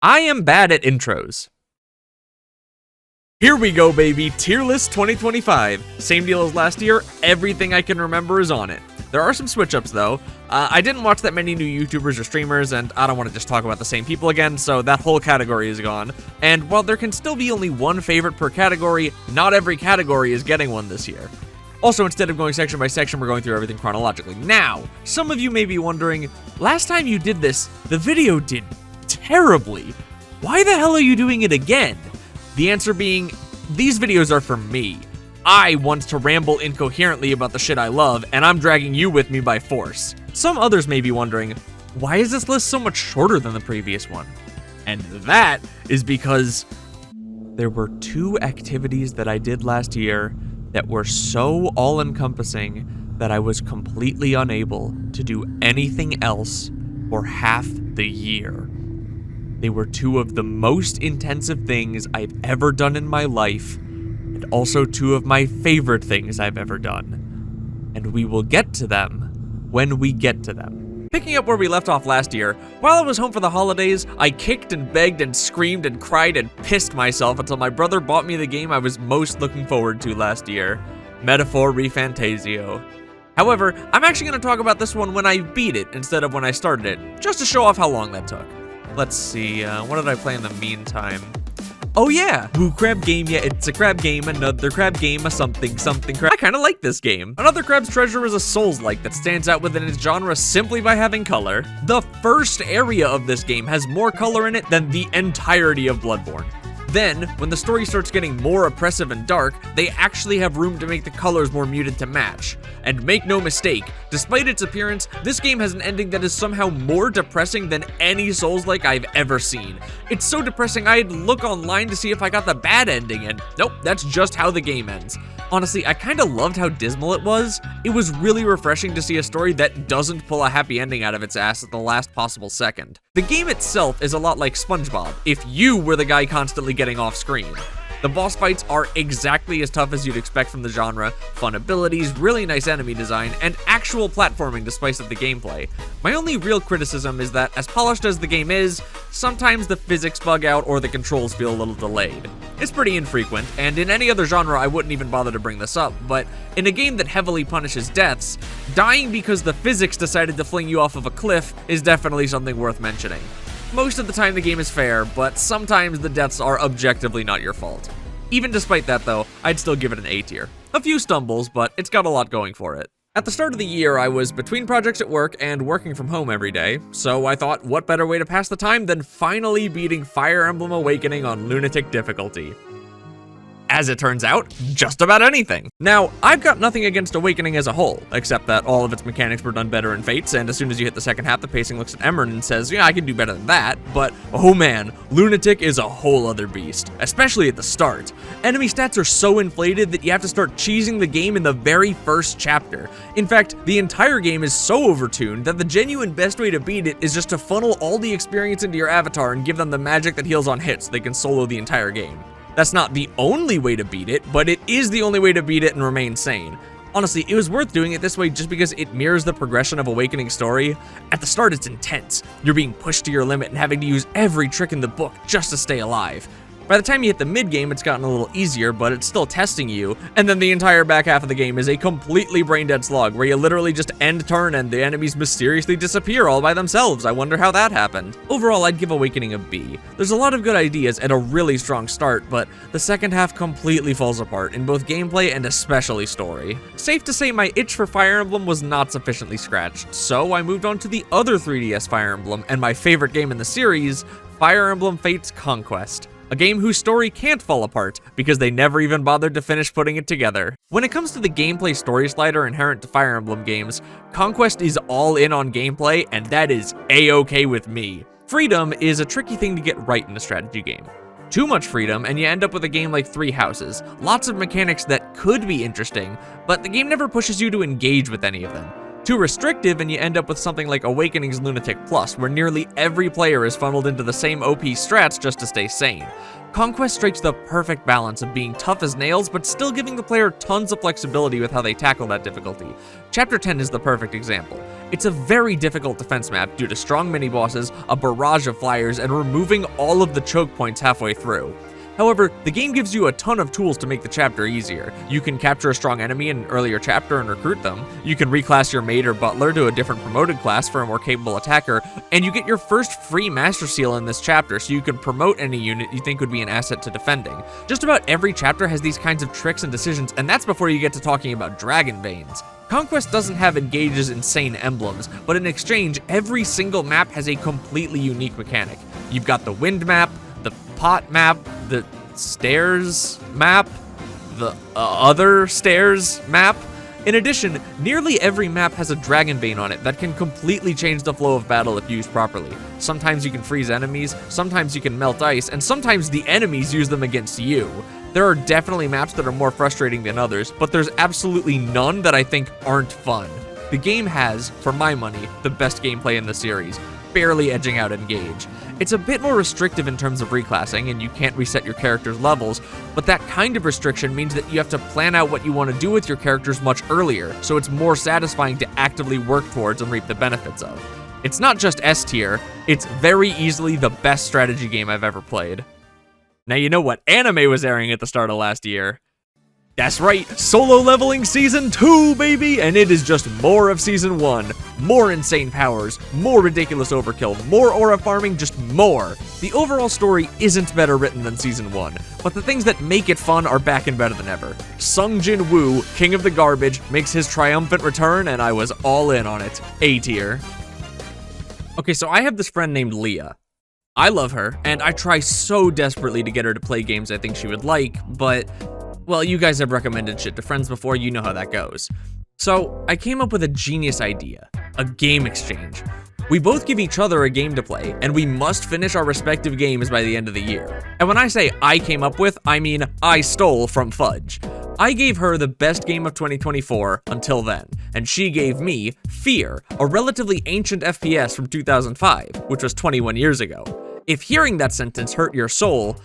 I am bad at intros. Here we go, baby. Tier list 2025. Same deal as last year. Everything I can remember is on it. There are some switch ups though. I didn't watch that many new YouTubers or streamers, and I don't want to just talk about the same people again, so that whole category is gone. And while there can still be only one favorite per category, not every category is getting one this year. Also, instead of going section by section, we're going through everything chronologically. Now, some of you may be wondering, last time you did this, the video did terribly. Why the hell are you doing it again? The answer being, these videos are for me. I want to ramble incoherently about the shit I love, and I'm dragging you with me by force. Some others may be wondering, why is this list so much shorter than the previous one? And that is because there were 2 activities that I did last year that were so all-encompassing that I was completely unable to do anything else for half the year. They were 2 of the most intensive things I've ever done in my life, and also 2 of my favorite things I've ever done. And we will get to them when we get to them. Picking up where we left off last year, while I was home for the holidays, I kicked and begged and screamed and cried and pissed myself until my brother bought me the game I was most looking forward to last year, Metaphor ReFantasio. However, I'm actually going to talk about this one when I beat it instead of when I started it, just to show off how long that took. Let's see, what did I play in the meantime? Oh yeah, Woo Crab Game, yeah, it's a crab game, another crab game, a something crab. I kinda like this game. Another Crab's Treasure is a Souls-like that stands out within its genre simply by having color. The first area of this game has more color in it than the entirety of Bloodborne. Then, when the story starts getting more oppressive and dark, they actually have room to make the colors more muted to match. And make no mistake, despite its appearance, this game has an ending that is somehow more depressing than any Souls-like I've ever seen. It's so depressing I'd look online to see if I got the bad ending, and nope, that's just how the game ends. Honestly, I kinda loved how dismal it was. It was really refreshing to see a story that doesn't pull a happy ending out of its ass at the last possible second. The game itself is a lot like SpongeBob, if you were the guy constantly getting off screen. The boss fights are exactly as tough as you'd expect from the genre, fun abilities, really nice enemy design, and actual platforming to spice up the gameplay. My only real criticism is that, as polished as the game is, sometimes the physics bug out or the controls feel a little delayed. It's pretty infrequent, and in any other genre I wouldn't even bother to bring this up, but in a game that heavily punishes deaths, dying because the physics decided to fling you off of a cliff is definitely something worth mentioning. Most of the time the game is fair, but sometimes the deaths are objectively not your fault. Even despite that though, I'd still give it an A tier. A few stumbles, but it's got a lot going for it. At the start of the year, I was between projects at work and working from home every day, so I thought what better way to pass the time than finally beating Fire Emblem Awakening on Lunatic difficulty. As it turns out, just about anything. Now, I've got nothing against Awakening as a whole, except that all of its mechanics were done better in Fates, and as soon as you hit the second half, the pacing looks at Emerald and says, yeah, I can do better than that, but oh man, Lunatic is a whole other beast, especially at the start. Enemy stats are so inflated that you have to start cheesing the game in the very first chapter. In fact, the entire game is so overtuned that the genuine best way to beat it is just to funnel all the experience into your avatar and give them the magic that heals on hits so they can solo the entire game. That's not the only way to beat it, but it is the only way to beat it and remain sane. Honestly, it was worth doing it this way just because it mirrors the progression of Awakening's story. At the start, it's intense. You're being pushed to your limit and having to use every trick in the book just to stay alive. By the time you hit the mid-game, it's gotten a little easier, but it's still testing you, and then the entire back half of the game is a completely brain-dead slog, where you literally just end turn and the enemies mysteriously disappear all by themselves. I wonder how that happened. Overall, I'd give Awakening a B. There's a lot of good ideas and a really strong start, but the second half completely falls apart in both gameplay and especially story. Safe to say my itch for Fire Emblem was not sufficiently scratched, so I moved on to the other 3DS Fire Emblem, and my favorite game in the series, Fire Emblem Fates Conquest. A game whose story can't fall apart because they never even bothered to finish putting it together. When it comes to the gameplay story slider inherent to Fire Emblem games, Conquest is all in on gameplay, and that is a-okay with me. Freedom is a tricky thing to get right in a strategy game. Too much freedom, and you end up with a game like Three Houses. Lots of mechanics that could be interesting, but the game never pushes you to engage with any of them. Too restrictive and you end up with something like Awakening's Lunatic Plus, where nearly every player is funneled into the same OP strats just to stay sane. Conquest strikes the perfect balance of being tough as nails, but still giving the player tons of flexibility with how they tackle that difficulty. Chapter 10 is the perfect example. It's a very difficult defense map due to strong mini-bosses, a barrage of flyers, and removing all of the choke points halfway through. However, the game gives you a ton of tools to make the chapter easier. You can capture a strong enemy in an earlier chapter and recruit them. You can reclass your maid or butler to a different promoted class for a more capable attacker, and you get your first free master seal in this chapter, so you can promote any unit you think would be an asset to defending. Just about every chapter has these kinds of tricks and decisions, and that's before you get to talking about dragon veins. Conquest doesn't have Engage's insane emblems, but in exchange, every single map has a completely unique mechanic. You've got the wind map, the pot map, the stairs map, the other stairs map. In addition, nearly every map has a dragon vein on it that can completely change the flow of battle if used properly. Sometimes you can freeze enemies, sometimes you can melt ice, and sometimes the enemies use them against you. There are definitely maps that are more frustrating than others, but there's absolutely none that I think aren't fun. The game has, for my money, the best gameplay in the series, barely edging out Engage. It's a bit more restrictive in terms of reclassing, and you can't reset your character's levels, but that kind of restriction means that you have to plan out what you want to do with your characters much earlier, so it's more satisfying to actively work towards and reap the benefits of. It's not just S tier, it's very easily the best strategy game I've ever played. Now you know what anime was airing at the start of last year. That's right, Solo Leveling Season 2, baby! And it is just more of Season 1. More insane powers, more ridiculous overkill, more aura farming, just more. The overall story isn't better written than Season 1, but the things that make it fun are back and better than ever. Sung Jin Woo, King of the Garbage, makes his triumphant return, and I was all in on it. A tier. Okay, so I have this friend named Leah. I love her, and I try so desperately to get her to play games I think she would like, but well, you guys have recommended shit to friends before, you know how that goes. So I came up with a genius idea, a game exchange. We both give each other a game to play, and we must finish our respective games by the end of the year. And when I say I came up with, I mean I stole from Fudge. I gave her the best game of 2024 until then, and she gave me Fear, a relatively ancient FPS from 2005, which was 21 years ago. If hearing that sentence hurt your soul,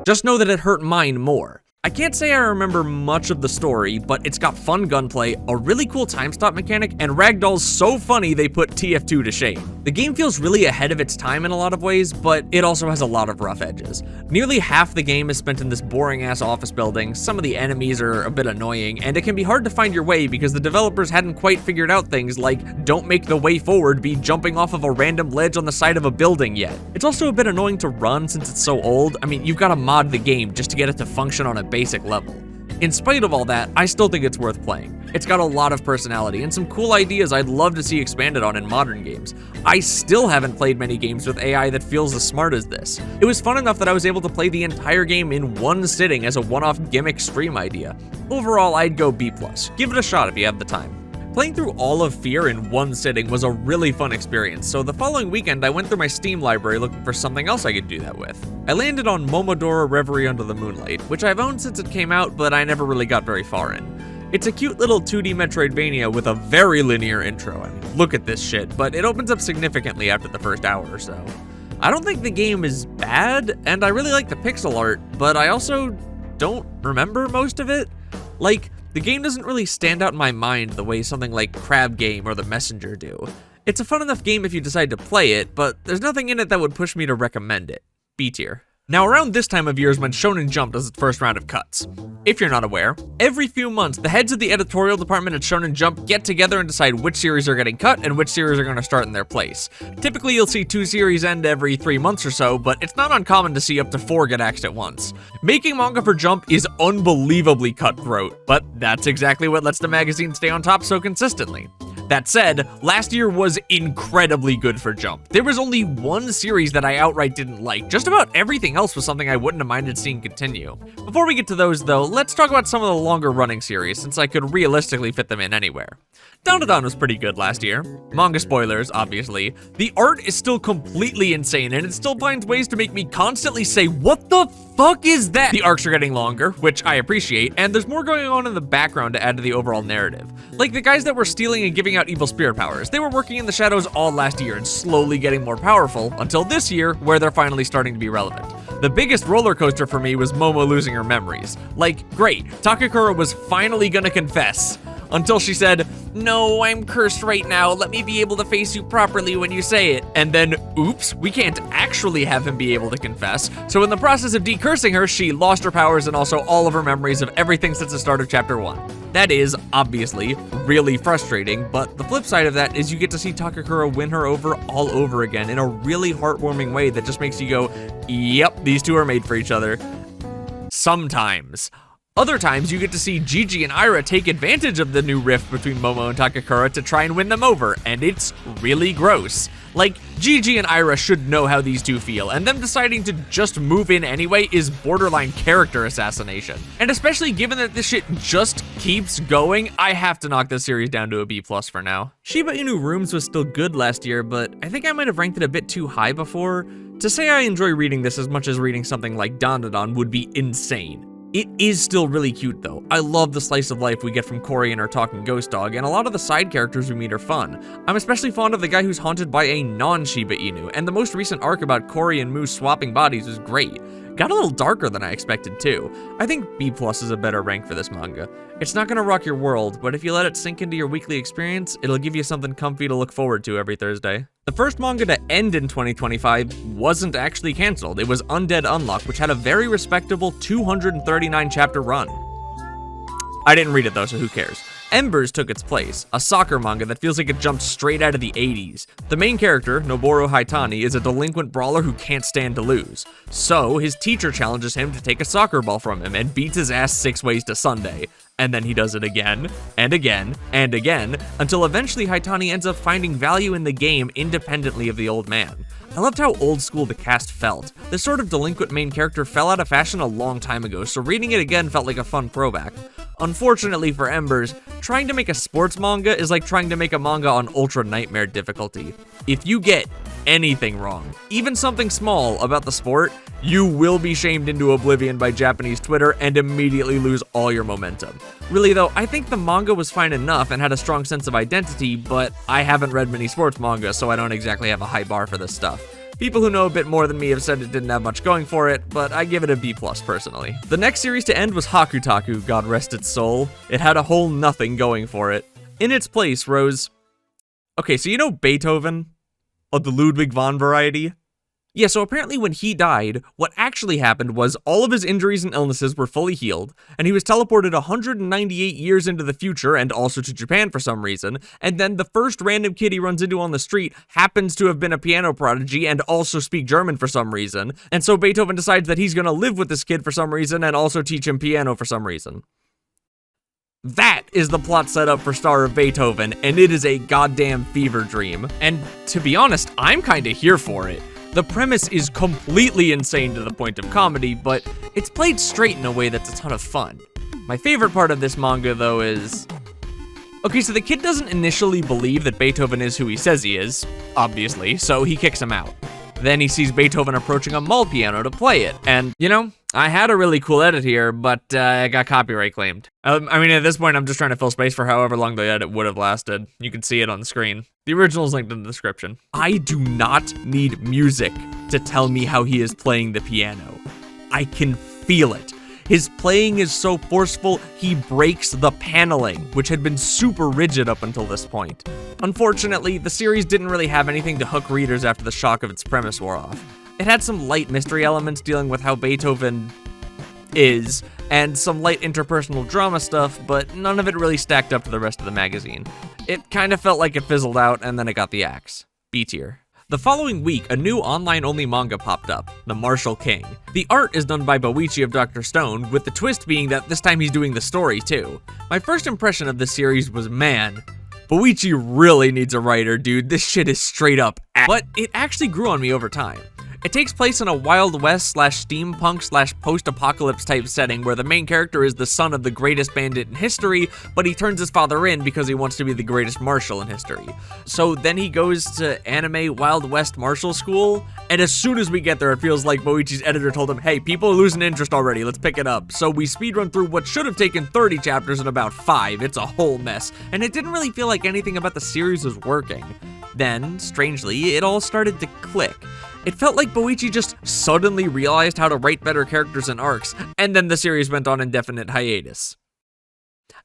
just know that it hurt mine more. I can't say I remember much of the story, but it's got fun gunplay, a really cool time stop mechanic, and ragdolls so funny they put TF2 to shame. The game feels really ahead of its time in a lot of ways, but it also has a lot of rough edges. Nearly half the game is spent in this boring-ass office building, some of the enemies are a bit annoying, and it can be hard to find your way because the developers hadn't quite figured out things like don't make the way forward be jumping off of a random ledge on the side of a building yet. It's also a bit annoying to run since it's so old. I mean, you've got to mod the game just to get it to function on a basic level. In spite of all that, I still think it's worth playing. It's got a lot of personality and some cool ideas I'd love to see expanded on in modern games. I still haven't played many games with AI that feels as smart as this. It was fun enough that I was able to play the entire game in one sitting as a one-off gimmick stream idea. Overall, I'd go B+. Give it a shot if you have the time. Playing through all of Fear in one sitting was a really fun experience, so the following weekend I went through my Steam library looking for something else I could do that with. I landed on Momodora Reverie Under the Moonlight, which I've owned since it came out, but I never really got very far in. It's a cute little 2D Metroidvania with a very linear intro. I mean, look at this shit, but it opens up significantly after the first hour or so. I don't think the game is bad, and I really like the pixel art, but I also don't remember most of it. Like, the game doesn't really stand out in my mind the way something like Crab Game or The Messenger do. It's a fun enough game if you decide to play it, but there's nothing in it that would push me to recommend it. B tier. Now, around this time of year is when Shonen Jump does its first round of cuts. If you're not aware, every few months, the heads of the editorial department at Shonen Jump get together and decide which series are getting cut and which series are going to start in their place. Typically, you'll see 2 series end every 3 months or so, but it's not uncommon to see up to 4 get axed at once. Making manga for Jump is unbelievably cutthroat, but that's exactly what lets the magazine stay on top so consistently. That said, last year was incredibly good for Jump. There was only one series that I outright didn't like. Just about everything else was something I wouldn't have minded seeing continue. Before we get to those though, let's talk about some of the longer running series, since I could realistically fit them in anywhere. Down to Dawn was pretty good last year. Manga spoilers, obviously. The art is still completely insane, and it still finds ways to make me constantly say, what the fuck is that? The arcs are getting longer, which I appreciate, and there's more going on in the background to add to the overall narrative. Like the guys that were stealing and giving out evil spirit powers, they were working in the shadows all last year and slowly getting more powerful until this year where they're finally starting to be relevant. The biggest roller coaster for me was Momo losing her memories. Like, great, Takakura was finally gonna confess, until she said, "No, I'm cursed right now, let me be able to face you properly when you say it." And then, oops, we can't actually have him be able to confess. So in the process of decursing her, she lost her powers and also all of her memories of everything since the start of chapter 1. That is, obviously, really frustrating, but the flip side of that is you get to see Takakura win her over all over again in a really heartwarming way that just makes you go, yep, these two are made for each other. Sometimes. Other times, you get to see Gigi and Ira take advantage of the new rift between Momo and Takakura to try and win them over, and it's really gross. Like, Gigi and Ira should know how these two feel, and them deciding to just move in anyway is borderline character assassination. And especially given that this shit just keeps going, I have to knock this series down to a B+ for now. Shiba Inu Rooms was still good last year, but I think I might have ranked it a bit too high before. To say I enjoy reading this as much as reading something like Dandadan would be insane. It is still really cute though. I love the slice of life we get from Cory and her talking ghost dog, and a lot of the side characters we meet are fun. I'm especially fond of the guy who's haunted by a non-Shiba Inu, and the most recent arc about Cory and Moose swapping bodies was great. Got a little darker than I expected too. I think B+ is a better rank for this manga. It's not gonna rock your world, but if you let it sink into your weekly experience, it'll give you something comfy to look forward to every Thursday. The first manga to end in 2025 wasn't actually cancelled. It was Undead Unluck, which had a very respectable 239 chapter run. I didn't read it though, so who cares? Embers took its place, a soccer manga that feels like it jumped straight out of the 80s. The main character, Noboru Haitani, is a delinquent brawler who can't stand to lose. So, his teacher challenges him to take a soccer ball from him and beats his ass 6 ways to Sunday. And then he does it again, and again, and again, until eventually Haitani ends up finding value in the game independently of the old man. I loved how old school the cast felt. This sort of delinquent main character fell out of fashion a long time ago, so reading it again felt like a fun throwback. Unfortunately for Embers, trying to make a sports manga is like trying to make a manga on Ultra Nightmare difficulty. If you get anything wrong, even something small about the sport, you will be shamed into oblivion by Japanese Twitter and immediately lose all your momentum. Really though, I think the manga was fine enough and had a strong sense of identity, but I haven't read many sports manga, so I don't exactly have a high bar for this stuff. People who know a bit more than me have said it didn't have much going for it, but I give it a B+ personally. The next series to end was Hakutaku, God rest its soul. It had a whole nothing going for it. In its place rose... Okay, so you know Beethoven? Of the Ludwig von variety? Yeah, so apparently when he died, what actually happened was all of his injuries and illnesses were fully healed, and he was teleported 198 years into the future and also to Japan for some reason, and then the first random kid he runs into on the street happens to have been a piano prodigy and also speak German for some reason, and so Beethoven decides that he's gonna live with this kid for some reason and also teach him piano for some reason. That is the plot setup for Star of Beethoven, and it is a goddamn fever dream. And to be honest, I'm kinda here for it. The premise is completely insane to the point of comedy, but it's played straight in a way that's a ton of fun. My favorite part of this manga, though, is... Okay, so the kid doesn't initially believe that Beethoven is who he says he is, obviously, so he kicks him out. Then he sees Beethoven approaching a mall piano to play it, and, you know, I had a really cool edit here, but I got copyright claimed. I mean, at this point, I'm just trying to fill space for however long the edit would have lasted. You can see it on the screen. The original is linked in the description. I do not need music to tell me how he is playing the piano. I can feel it. His playing is so forceful, he breaks the paneling, which had been super rigid up until this point. Unfortunately, the series didn't really have anything to hook readers after the shock of its premise wore off. It had some light mystery elements dealing with how Beethoven is, and some light interpersonal drama stuff, but none of it really stacked up to the rest of the magazine. It kind of felt like it fizzled out, and then it got the axe. B tier. The following week, a new online-only manga popped up, The Martial King. The art is done by Boichi of Dr. Stone, with the twist being that this time he's doing the story too. My first impression of this series was, man, Boichi really needs a writer, dude. This shit is straight up ass. But it actually grew on me over time. It takes place in a Wild West / steampunk / post-apocalypse type setting where the main character is the son of the greatest bandit in history, but he turns his father in because he wants to be the greatest marshal in history. So then he goes to anime Wild West martial school, and as soon as we get there, it feels like Boichi's editor told him, hey, people are losing interest already, let's pick it up. So we speedrun through what should have taken 30 chapters in about 5. It's a whole mess, and it didn't really feel like anything about the series was working. Then, strangely, it all started to click. It felt like Boichi just suddenly realized how to write better characters and arcs, and then the series went on indefinite hiatus,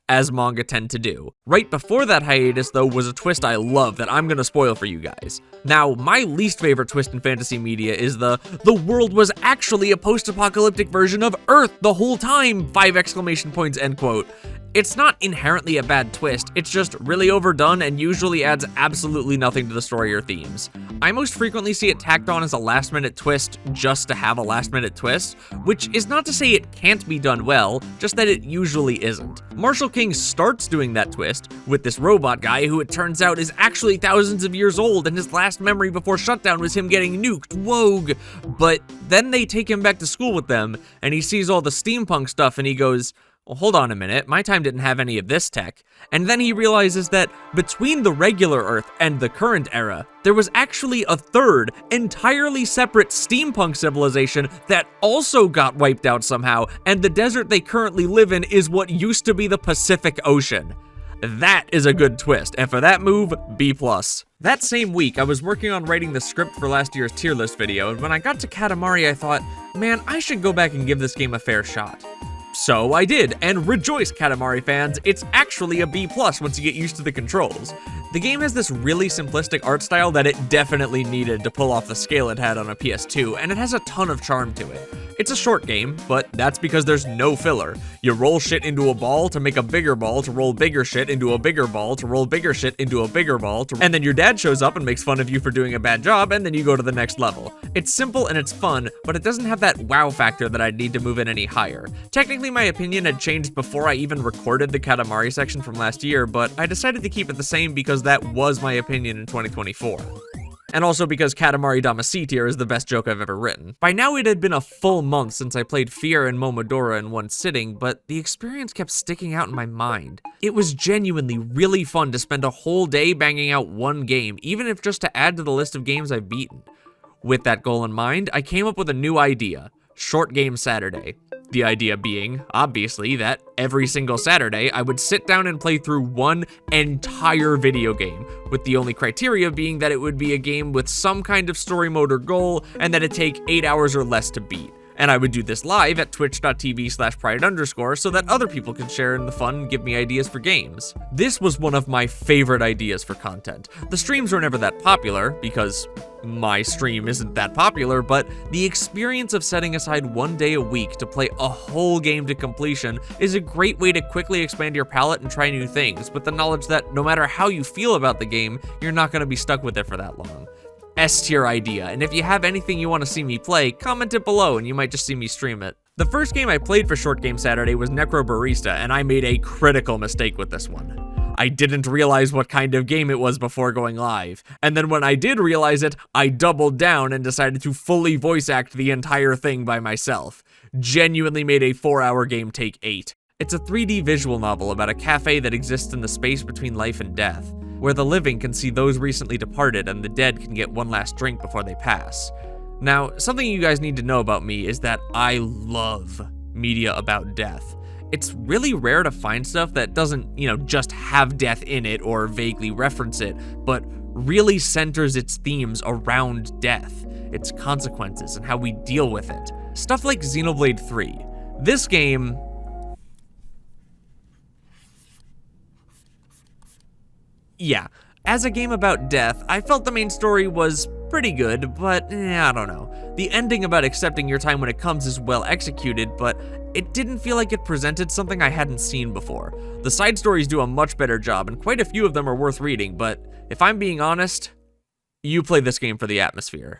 as manga tend to do. Right before that hiatus, though, was a twist I love that I'm gonna spoil for you guys. Now, my least favorite twist in fantasy media is the world was actually a post-apocalyptic version of Earth the whole time, 5 exclamation points, end quote. It's not inherently a bad twist, it's just really overdone and usually adds absolutely nothing to the story or themes. I most frequently see it tacked on as a last-minute twist just to have a last-minute twist, which is not to say it can't be done well, just that it usually isn't. Marshall King starts doing that twist with this robot guy who it turns out is actually thousands of years old and his last memory before shutdown was him getting nuked, wogue. But then they take him back to school with them and he sees all the steampunk stuff and he goes, well, hold on a minute, my time didn't have any of this tech. And then he realizes that between the regular Earth and the current era, there was actually a third, entirely separate steampunk civilization that also got wiped out somehow, and the desert they currently live in is what used to be the Pacific Ocean. That is a good twist, and for that move, B+. That same week, I was working on writing the script for last year's tier list video, and when I got to Katamari, I thought, man, I should go back and give this game a fair shot. So I did, and rejoice, Katamari fans, it's actually a B+ once you get used to the controls. The game has this really simplistic art style that it definitely needed to pull off the scale it had on a PS2, and it has a ton of charm to it. It's a short game, but that's because there's no filler. You roll shit into a ball to make a bigger ball to roll bigger shit into a bigger ball to roll bigger shit into a bigger ball and then your dad shows up and makes fun of you for doing a bad job, and then you go to the next level. It's simple and it's fun, but it doesn't have that wow factor that I'd need to move it any higher. Technically, my opinion had changed before I even recorded the Katamari section from last year, but I decided to keep it the same because that was my opinion in 2024. And also because Katamari Damacy tier is the best joke I've ever written. By now it had been a full month since I played Fear and Momodora in one sitting, but the experience kept sticking out in my mind. It was genuinely really fun to spend a whole day banging out one game, even if just to add to the list of games I've beaten. With that goal in mind, I came up with a new idea, Short Game Saturday. The idea being, obviously, that every single Saturday, I would sit down and play through one entire video game, with the only criteria being that it would be a game with some kind of story mode or goal, and that it'd take 8 hours or less to beat. And I would do this live at twitch.tv/pride_, so that other people could share in the fun and give me ideas for games. This was one of my favorite ideas for content. The streams were never that popular, because my stream isn't that popular, but the experience of setting aside one day a week to play a whole game to completion is a great way to quickly expand your palette and try new things, with the knowledge that no matter how you feel about the game, you're not going to be stuck with it for that long. S tier idea, and if you have anything you want to see me play, comment it below and you might just see me stream it. The first game I played for Short Game Saturday was Necrobarista, and I made a critical mistake with this one. I didn't realize what kind of game it was before going live, and then when I did realize it, I doubled down and decided to fully voice act the entire thing by myself. Genuinely made a 4-hour game take 8. It's a 3D visual novel about a cafe that exists in the space between life and death, where the living can see those recently departed and the dead can get one last drink before they pass. Now, something you guys need to know about me is that I love media about death. It's really rare to find stuff that doesn't, just have death in it or vaguely reference it, but really centers its themes around death, its consequences, and how we deal with it. Stuff like Xenoblade 3. This game, yeah, as a game about death, I felt the main story was pretty good, but I don't know. The ending about accepting your time when it comes is well executed, but it didn't feel like it presented something I hadn't seen before. The side stories do a much better job, and quite a few of them are worth reading, but if I'm being honest, you play this game for the atmosphere.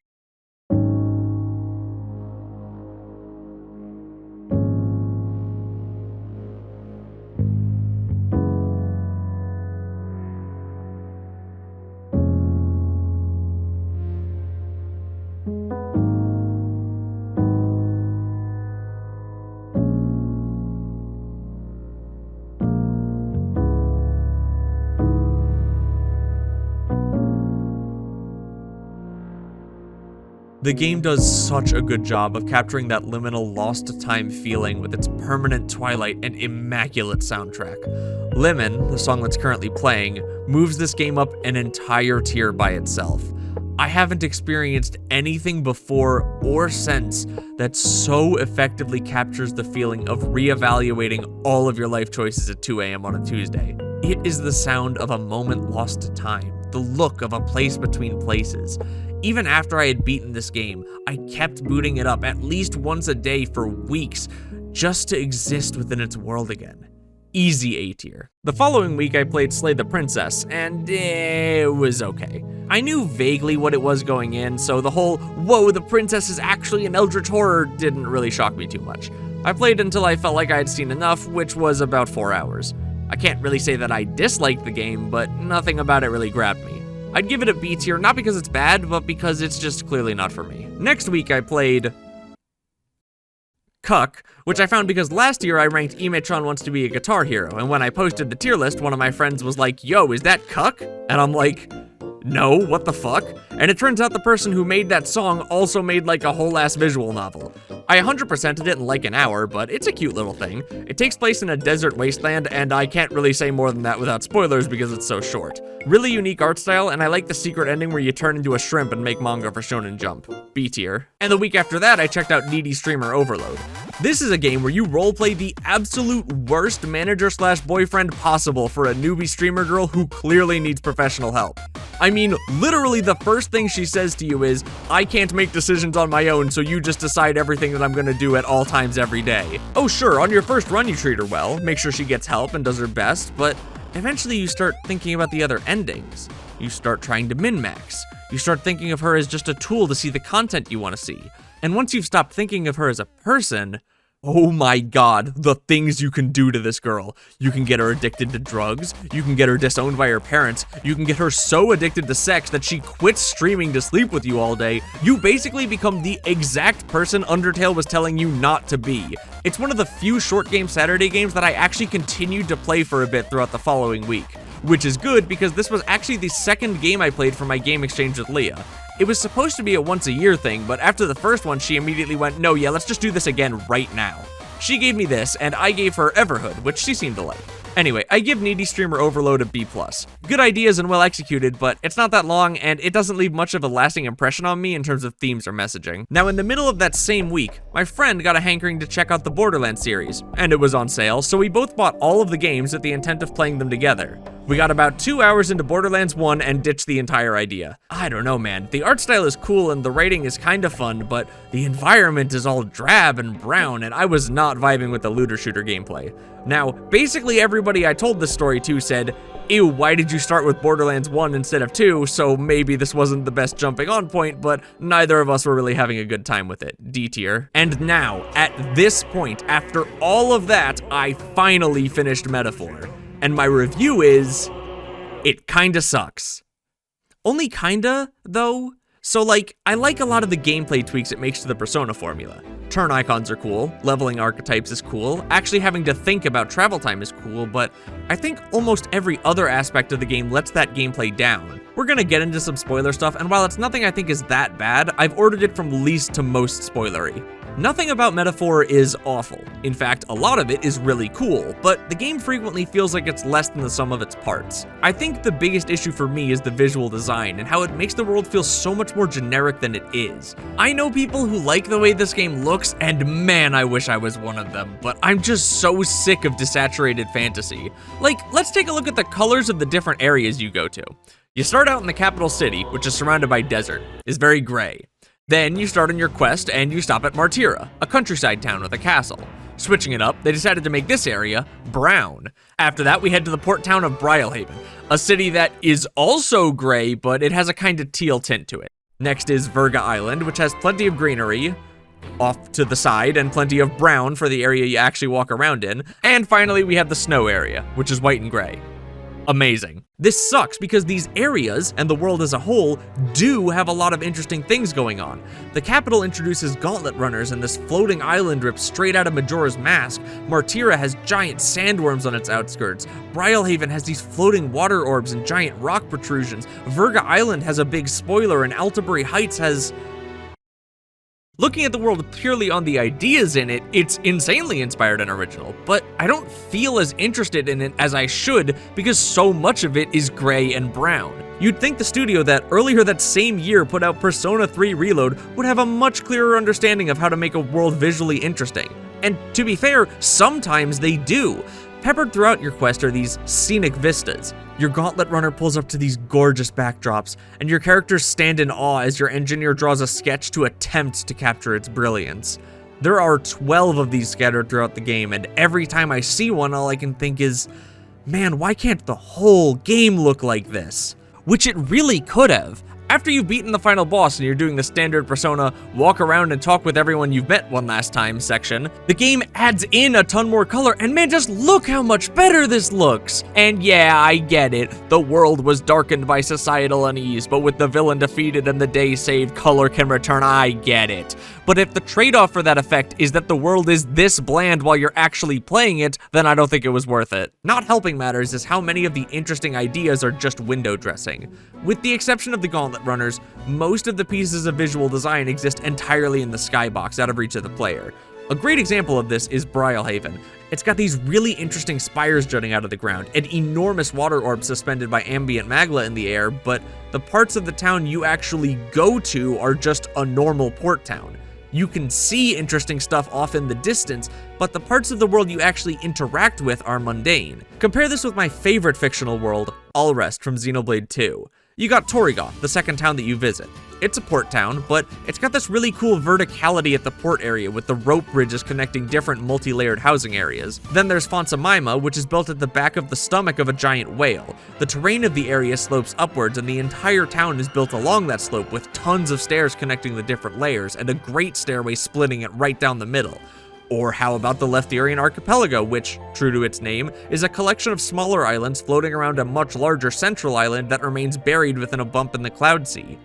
The game does such a good job of capturing that liminal lost-to-time feeling with its permanent twilight and immaculate soundtrack. Lemon, the song that's currently playing, moves this game up an entire tier by itself. I haven't experienced anything before or since that so effectively captures the feeling of reevaluating all of your life choices at 2 a.m. on a Tuesday. It is the sound of a moment lost to time, the look of a place between places. Even after I had beaten this game, I kept booting it up at least once a day for weeks, just to exist within its world again. Easy A tier. The following week I played Slay the Princess, and it was okay. I knew vaguely what it was going in, so the whole, whoa, the princess is actually an eldritch horror didn't really shock me too much. I played until I felt like I had seen enough, which was about 4 hours. I can't really say that I disliked the game, but nothing about it really grabbed me. I'd give it a B tier, not because it's bad, but because it's just clearly not for me. Next week I played Cuck, which I found because last year I ranked Imetron Wants to Be a Guitar Hero, and when I posted the tier list, one of my friends was like, yo, is that Cuck? And I'm like, no, what the fuck? And it turns out the person who made that song also made like a whole ass visual novel. I 100%ed it in like an hour, but it's a cute little thing. It takes place in a desert wasteland, and I can't really say more than that without spoilers because it's so short. Really unique art style, and I like the secret ending where you turn into a shrimp and make manga for Shonen Jump. B tier. And the week after that, I checked out Needy Streamer Overload. This is a game where you roleplay the absolute worst manager/boyfriend possible for a newbie streamer girl who clearly needs professional help. I mean, literally the first thing she says to you is, I can't make decisions on my own, so you just decide everything that I'm gonna do at all times every day. Oh sure, on your first run you treat her well, make sure she gets help and does her best, but eventually you start thinking about the other endings. You start trying to min-max. You start thinking of her as just a tool to see the content you want to see. And once you've stopped thinking of her as a person, oh my god, the things you can do to this girl. You can get her addicted to drugs, you can get her disowned by her parents, you can get her so addicted to sex that she quits streaming to sleep with you all day. You basically become the exact person Undertale was telling you not to be. It's one of the few short game Saturday games that I actually continued to play for a bit throughout the following week. Which is good because this was actually the second game I played for my game exchange with Leah. It was supposed to be a once a year thing, but after the first one, she immediately went, no, yeah, let's just do this again right now. She gave me this, and I gave her Everhood, which she seemed to like. Anyway, I give Needy Streamer Overload a B+. Good ideas and well executed, but it's not that long, and it doesn't leave much of a lasting impression on me in terms of themes or messaging. Now, in the middle of that same week, my friend got a hankering to check out the Borderlands series, and it was on sale, so we both bought all of the games with the intent of playing them together. We got about 2 hours into Borderlands 1 and ditched the entire idea. I don't know, man. The art style is cool and the writing is kind of fun, but the environment is all drab and brown, and I was not vibing with the looter shooter gameplay. Now, basically everybody I told this story to said, ew, why did you start with Borderlands 1 instead of 2? So maybe this wasn't the best jumping on point, but neither of us were really having a good time with it. D tier. And now, at this point, after all of that, I finally finished Metaphor. And my review is, it kinda sucks. Only kinda, though. So like, I like a lot of the gameplay tweaks it makes to the Persona formula. Turn icons are cool, leveling archetypes is cool, actually having to think about travel time is cool, but I think almost every other aspect of the game lets that gameplay down. We're gonna get into some spoiler stuff, and while it's nothing I think is that bad, I've ordered it from least to most spoilery. Nothing about Metaphor is awful. In fact, a lot of it is really cool, but the game frequently feels like it's less than the sum of its parts. I think the biggest issue for me is the visual design and how it makes the world feel so much more generic than it is. I know people who like the way this game looks, and man, I wish I was one of them, but I'm just so sick of desaturated fantasy. Like, let's take a look at the colors of the different areas you go to. You start out in the capital city, which is surrounded by desert, is very gray. Then you start on your quest and you stop at Martira, a countryside town with a castle. Switching it up, they decided to make this area brown. After that, we head to the port town of Brylehaven, a city that is also gray, but it has a kind of teal tint to it. Next is Virga Island, which has plenty of greenery off to the side and plenty of brown for the area you actually walk around in. And finally, we have the snow area, which is white and gray. Amazing. This sucks because these areas, and the world as a whole, do have a lot of interesting things going on. The capital introduces gauntlet runners and this floating island ripped straight out of Majora's Mask. Martira has giant sandworms on its outskirts. Brylehaven has these floating water orbs and giant rock protrusions. Virga Island has a big spoiler, and Altabury Heights has Looking at the world purely on the ideas in it, it's insanely inspired and original, but I don't feel as interested in it as I should because so much of it is gray and brown. You'd think the studio that earlier that same year put out Persona 3 Reload would have a much clearer understanding of how to make a world visually interesting. And to be fair, sometimes they do. Peppered throughout your quest are these scenic vistas. Your gauntlet runner pulls up to these gorgeous backdrops, and your characters stand in awe as your engineer draws a sketch to attempt to capture its brilliance. There are 12 of these scattered throughout the game, and every time I see one, all I can think is, man, why can't the whole game look like this? Which it really could have. After you've beaten the final boss and you're doing the standard Persona walk around and talk with everyone you've met one last time section, the game adds in a ton more color, and man, just look how much better this looks. And yeah, I get it, the world was darkened by societal unease, but with the villain defeated and the day saved, color can return, I get it. But if the trade-off for that effect is that the world is this bland while you're actually playing it, then I don't think it was worth it. Not helping matters is how many of the interesting ideas are just window dressing. With the exception of the gauntlet runners, most of the pieces of visual design exist entirely in the skybox out of reach of the player. A great example of this is Brylehaven. It's got these really interesting spires jutting out of the ground, and enormous water orbs suspended by ambient magma in the air, but the parts of the town you actually go to are just a normal port town. You can see interesting stuff off in the distance, but the parts of the world you actually interact with are mundane. Compare this with my favorite fictional world, Allrest from Xenoblade 2. You got Torrigoth, the second town that you visit. It's a port town, but it's got this really cool verticality at the port area with the rope bridges connecting different multi-layered housing areas. Then there's Fonsamima, which is built at the back of the stomach of a giant whale. The terrain of the area slopes upwards, and the entire town is built along that slope with tons of stairs connecting the different layers and a great stairway splitting it right down the middle. Or how about the Leftherian Archipelago, which, true to its name, is a collection of smaller islands floating around a much larger central island that remains buried within a bump in the Cloud Sea.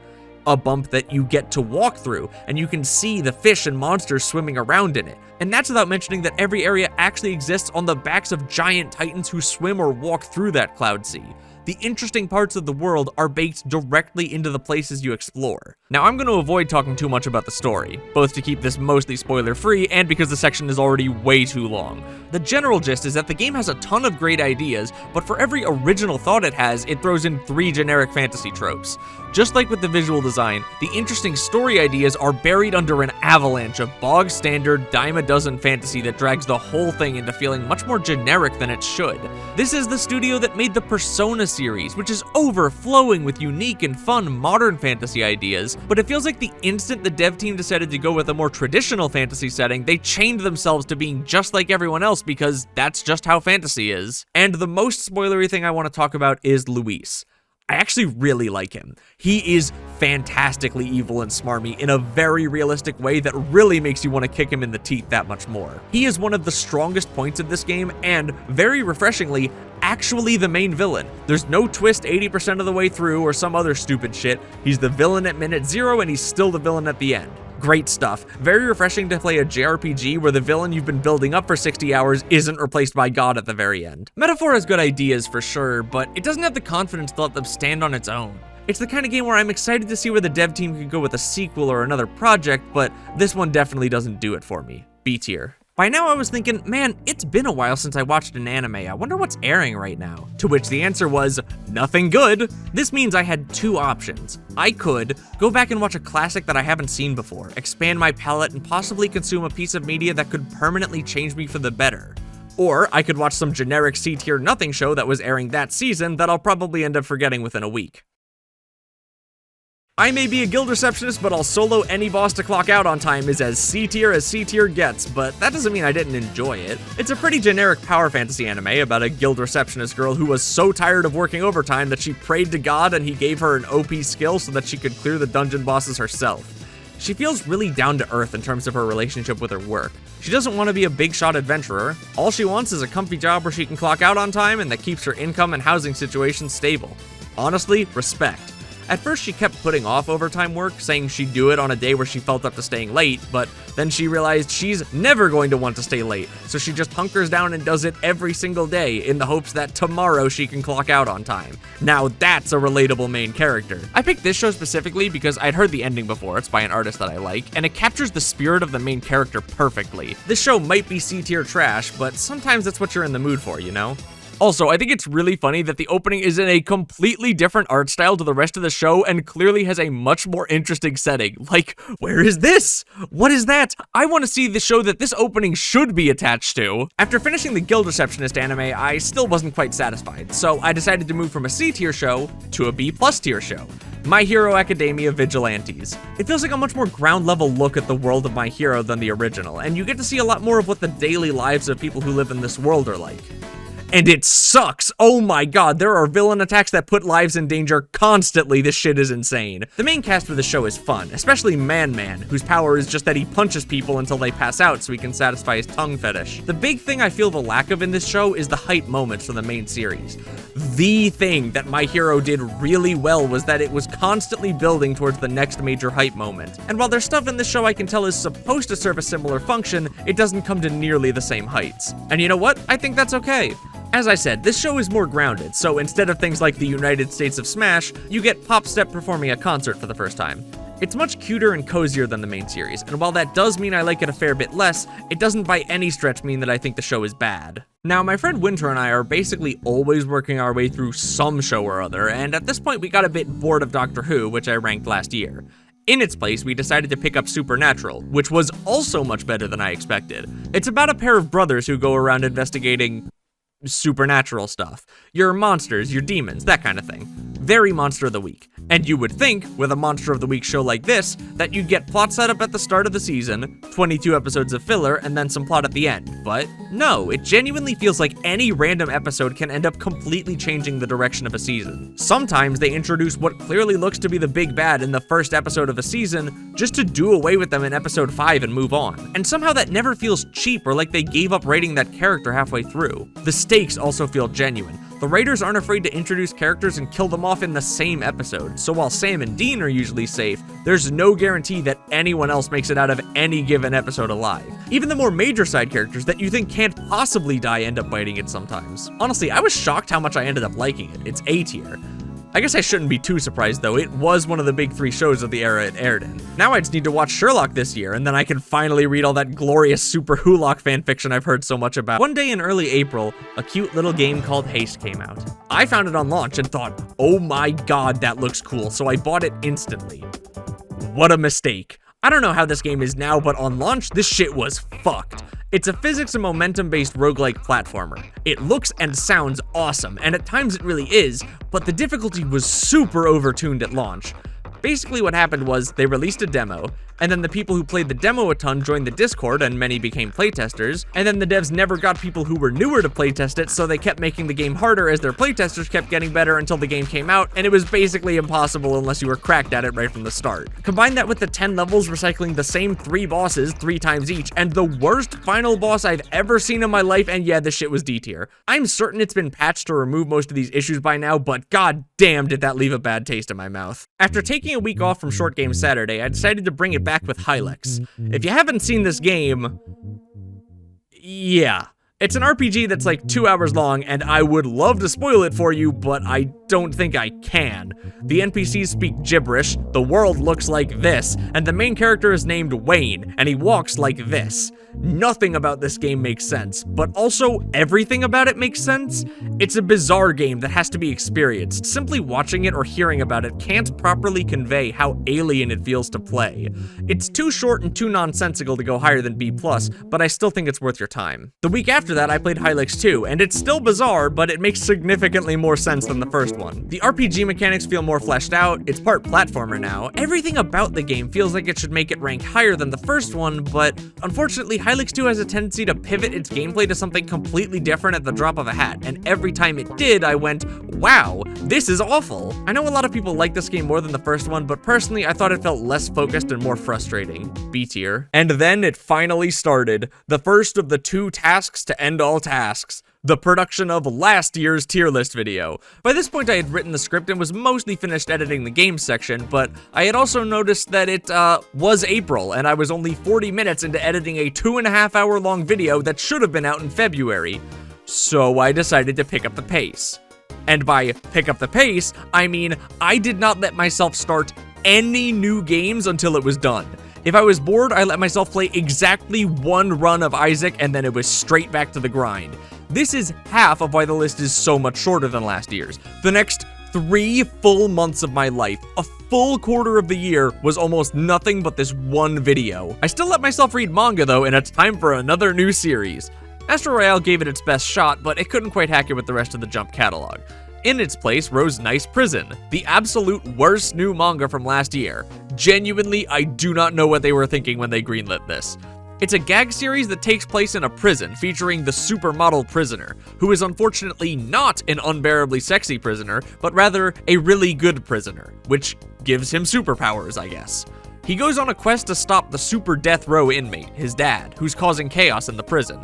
A bump that you get to walk through, and you can see the fish and monsters swimming around in it. And that's without mentioning that every area actually exists on the backs of giant titans who swim or walk through that Cloud Sea. The interesting parts of the world are baked directly into the places you explore. Now, I'm going to avoid talking too much about the story, both to keep this mostly spoiler-free and because the section is already way too long. The general gist is that the game has a ton of great ideas, but for every original thought it has, it throws in 3 generic fantasy tropes. Just like with the visual design, the interesting story ideas are buried under an avalanche of bog-standard, dime-a-dozen fantasy that drags the whole thing into feeling much more generic than it should. This is the studio that made the Persona series, which is overflowing with unique and fun modern fantasy ideas, but it feels like the instant the dev team decided to go with a more traditional fantasy setting, they chained themselves to being just like everyone else because that's just how fantasy is. And the most spoilery thing I want to talk about is Luis. I actually really like him. He is fantastically evil and smarmy in a very realistic way that really makes you want to kick him in the teeth that much more. He is one of the strongest points of this game and, very refreshingly, actually the main villain. There's no twist 80% of the way through or some other stupid shit. He's the villain at minute 0 and he's still the villain at the end. Great stuff. Very refreshing to play a JRPG where the villain you've been building up for 60 hours isn't replaced by God at the very end. Metaphor has good ideas for sure, but it doesn't have the confidence to let them stand on its own. It's the kind of game where I'm excited to see where the dev team could go with a sequel or another project, but this one definitely doesn't do it for me. B tier. By now I was thinking, man, it's been a while since I watched an anime, I wonder what's airing right now? To which the answer was, nothing good. This means I had 2 options. I could go back and watch a classic that I haven't seen before, expand my palette, and possibly consume a piece of media that could permanently change me for the better. Or I could watch some generic C-tier nothing show that was airing that season that I'll probably end up forgetting within a week. I may be a guild receptionist, but I'll solo any boss to clock out on time is as C-tier gets, but that doesn't mean I didn't enjoy it. It's a pretty generic power fantasy anime about a guild receptionist girl who was so tired of working overtime that she prayed to God and he gave her an OP skill so that she could clear the dungeon bosses herself. She feels really down to earth in terms of her relationship with her work. She doesn't want to be a big shot adventurer. All she wants is a comfy job where she can clock out on time and that keeps her income and housing situation stable. Honestly, respect. At first she kept putting off overtime work, saying she'd do it on a day where she felt up to staying late, but then she realized she's never going to want to stay late, so she just hunkers down and does it every single day in the hopes that tomorrow she can clock out on time. Now that's a relatable main character. I picked this show specifically because I'd heard the ending before. It's by an artist that I like, and it captures the spirit of the main character perfectly. This show might be C-tier trash, but sometimes that's what you're in the mood for, you know? Also, I think it's really funny that the opening is in a completely different art style to the rest of the show and clearly has a much more interesting setting. Like, where is this? What is that? I want to see the show that this opening should be attached to. After finishing the Guild Receptionist anime, I still wasn't quite satisfied, so I decided to move from a C-tier show to a B+ tier show. My Hero Academia Vigilantes. It feels like a much more ground-level look at the world of My Hero than the original, and you get to see a lot more of what the daily lives of people who live in this world are like. And it sucks! Oh my god, there are villain attacks that put lives in danger constantly. This shit is insane. The main cast for the show is fun, especially Man-Man, whose power is just that he punches people until they pass out so he can satisfy his tongue fetish. The big thing I feel the lack of in this show is the hype moments from the main series. The thing that My Hero did really well was that it was constantly building towards the next major hype moment. And while there's stuff in this show I can tell is supposed to serve a similar function, it doesn't come to nearly the same heights. And you know what? I think that's okay. As I said, this show is more grounded, so instead of things like the United States of Smash, you get Pop Step performing a concert for the first time. It's much cuter and cozier than the main series, and while that does mean I like it a fair bit less, it doesn't by any stretch mean that I think the show is bad. Now, my friend Winter and I are basically always working our way through some show or other, and at this point we got a bit bored of Doctor Who, which I ranked last year. In its place, we decided to pick up Supernatural, which was also much better than I expected. It's about a pair of brothers who go around investigating supernatural stuff. Your monsters, your demons, that kind of thing. Very Monster of the Week. And you would think, with a Monster of the Week show like this, that you'd get plot setup at the start of the season, 22 episodes of filler, and then some plot at the end. But no, it genuinely feels like any random episode can end up completely changing the direction of a season. Sometimes they introduce what clearly looks to be the big bad in the first episode of a season, just to do away with them in episode 5 and move on. And somehow that never feels cheap or like they gave up writing that character halfway through. The stakes also feel genuine. The writers aren't afraid to introduce characters and kill them off in the same episode, so while Sam and Dean are usually safe, there's no guarantee that anyone else makes it out of any given episode alive. Even the more major side characters that you think can't possibly die end up biting it sometimes. Honestly, I was shocked how much I ended up liking it. It's A tier. I guess I shouldn't be too surprised though, it was one of the big 3 shows of the era it aired in. Now I just need to watch Sherlock this year, and then I can finally read all that glorious Super Hulock fanfiction I've heard so much about. One day in early April, a cute little game called Haste came out. I found it on launch and thought, oh my god, that looks cool, so I bought it instantly. What a mistake. I don't know how this game is now, but on launch, this shit was fucked. It's a physics and momentum-based roguelike platformer. It looks and sounds awesome, and at times it really is, but the difficulty was super overtuned at launch. Basically what happened was, they released a demo, and then the people who played the demo a ton joined the Discord and many became playtesters, and then the devs never got people who were newer to playtest it, so they kept making the game harder as their playtesters kept getting better until the game came out, and it was basically impossible unless you were cracked at it right from the start. Combine that with the 10 levels recycling the same 3 bosses 3 times each, and the worst final boss I've ever seen in my life, and yeah, this shit was D tier. I'm certain it's been patched to remove most of these issues by now, but god damn did that leave a bad taste in my mouth. After taking a week off from Short Game Saturday, I decided to bring it back with Hylex. If you haven't seen this game, yeah. It's an RPG that's like 2 hours long, and I would love to spoil it for you, but I don't think I can. The NPCs speak gibberish, the world looks like this, and the main character is named Wayne, and he walks like this. Nothing about this game makes sense, but also everything about it makes sense. It's a bizarre game that has to be experienced. Simply watching it or hearing about it can't properly convey how alien it feels to play. It's too short and too nonsensical to go higher than B+, but I still think it's worth your time. The week after that, I played Hylex 2, and it's still bizarre, but it makes significantly more sense than the first one. The RPG mechanics feel more fleshed out, it's part platformer now. Everything about the game feels like it should make it rank higher than the first one, but unfortunately, Hylex 2 has a tendency to pivot its gameplay to something completely different at the drop of a hat, and every time it did, I went, wow, this is awful. I know a lot of people like this game more than the first one, but personally, I thought it felt less focused and more frustrating. B tier. And then it finally started. The first of the 2 tasks to end all tasks. the production of last year's tier list video. By this point, I had written the script and was mostly finished editing the games section, but I had also noticed that it was April, and I was only 40 minutes into editing a 2.5-hour long video that should have been out in February. So I decided to pick up the pace. And by pick up the pace, I mean I did not let myself start any new games until it was done. If I was bored, I let myself play exactly one run of Isaac, and then it was straight back to the grind. This is half of why the list is so much shorter than last year's. The next 3 full months of my life, a full quarter of the year, was almost nothing but this one video. I still let myself read manga though, and it's time for another new series. Astro Royale gave it its best shot, but it couldn't quite hack it with the rest of the Jump catalog. In its place rose Nice Prison, the absolute worst new manga from last year. Genuinely, I do not know what they were thinking when they greenlit this. It's a gag series that takes place in a prison featuring the supermodel prisoner, who is unfortunately not an unbearably sexy prisoner, but rather a really good prisoner, which gives him superpowers, I guess. He goes on a quest to stop the super death row inmate, his dad, who's causing chaos in the prison.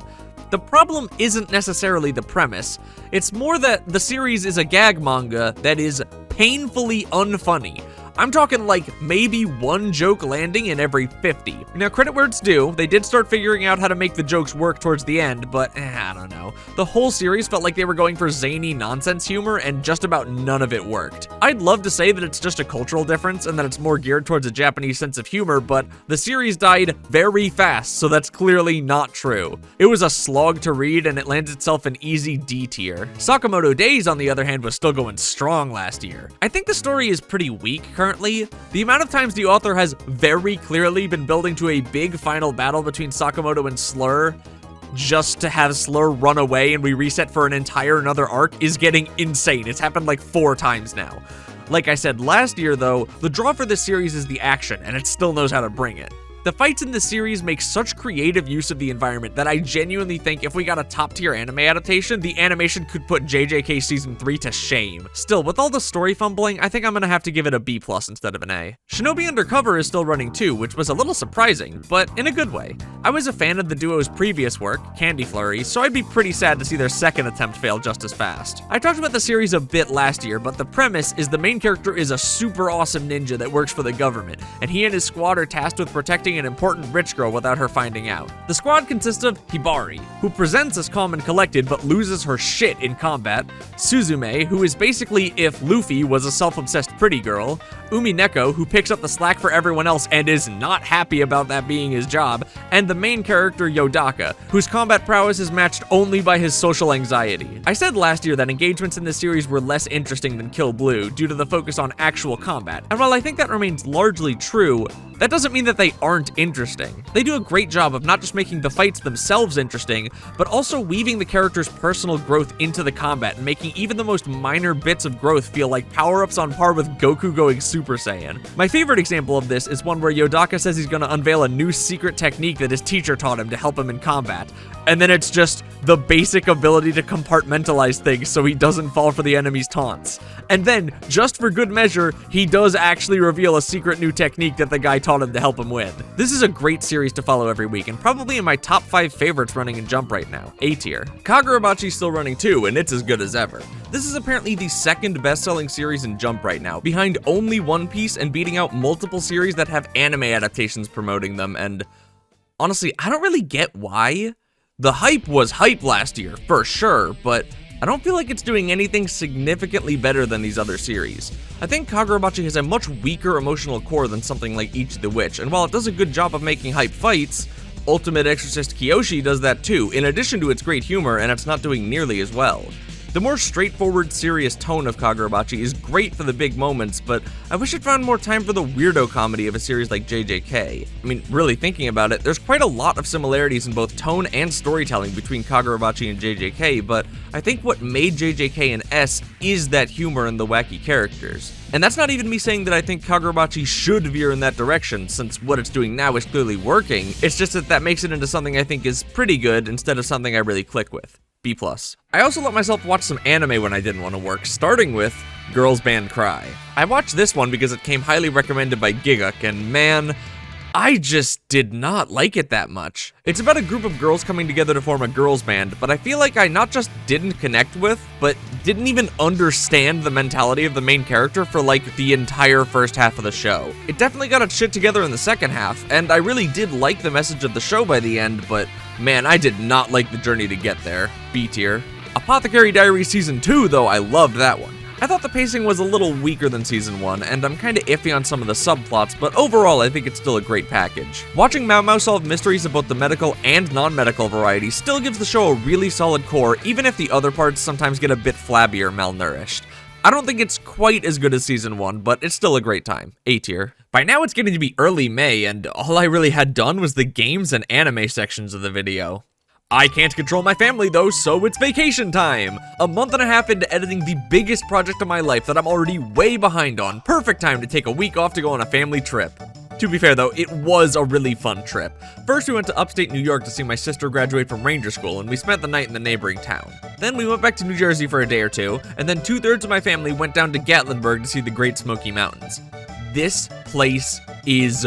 The problem isn't necessarily the premise, it's more that the series is a gag manga that is painfully unfunny. I'm talking like maybe one joke landing in every 50. Now, credit where it's due, they did start figuring out how to make the jokes work towards the end, but I don't know. The whole series felt like they were going for zany nonsense humor, and just about none of it worked. I'd love to say that it's just a cultural difference and that it's more geared towards a Japanese sense of humor, but the series died very fast, so that's clearly not true. It was a slog to read, and it lands itself an easy D tier. Sakamoto Days, on the other hand, was still going strong last year. I think the story is pretty weak currently. The amount of times the author has very clearly been building to a big final battle between Sakamoto and Slur just to have Slur run away and we reset for an entire another arc is getting insane. It's happened like 4 times now. Like I said last year though, the draw for this series is the action, and it still knows how to bring it. The fights in this series make such creative use of the environment that I genuinely think if we got a top-tier anime adaptation, the animation could put JJK Season 3 to shame. Still, with all the story fumbling, I think I'm gonna have to give it a B+ instead of an A. Shinobi Undercover is still running too, which was a little surprising, but in a good way. I was a fan of the duo's previous work, Candy Flurry, so I'd be pretty sad to see their second attempt fail just as fast. I talked about the series a bit last year, but the premise is the main character is a super awesome ninja that works for the government, and he and his squad are tasked with protecting an important rich girl without her finding out. The squad consists of Hibari, who presents as calm and collected but loses her shit in combat, Suzume, who is basically if Luffy was a self-obsessed pretty girl, Umineko, who picks up the slack for everyone else and is not happy about that being his job, and the main character Yodaka, whose combat prowess is matched only by his social anxiety. I said last year that engagements in this series were less interesting than Kill Blue due to the focus on actual combat, and while I think that remains largely true, that doesn't mean that they aren't interesting. They do a great job of not just making the fights themselves interesting, but also weaving the character's personal growth into the combat and making even the most minor bits of growth feel like power-ups on par with Goku going Super Saiyan. My favorite example of this is one where Yodaka says he's gonna unveil a new secret technique that his teacher taught him to help him in combat, and then it's just the basic ability to compartmentalize things so he doesn't fall for the enemy's taunts. And then, just for good measure, he does actually reveal a secret new technique that the guy taught him to help him win. This is a great series to follow every week, and probably in my top 5 favorites running in Jump right now, A tier. Kagurabachi's still running too, and it's as good as ever. This is apparently the second best-selling series in Jump right now, behind only One Piece and beating out multiple series that have anime adaptations promoting them, and honestly, I don't really get why. The hype was hype last year, for sure, but I don't feel like it's doing anything significantly better than these other series. I think Kagurabachi has a much weaker emotional core than something like Ichi the Witch, and while it does a good job of making hype fights, Ultimate Exorcist Kyoshi does that too, in addition to its great humor, and it's not doing nearly as well. The more straightforward, serious tone of Kagurabachi is great for the big moments, but I wish it found more time for the weirdo comedy of a series like JJK. I mean, really thinking about it, there's quite a lot of similarities in both tone and storytelling between Kagurabachi and JJK, but I think what made JJK an S is that humor and the wacky characters. And that's not even me saying that I think Kagurabachi should veer in that direction, since what it's doing now is clearly working. It's just that that makes it into something I think is pretty good instead of something I really click with. B+. I also let myself watch some anime when I didn't want to work, starting with Girls Band Cry. I watched this one because it came highly recommended by Giguk, and man, I just did not like it that much. It's about a group of girls coming together to form a girls band, but I feel like I not just didn't connect with, but didn't even understand the mentality of the main character for like the entire first half of the show. It definitely got its shit together in the second half, and I really did like the message of the show by the end, but man, I did not like the journey to get there. B tier. Apothecary Diaries Season 2, though, I loved that one. I thought the pacing was a little weaker than Season 1, and I'm kinda iffy on some of the subplots, but overall I think it's still a great package. Watching Mau Mau solve mysteries of both the medical and non-medical variety still gives the show a really solid core, even if the other parts sometimes get a bit flabby or malnourished. I don't think it's quite as good as Season 1, but it's still a great time. A tier. By now it's getting to be early May, and all I really had done was the games and anime sections of the video. I can't control my family though, so it's vacation time! A month and a half into editing the biggest project of my life that I'm already way behind on. Perfect time to take a week off to go on a family trip. To be fair though, it was a really fun trip. First we went to upstate New York to see my sister graduate from Ranger School, and we spent the night in the neighboring town. Then we went back to New Jersey for a day or two, and then 2/3 of my family went down to Gatlinburg to see the Great Smoky Mountains. This place is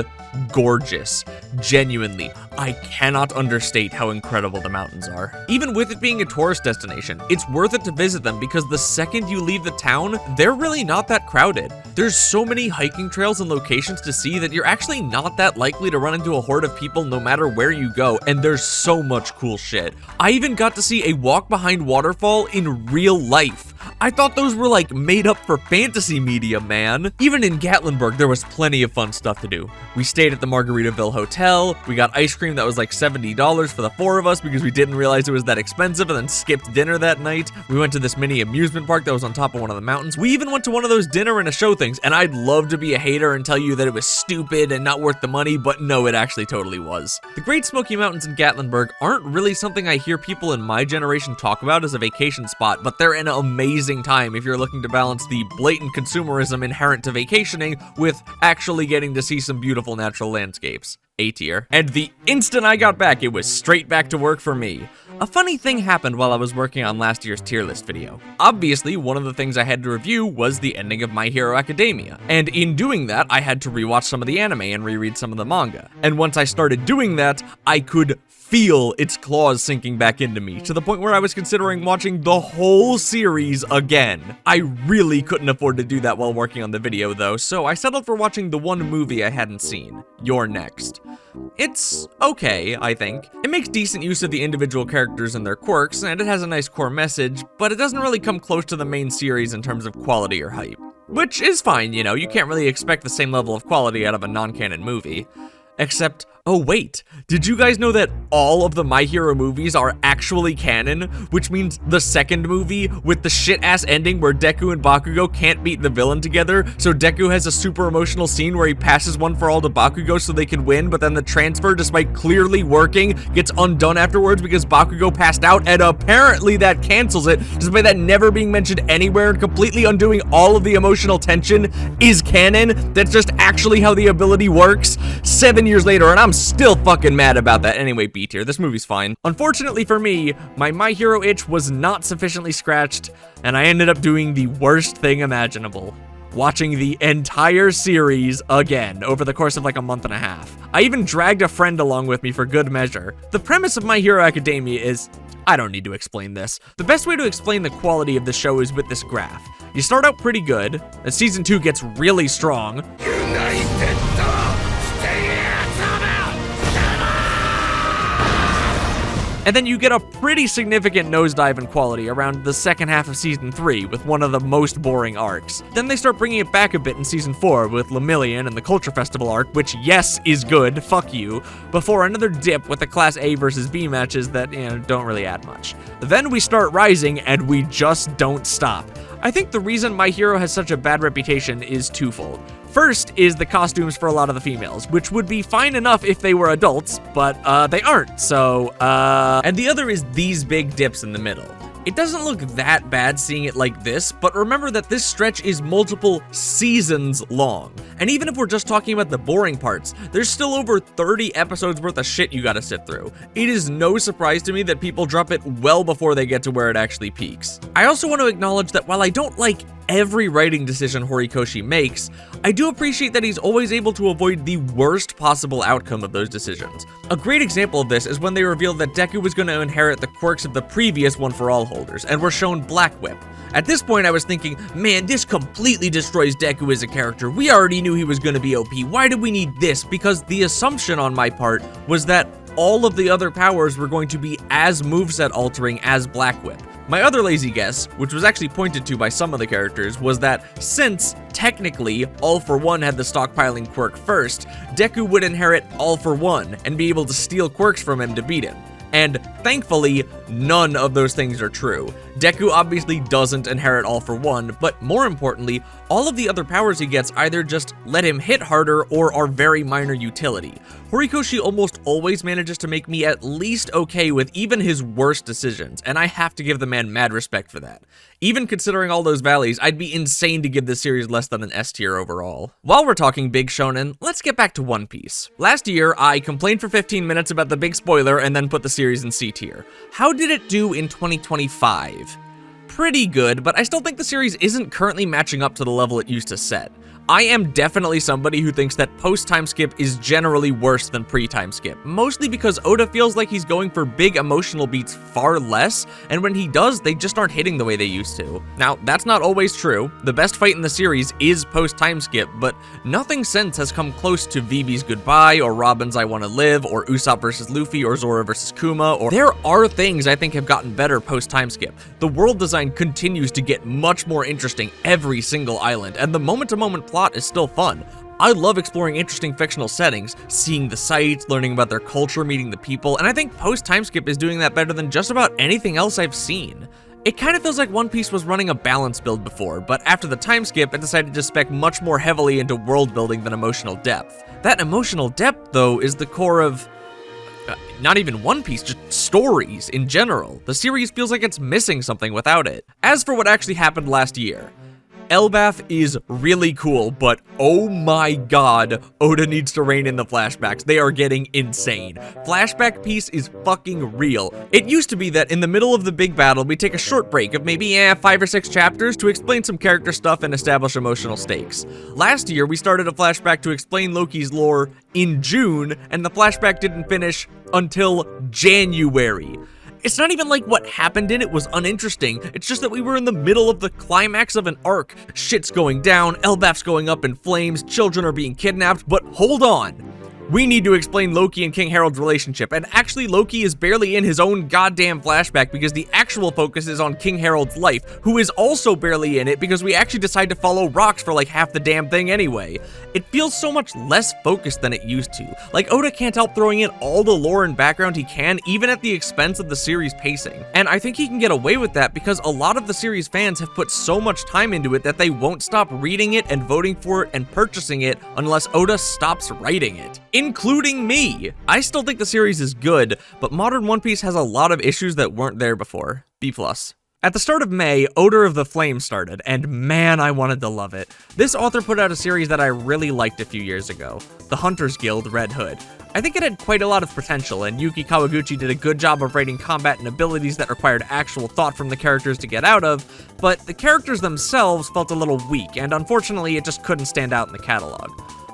gorgeous. Genuinely, I cannot understate how incredible the mountains are. Even with it being a tourist destination, it's worth it to visit them because the second you leave the town, they're really not that crowded. There's so many hiking trails and locations to see that you're actually not that likely to run into a horde of people no matter where you go, and there's so much cool shit. I even got to see a walk behind waterfall in real life. I thought those were like made up for fantasy media, man. Even in Gatlinburg, there was plenty of fun stuff to do. We stayed at the Margaritaville Hotel, we got ice cream that was like $70 for the 4 of us because we didn't realize it was that expensive, and then skipped dinner that night. We went to this mini amusement park that was on top of one of the mountains. We even went to one of those dinner and a show things, and I'd love to be a hater and tell you that it was stupid and not worth the money, but no, it actually totally was. The Great Smoky Mountains in Gatlinburg aren't really something I hear people in my generation talk about as a vacation spot, but they're an amazing time if you're looking to balance the blatant consumerism inherent to vacationing with actually getting to see some beautiful natural landscapes. A tier. And the instant I got back, it was straight back to work for me. A funny thing happened while I was working on last year's tier list video. Obviously, one of the things I had to review was the ending of My Hero Academia. And in doing that, I had to rewatch some of the anime and reread some of the manga. And once I started doing that, I could feel its claws sinking back into me, to the point where I was considering watching the whole series again. I really couldn't afford to do that while working on the video though, so I settled for watching the one movie I hadn't seen, You're Next. It's okay, I think. It makes decent use of the individual characters and their quirks, and it has a nice core message, but it doesn't really come close to the main series in terms of quality or hype. Which is fine, you know, you can't really expect the same level of quality out of a non-canon movie. Except, oh wait, did you guys know that all of the My Hero movies are actually canon? Which means the second movie with the shit-ass ending where Deku and Bakugo can't beat the villain together, so Deku has a super emotional scene where he passes one for all to Bakugo so they can win, but then the transfer, despite clearly working, gets undone afterwards because Bakugo passed out, and apparently that cancels it, despite that never being mentioned anywhere and completely undoing all of the emotional tension is canon. That's just actually how the ability works. 7 years later, and I'm still fucking mad about that. Anyway, B tier, this movie's fine. Unfortunately for me, my Hero itch was not sufficiently scratched, and I ended up doing the worst thing imaginable. Watching the entire series again over the course of like a month and a half. I even dragged a friend along with me for good measure. The premise of My Hero Academia is, I don't need to explain this. The best way to explain the quality of the show is with this graph. You start out pretty good, and season 2 gets really strong. United. And then you get a pretty significant nosedive in quality around the second half of season 3 with one of the most boring arcs. Then they start bringing it back a bit in season 4 with Lemillion and the Culture Festival arc, which yes, is good, fuck you, before another dip with the Class A versus B matches that, you know, don't really add much. Then we start rising and we just don't stop. I think the reason My Hero has such a bad reputation is twofold. First is the costumes for a lot of the females, which would be fine enough if they were adults, but they aren't, so, And the other is these big dips in the middle. It doesn't look that bad seeing it like this, but remember that this stretch is multiple seasons long. And even if we're just talking about the boring parts, there's still over 30 episodes worth of shit you gotta sit through. It is no surprise to me that people drop it well before they get to where it actually peaks. I also want to acknowledge that while I don't like every writing decision Horikoshi makes, I do appreciate that he's always able to avoid the worst possible outcome of those decisions. A great example of this is when they revealed that Deku was going to inherit the quirks of the previous One For All holders, and were shown Black Whip. At this point I was thinking, man, this completely destroys Deku as a character. We already knew he was going to be OP. Why do we need this? Because the assumption on my part was that all of the other powers were going to be as moveset altering as Black Whip. My other lazy guess, which was actually pointed to by some of the characters, was that since, technically, All For One had the stockpiling quirk first, Deku would inherit All For One and be able to steal quirks from him to beat him. And thankfully, none of those things are true. Deku obviously doesn't inherit All For One, but more importantly, all of the other powers he gets either just let him hit harder or are very minor utility. Horikoshi almost always manages to make me at least okay with even his worst decisions, and I have to give the man mad respect for that. Even considering all those valleys, I'd be insane to give this series less than an S tier overall. While we're talking big shonen, let's get back to One Piece. Last year, I complained for 15 minutes about the big spoiler and then put the series in C tier. How did it do in 2025? Pretty good, but I still think the series isn't currently matching up to the level it used to set. I am definitely somebody who thinks that post-time skip is generally worse than pre-time skip, mostly because Oda feels like he's going for big emotional beats far less, and when he does, they just aren't hitting the way they used to. Now, that's not always true. The best fight in the series is post-time skip, but nothing since has come close to Vivi's Goodbye, or Robin's I Wanna Live, or Usopp vs. Luffy, or Zoro vs. Kuma, or there are things I think have gotten better post-time skip. The world design continues to get much more interesting every single island, and the moment-to-moment plot is still fun. I love exploring interesting fictional settings, seeing the sights, learning about their culture, meeting the people, and I think post-time skip is doing that better than just about anything else I've seen. It kind of feels like One Piece was running a balance build before, but after the time skip, it decided to spec much more heavily into world building than emotional depth. That emotional depth, though, is the core of not even One Piece, just stories in general. The series feels like it's missing something without it. As for what actually happened last year, Elbaf is really cool, but oh my god, Oda needs to rein in the flashbacks. They are getting insane. Flashback piece is fucking real. It used to be that in the middle of the big battle, we take a short break of maybe 5 or 6 chapters to explain some character stuff and establish emotional stakes. Last year, we started a flashback to explain Loki's lore in June, and the flashback didn't finish until January. It's not even like what happened in it was uninteresting, it's just that we were in the middle of the climax of an arc. Shit's going down, Elbaf's going up in flames, children are being kidnapped, but hold on. We need to explain Loki and King Harold's relationship, and actually Loki is barely in his own goddamn flashback because the actual focus is on King Harold's life, who is also barely in it because we actually decide to follow rocks for like half the damn thing anyway. It feels so much less focused than it used to. Like Oda can't help throwing in all the lore and background he can, even at the expense of the series pacing. And I think he can get away with that because a lot of the series fans have put so much time into it that they won't stop reading it and voting for it and purchasing it unless Oda stops writing it. Including me. I still think the series is good, but modern One Piece has a lot of issues that weren't there before. B+. At the start of May, Odor of the Flame started, and man, I wanted to love it. This author put out a series that I really liked a few years ago, The Hunter's Guild Red Hood. I think it had quite a lot of potential, and Yuki Kawaguchi did a good job of writing combat and abilities that required actual thought from the characters to get out of, but the characters themselves felt a little weak, and unfortunately it just couldn't stand out in the catalog.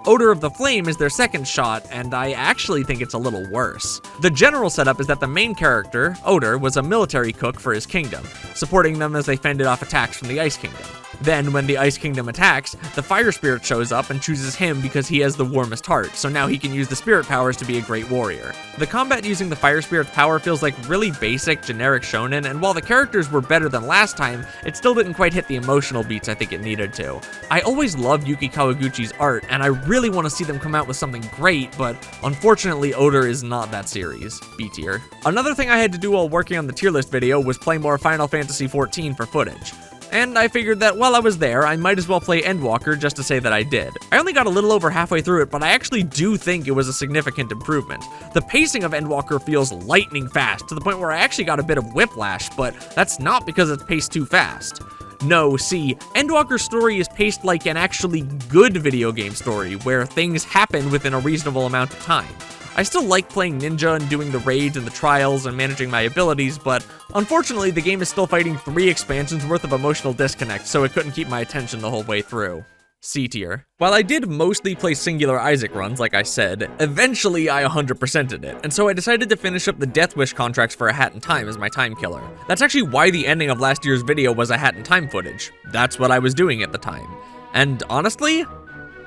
Odor of the Flame is their second shot, and I actually think it's a little worse. The general setup is that the main character, Odor, was a military cook for his kingdom, supporting them as they fended off attacks from the Ice Kingdom. Then, when the Ice Kingdom attacks, the Fire Spirit shows up and chooses him because he has the warmest heart, so now he can use the spirit powers to be a great warrior. The combat using the Fire Spirit's power feels like really basic, generic shonen, and while the characters were better than last time, it still didn't quite hit the emotional beats I think it needed to. I always loved Yuki Kawaguchi's art, and I really want to see them come out with something great, but unfortunately Odor is not that series. B tier. Another thing I had to do while working on the tier list video was play more Final Fantasy XIV for footage. And I figured that while I was there, I might as well play Endwalker just to say that I did. I only got a little over halfway through it, but I actually do think it was a significant improvement. The pacing of Endwalker feels lightning fast, to the point where I actually got a bit of whiplash, but that's not because it's paced too fast. No, see, Endwalker's story is paced like an actually good video game story, where things happen within a reasonable amount of time. I still like playing ninja and doing the raids and the trials and managing my abilities, but unfortunately the game is still fighting 3 expansions worth of emotional disconnect, so it couldn't keep my attention the whole way through. C tier. While I did mostly play singular Isaac runs, like I said, eventually I 100%ed it, and so I decided to finish up the Death Wish contracts for A Hat in Time as my time killer. That's actually why the ending of last year's video was A Hat in Time footage. That's what I was doing at the time. And honestly,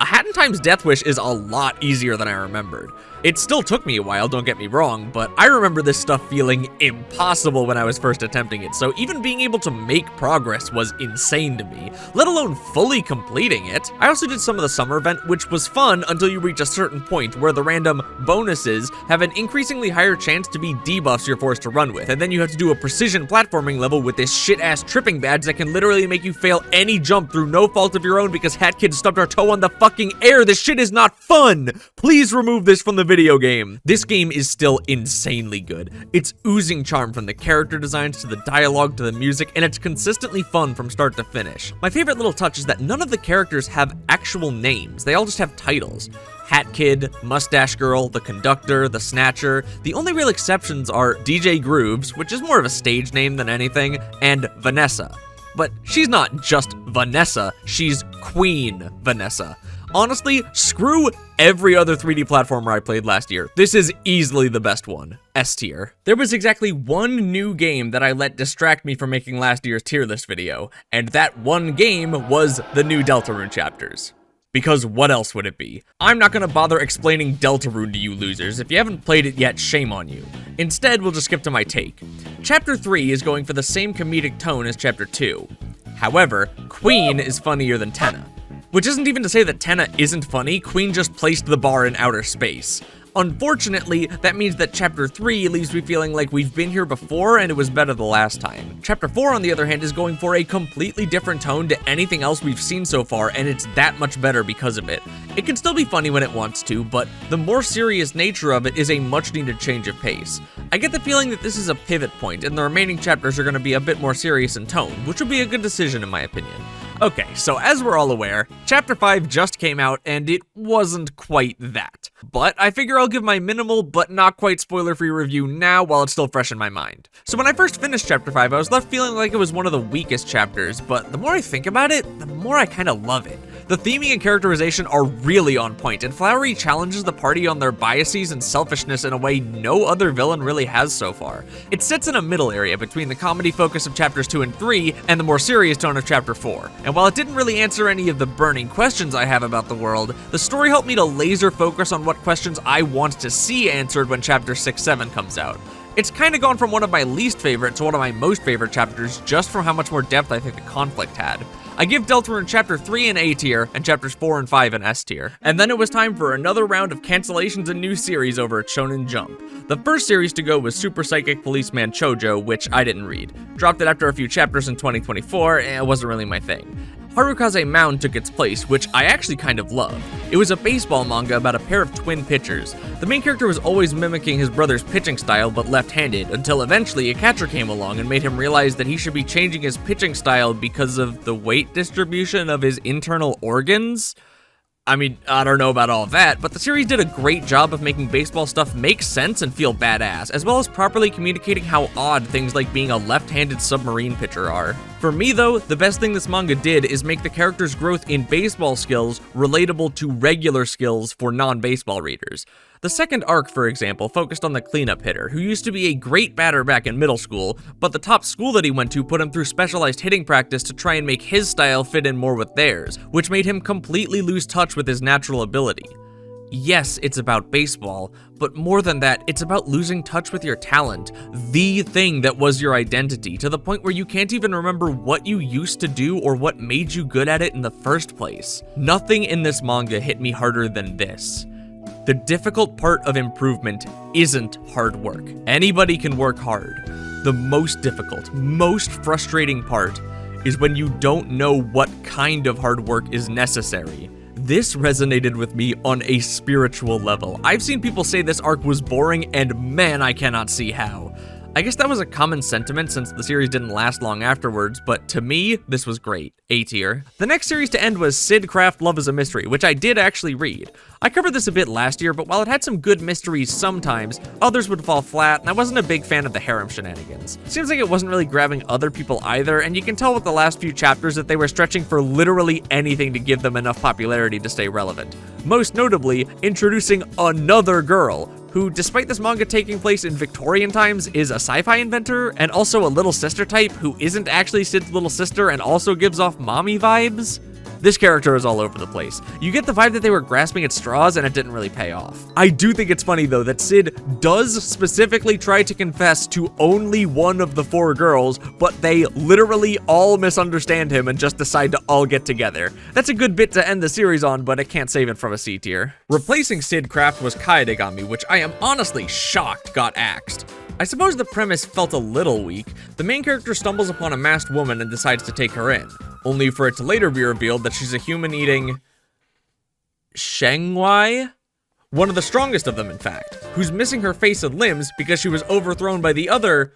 A Hat in Time's Death Wish is a lot easier than I remembered. It still took me a while, don't get me wrong, but I remember this stuff feeling impossible when I was first attempting it, so even being able to make progress was insane to me, let alone fully completing it. I also did some of the summer event, which was fun until you reach a certain point where the random bonuses have an increasingly higher chance to be debuffs you're forced to run with, and then you have to do a precision platforming level with this shit-ass tripping badge that can literally make you fail any jump through no fault of your own because Hat Kid stubbed our toe on the fucking air. This shit is not fun! Please remove this from the video game. This game is still insanely good. It's oozing charm from the character designs to the dialogue to the music, and it's consistently fun from start to finish. My favorite little touch is that none of the characters have actual names. They all just have titles. Hat Kid, Mustache Girl, the Conductor, the Snatcher. The only real exceptions are DJ Grooves, which is more of a stage name than anything, and Vanessa. But she's not just Vanessa, she's Queen Vanessa. Honestly, screw every other 3D platformer I played last year. This is easily the best one. S tier. There was exactly one new game that I let distract me from making last year's tier list video, and that one game was the new Deltarune chapters. Because what else would it be? I'm not gonna bother explaining Deltarune to you losers. If you haven't played it yet, shame on you. Instead, we'll just skip to my take. Chapter 3 is going for the same comedic tone as Chapter 2. However, Queen is funnier than Tenna. Which isn't even to say that Tenna isn't funny, Queen just placed the bar in outer space. Unfortunately, that means that Chapter 3 leaves me feeling like we've been here before and it was better the last time. Chapter 4, on the other hand, is going for a completely different tone to anything else we've seen so far, and it's that much better because of it. It can still be funny when it wants to, but the more serious nature of it is a much-needed change of pace. I get the feeling that this is a pivot point, and the remaining chapters are going to be a bit more serious in tone, which would be a good decision in my opinion. Okay, so as we're all aware, Chapter 5 just came out, and it wasn't quite that. But I figure I'll give my minimal but not quite spoiler-free review now while it's still fresh in my mind. So when I first finished Chapter 5, I was left feeling like it was one of the weakest chapters, but the more I think about it, the more I kinda love it. The theming and characterization are really on point, and Flowery challenges the party on their biases and selfishness in a way no other villain really has so far. It sits in a middle area between the comedy focus of Chapters 2 and 3 and the more serious tone of Chapter 4. And while it didn't really answer any of the burning questions I have about the world, the story helped me to laser focus on what questions I want to see answered when Chapter 6-7 comes out. It's kinda gone from one of my least favorite to one of my most favorite chapters just from how much more depth I think the conflict had. I give Deltarune Chapter 3 an A tier, and Chapters 4 and 5 an S tier. And then it was time for another round of cancellations and new series over at Shonen Jump. The first series to go was Super Psychic Policeman Chojo, which I didn't read. Dropped it after a few chapters in 2024, and it wasn't really my thing. Harukaze Mound took its place, which I actually kind of love. It was a baseball manga about a pair of twin pitchers. The main character was always mimicking his brother's pitching style, but left-handed, until eventually a catcher came along and made him realize that he should be changing his pitching style because of the weight distribution of his internal organs. I mean, I don't know about all that, but the series did a great job of making baseball stuff make sense and feel badass, as well as properly communicating how odd things like being a left-handed submarine pitcher are. For me though, the best thing this manga did is make the characters' growth in baseball skills relatable to regular skills for non-baseball readers. The second arc, for example, focused on the cleanup hitter, who used to be a great batter back in middle school, but the top school that he went to put him through specialized hitting practice to try and make his style fit in more with theirs, which made him completely lose touch with his natural ability. Yes, it's about baseball, but more than that, it's about losing touch with your talent, the thing that was your identity, to the point where you can't even remember what you used to do or what made you good at it in the first place. Nothing in this manga hit me harder than this. The difficult part of improvement isn't hard work. Anybody can work hard. The most difficult, most frustrating part is when you don't know what kind of hard work is necessary. This resonated with me on a spiritual level. I've seen people say this arc was boring, and man, I cannot see how. I guess that was a common sentiment since the series didn't last long afterwards, but to me, this was great. A tier. The next series to end was Sid Craft Love is a Mystery, which I did actually read. I covered this a bit last year, but while it had some good mysteries sometimes, others would fall flat, and I wasn't a big fan of the harem shenanigans. Seems like it wasn't really grabbing other people either, and you can tell with the last few chapters that they were stretching for literally anything to give them enough popularity to stay relevant. Most notably, introducing another girl, who, despite this manga taking place in Victorian times, is a sci-fi inventor, and also a little sister type who isn't actually Sid's little sister and also gives off mommy vibes. This character is all over the place. You get the vibe that they were grasping at straws and it didn't really pay off. I do think it's funny though that Sid does specifically try to confess to only one of the 4 girls, but they literally all misunderstand him and just decide to all get together. That's a good bit to end the series on, but it can't save it from a C tier. Replacing Sid Craft was Kaedegami, which I am honestly shocked got axed. I suppose the premise felt a little weak. The main character stumbles upon a masked woman and decides to take her in, only for it to later be revealed that she's a human-eating Shengwai? One of the strongest of them, in fact, who's missing her face and limbs because she was overthrown by the other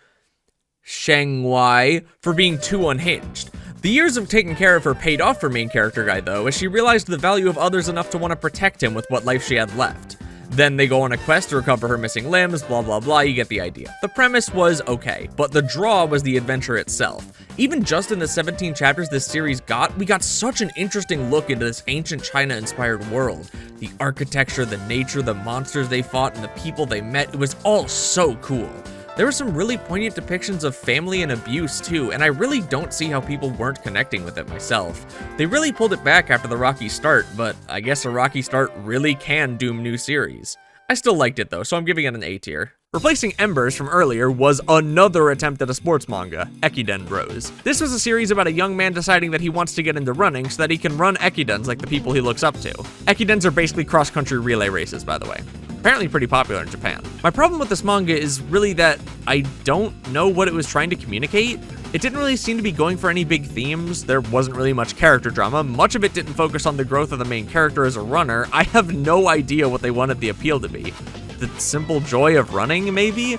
Shengwai for being too unhinged. The years of taking care of her paid off for main character guy though, as she realized the value of others enough to want to protect him with what life she had left. Then they go on a quest to recover her missing limbs, blah blah blah, you get the idea. The premise was okay, but the draw was the adventure itself. Even just in the 17 chapters this series got, we got such an interesting look into this ancient China-inspired world. The architecture, the nature, the monsters they fought, and the people they met, it was all so cool. There were some really poignant depictions of family and abuse too, and I really don't see how people weren't connecting with it myself. They really pulled it back after the rocky start, but I guess a rocky start really can doom new series. I still liked it though, so I'm giving it an A tier. Replacing Embers from earlier was another attempt at a sports manga, Ekiden Bros. This was a series about a young man deciding that he wants to get into running so that he can run Ekidens like the people he looks up to. Ekidens are basically cross-country relay races, by the way. Apparently pretty popular in Japan. My problem with this manga is really that I don't know what it was trying to communicate. It didn't really seem to be going for any big themes. There wasn't really much character drama. Much of it didn't focus on the growth of the main character as a runner. I have no idea what they wanted the appeal to be. The simple joy of running, maybe?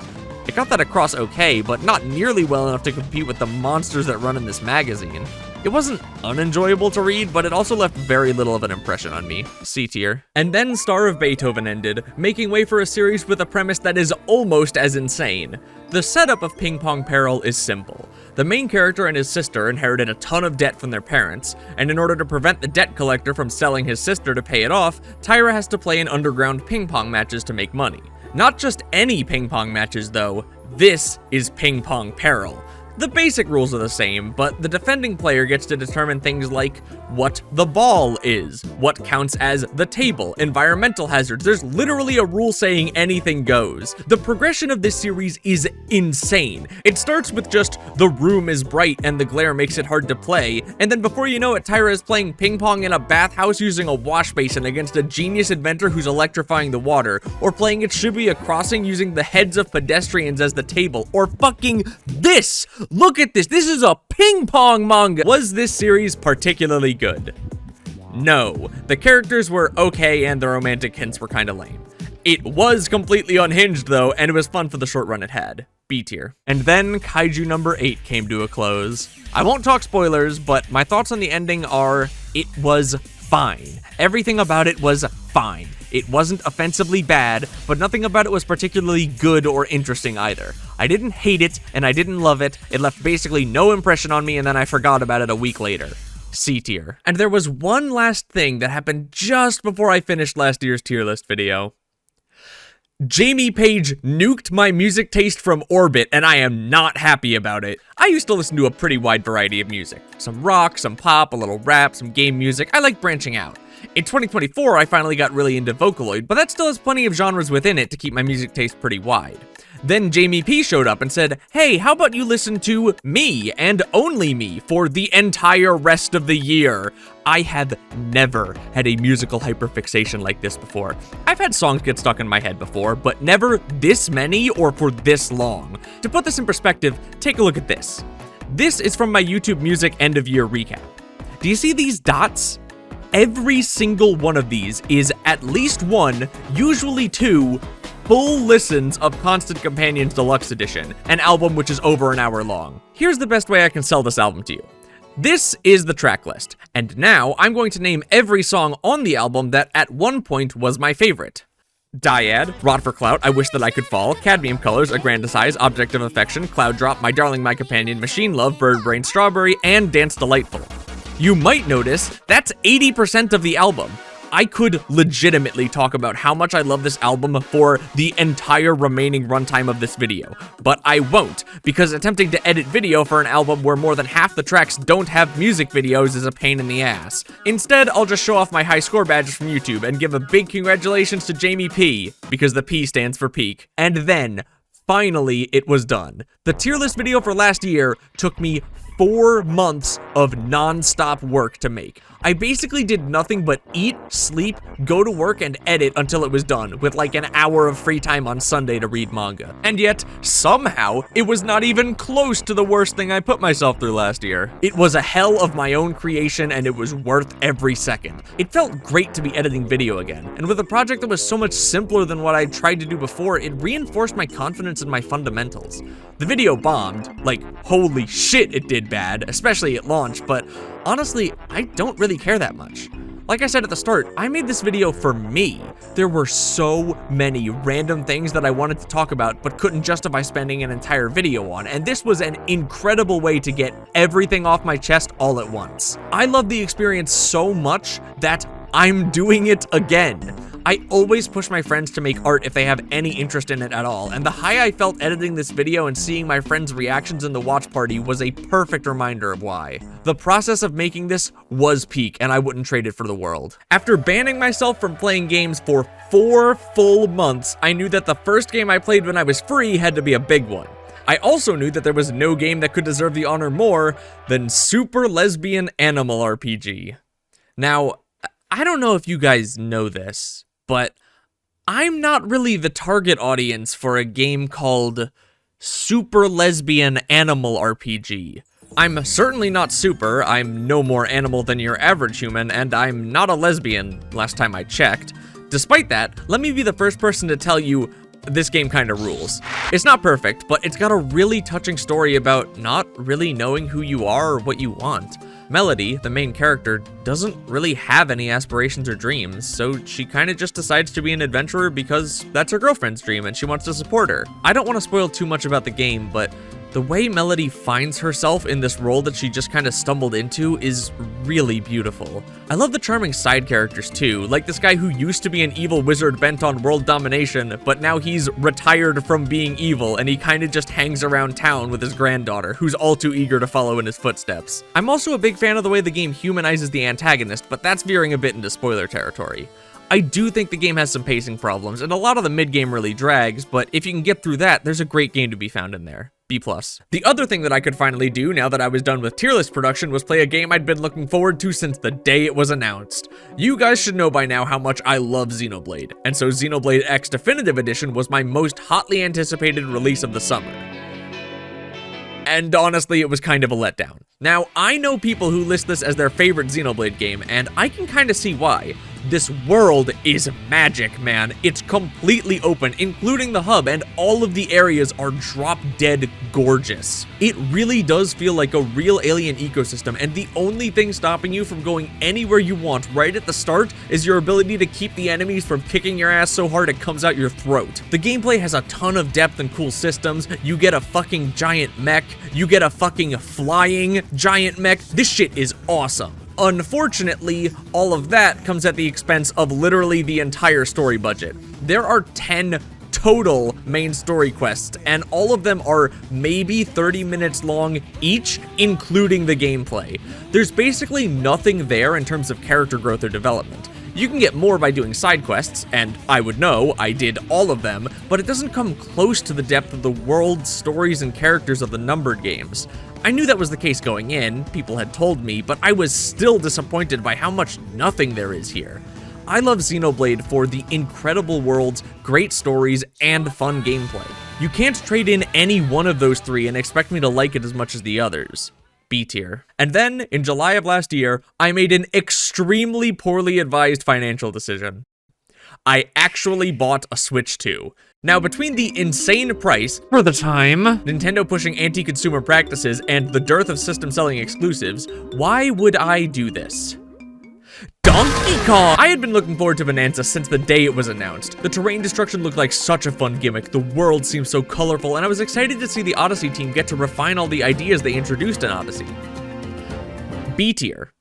It got that across okay, but not nearly well enough to compete with the monsters that run in this magazine. It wasn't unenjoyable to read, but it also left very little of an impression on me. C tier. And then Star of Beethoven ended, making way for a series with a premise that is almost as insane. The setup of Ping Pong Peril is simple. The main character and his sister inherited a ton of debt from their parents, and in order to prevent the debt collector from selling his sister to pay it off, Tyra has to play in underground ping pong matches to make money. Not just any ping pong matches though, this is Ping Pong Peril. The basic rules are the same, but the defending player gets to determine things like what the ball is, what counts as the table, environmental hazards. There's literally a rule saying anything goes. The progression of this series is insane. It starts with just the room is bright and the glare makes it hard to play, and then before you know it, Tyra is playing ping pong in a bathhouse using a wash basin against a genius inventor who's electrifying the water, or playing at Shibuya Crossing using the heads of pedestrians as the table, or fucking this! Look at this, this is a ping pong manga! Was this series particularly good? No. The characters were okay and the romantic hints were kinda lame. It was completely unhinged though, and it was fun for the short run it had. B tier. And then Kaiju number 8 came to a close. I won't talk spoilers, but my thoughts on the ending are, it was fine. Everything about it was fine. It wasn't offensively bad, but nothing about it was particularly good or interesting either. I didn't hate it, and I didn't love it. It left basically no impression on me, and then I forgot about it a week later. C tier. And there was one last thing that happened just before I finished last year's tier list video. Jamie Page nuked my music taste from orbit, and I am not happy about it. I used to listen to a pretty wide variety of music. Some rock, some pop, a little rap, some game music. I like branching out. In 2024, I finally got really into Vocaloid, but that still has plenty of genres within it to keep my music taste pretty wide. Then Jamie P showed up and said, hey, how about you listen to me and only me for the entire rest of the year? I have never had a musical hyperfixation like this before. I've had songs get stuck in my head before, but never this many or for this long. To put this in perspective, take a look at this. This is from my YouTube Music end of year recap. Do you see these dots? Every single one of these is at least one, usually two, full listens of Constant Companions Deluxe Edition, an album which is over an hour long. Here's the best way I can sell this album to you. This is the track list, and now I'm going to name every song on the album that at one point was my favorite. Dyad, Rod for Clout, I Wish That I Could Fall, Cadmium Colors, Aggrandicize, Object of Affection, Cloud Drop, My Darling, My Companion, Machine Love, Bird Brain, Strawberry, and Dance Delightful. You might notice that's 80% of the album. I could legitimately talk about how much I love this album for the entire remaining runtime of this video, but I won't, because attempting to edit video for an album where more than half the tracks don't have music videos is a pain in the ass. Instead, I'll just show off my high score badges from YouTube and give a big congratulations to Jamie P, because the P stands for peak. And then, finally, it was done. The tier list video for last year took me 4 months of non-stop work to make. I basically did nothing but eat, sleep, go to work, and edit until it was done, with like an hour of free time on Sunday to read manga. And yet, somehow, it was not even close to the worst thing I put myself through last year. It was a hell of my own creation, and it was worth every second. It felt great to be editing video again, and with a project that was so much simpler than what I'd tried to do before, it reinforced my confidence in my fundamentals. The video bombed, like holy shit it did bad, especially at launch, but honestly, I don't really care that much. Like I said at the start, I made this video for me. There were so many random things that I wanted to talk about but couldn't justify spending an entire video on, and this was an incredible way to get everything off my chest all at once. I love the experience so much that I'm doing it again. I always push my friends to make art if they have any interest in it at all, and the high I felt editing this video and seeing my friends' reactions in the watch party was a perfect reminder of why. The process of making this was peak, and I wouldn't trade it for the world. After banning myself from playing games for 4 full months, I knew that the first game I played when I was free had to be a big one. I also knew that there was no game that could deserve the honor more than Super Lesbian Animal RPG. Now, I don't know if you guys know this, but I'm not really the target audience for a game called Super Lesbian Animal RPG. I'm certainly not super, I'm no more animal than your average human, and I'm not a lesbian, last time I checked. Despite that, let me be the first person to tell you this game kinda rules. It's not perfect, but it's got a really touching story about not really knowing who you are or what you want. Melody, the main character, doesn't really have any aspirations or dreams, so she kinda just decides to be an adventurer because that's her girlfriend's dream and she wants to support her. I don't want to spoil too much about the game, but the way Melody finds herself in this role that she just kind of stumbled into is really beautiful. I love the charming side characters too, like this guy who used to be an evil wizard bent on world domination, but now he's retired from being evil and he kind of just hangs around town with his granddaughter, who's all too eager to follow in his footsteps. I'm also a big fan of the way the game humanizes the antagonist, but that's veering a bit into spoiler territory. I do think the game has some pacing problems, and a lot of the mid-game really drags, but if you can get through that, there's a great game to be found in there. B+. The other thing that I could finally do now that I was done with tier list production was play a game I'd been looking forward to since the day it was announced. You guys should know by now how much I love Xenoblade, and so Xenoblade X Definitive Edition was my most hotly anticipated release of the summer. And honestly, it was kind of a letdown. Now, I know people who list this as their favorite Xenoblade game, and I can kind of see why. This world is magic, man. It's completely open, including the hub, and all of the areas are drop-dead gorgeous. It really does feel like a real alien ecosystem, and the only thing stopping you from going anywhere you want right at the start is your ability to keep the enemies from kicking your ass so hard it comes out your throat. The gameplay has a ton of depth and cool systems. You get a fucking giant mech. You get a fucking flying giant mech. This shit is awesome. Unfortunately, all of that comes at the expense of literally the entire story budget. There are 10 total main story quests, and all of them are maybe 30 minutes long each, including the gameplay. There's basically nothing there in terms of character growth or development. You can get more by doing side quests, and I would know, I did all of them, but it doesn't come close to the depth of the world, stories, and characters of the numbered games. I knew that was the case going in, people had told me, but I was still disappointed by how much nothing there is here. I love Xenoblade for the incredible worlds, great stories, and fun gameplay. You can't trade in any one of those three and expect me to like it as much as the others. B tier. And then, in July of last year, I made an extremely poorly advised financial decision. I actually bought a Switch 2. Now, between the insane price, for the time, Nintendo pushing anti-consumer practices, and the dearth of system-selling exclusives, why would I do this? Donkey Kong! I had been looking forward to Bonanza since the day it was announced. The terrain destruction looked like such a fun gimmick, the world seemed so colorful, and I was excited to see the Odyssey team get to refine all the ideas they introduced in Odyssey. B tier.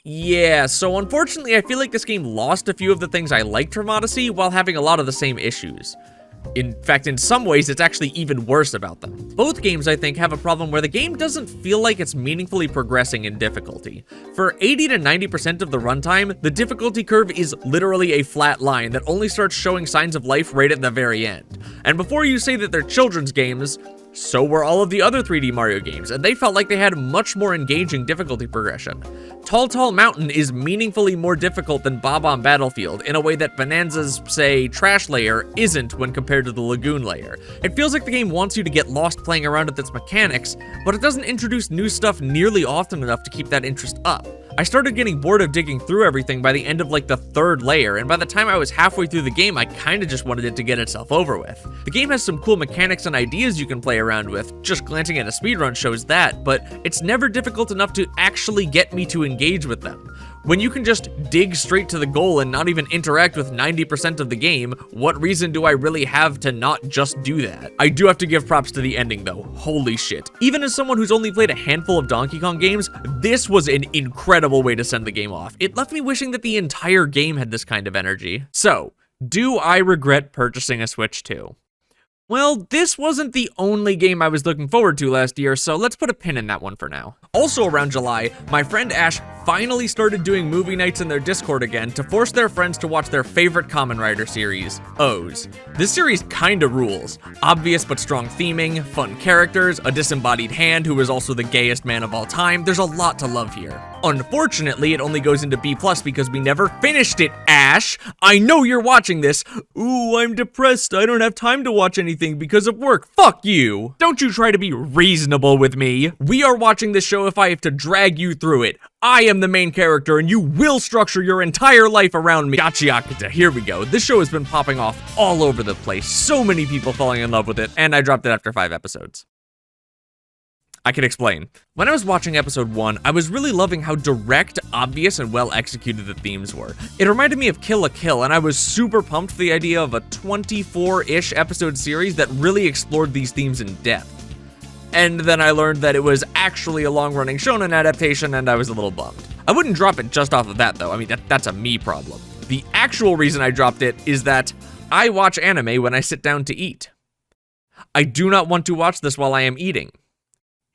Yeah, so unfortunately I feel like this game lost a few of the things I liked from Odyssey while having a lot of the same issues. In fact, in some ways, it's actually even worse about them. Both games, I think, have a problem where the game doesn't feel like it's meaningfully progressing in difficulty. For 80 to 90% of the runtime, the difficulty curve is literally a flat line that only starts showing signs of life right at the very end. And before you say that they're children's games, so were all of the other 3D Mario games, and they felt like they had much more engaging difficulty progression. Tall Tall Mountain is meaningfully more difficult than Bob-omb Battlefield in a way that Bonanza's, say, Trash Layer isn't when compared to the Lagoon Layer. It feels like the game wants you to get lost playing around with its mechanics, but it doesn't introduce new stuff nearly often enough to keep that interest up. I started getting bored of digging through everything by the end of like the 3rd layer, and by the time I was halfway through the game, I kinda just wanted it to get itself over with. The game has some cool mechanics and ideas you can play around with, just glancing at a speedrun shows that, but it's never difficult enough to actually get me to engage with them. When you can just dig straight to the goal and not even interact with 90% of the game, what reason do I really have to not just do that? I do have to give props to the ending though, holy shit. Even as someone who's only played a handful of Donkey Kong games, this was an incredible way to send the game off. It left me wishing that the entire game had this kind of energy. So, do I regret purchasing a Switch 2? Well, this wasn't the only game I was looking forward to last year, so let's put a pin in that one for now. Also around July, my friend Ash finally started doing movie nights in their Discord again to force their friends to watch their favorite Kamen Rider series, O's. This series kinda rules. Obvious but strong theming, fun characters, a disembodied hand who is also the gayest man of all time. There's a lot to love here. Unfortunately, it only goes into B+ because we never finished it, Ash! I know you're watching this! Ooh, I'm depressed, I don't have time to watch anything because of work. Fuck you! Don't you try to be reasonable with me. We are watching this show if I have to drag you through it. I am the main character and you will structure your entire life around me. Gotcha. Here we go. This show has been popping off all over the place. So many people falling in love with it, and I dropped it after 5 episodes. I can explain. When I was watching episode 1, I was really loving how direct, obvious, and well executed the themes were. It reminded me of Kill la Kill, and I was super pumped for the idea of a 24-ish episode series that really explored these themes in depth. And then I learned that it was actually a long-running shonen adaptation, and I was a little bummed. I wouldn't drop it just off of that, though. I mean, that's a me problem. The actual reason I dropped it is that I watch anime when I sit down to eat. I do not want to watch this while I am eating.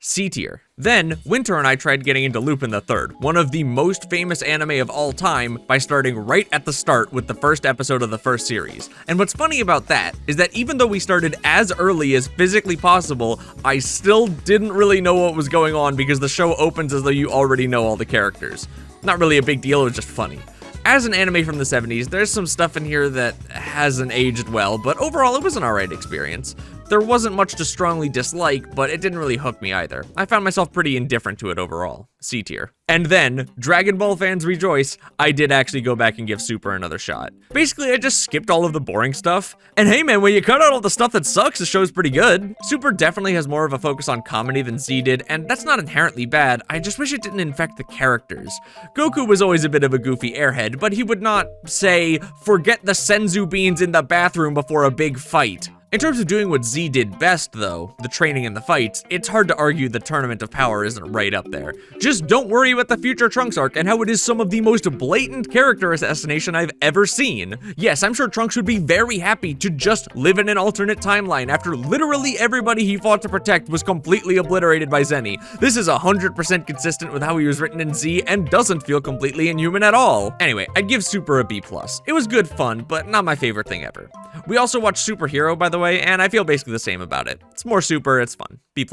C tier. Then, Winter and I tried getting into Lupin the Third, one of the most famous anime of all time, by starting right at the start with the first episode of the first series. And what's funny about that is that even though we started as early as physically possible, I still didn't really know what was going on because the show opens as though you already know all the characters. Not really a big deal, it was just funny. As an anime from the 70s, there's some stuff in here that hasn't aged well, but overall it was an alright experience. There wasn't much to strongly dislike, but it didn't really hook me either. I found myself pretty indifferent to it overall. C tier. And then, Dragon Ball fans rejoice, I did actually go back and give Super another shot. Basically, I just skipped all of the boring stuff. And hey man, when you cut out all the stuff that sucks, the show's pretty good. Super definitely has more of a focus on comedy than Z did, and that's not inherently bad, I just wish it didn't infect the characters. Goku was always a bit of a goofy airhead, but he would not, say, forget the senzu beans in the bathroom before a big fight. In terms of doing what Z did best, though, the training and the fights, it's hard to argue the Tournament of Power isn't right up there. Just don't worry about the future Trunks arc and how it is some of the most blatant character assassination I've ever seen. Yes, I'm sure Trunks would be very happy to just live in an alternate timeline after literally everybody he fought to protect was completely obliterated by Zenny. This is 100% consistent with how he was written in Z and doesn't feel completely inhuman at all. Anyway, I'd give Super a B+. It was good fun, but not my favorite thing ever. We also watched Superhero, by the way, and I feel basically the same about it. It's more super, it's fun. B+.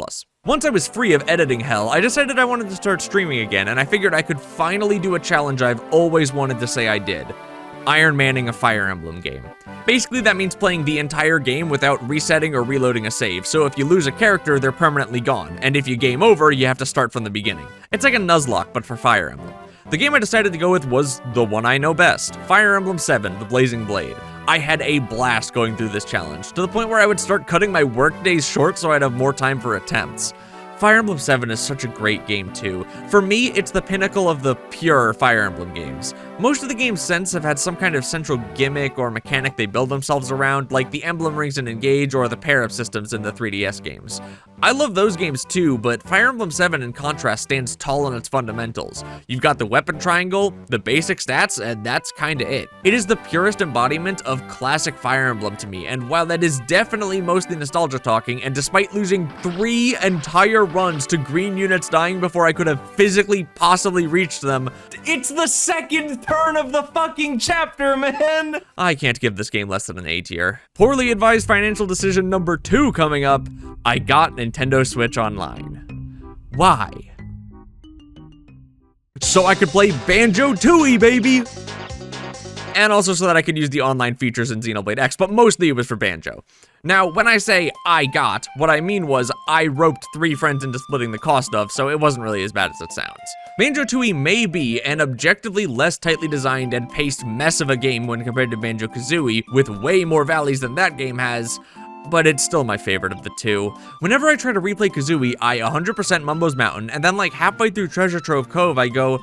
Once I was free of editing hell, I decided I wanted to start streaming again, and I figured I could finally do a challenge I've always wanted to say I did. Iron Manning a Fire Emblem game. Basically, that means playing the entire game without resetting or reloading a save, so if you lose a character, they're permanently gone, and if you game over, you have to start from the beginning. It's like a Nuzlocke, but for Fire Emblem. The game I decided to go with was the one I know best, Fire Emblem 7, The Blazing Blade. I had a blast going through this challenge, to the point where I would start cutting my work days short so I'd have more time for attempts. Fire Emblem 7 is such a great game too. For me, it's the pinnacle of the pure Fire Emblem games. Most of the games since have had some kind of central gimmick or mechanic they build themselves around, like the emblem rings in Engage or the pair-up systems in the 3DS games. I love those games too, but Fire Emblem 7 in contrast stands tall on its fundamentals. You've got the weapon triangle, the basic stats, and that's kinda it. It is the purest embodiment of classic Fire Emblem to me, and while that is definitely mostly nostalgia talking, and despite losing 3 entire runs to green units dying before I could have physically possibly reached them, it's the second turn of the fucking chapter, man! I can't give this game less than an A tier. Poorly advised financial decision number 2 coming up. I got Nintendo Switch Online. Why? So I could play Banjo-Tooie, baby! And also so that I could use the online features in Xenoblade X, but mostly it was for Banjo. Now, when I say I got, what I mean was I roped 3 friends into splitting the cost of, so it wasn't really as bad as it sounds. Banjo-Tooie may be an objectively less tightly designed and paced mess of a game when compared to Banjo-Kazooie, with way more valleys than that game has, but it's still my favorite of the two. Whenever I try to replay Kazooie, I 100% Mumbo's Mountain, and then like halfway through Treasure Trove Cove, I go,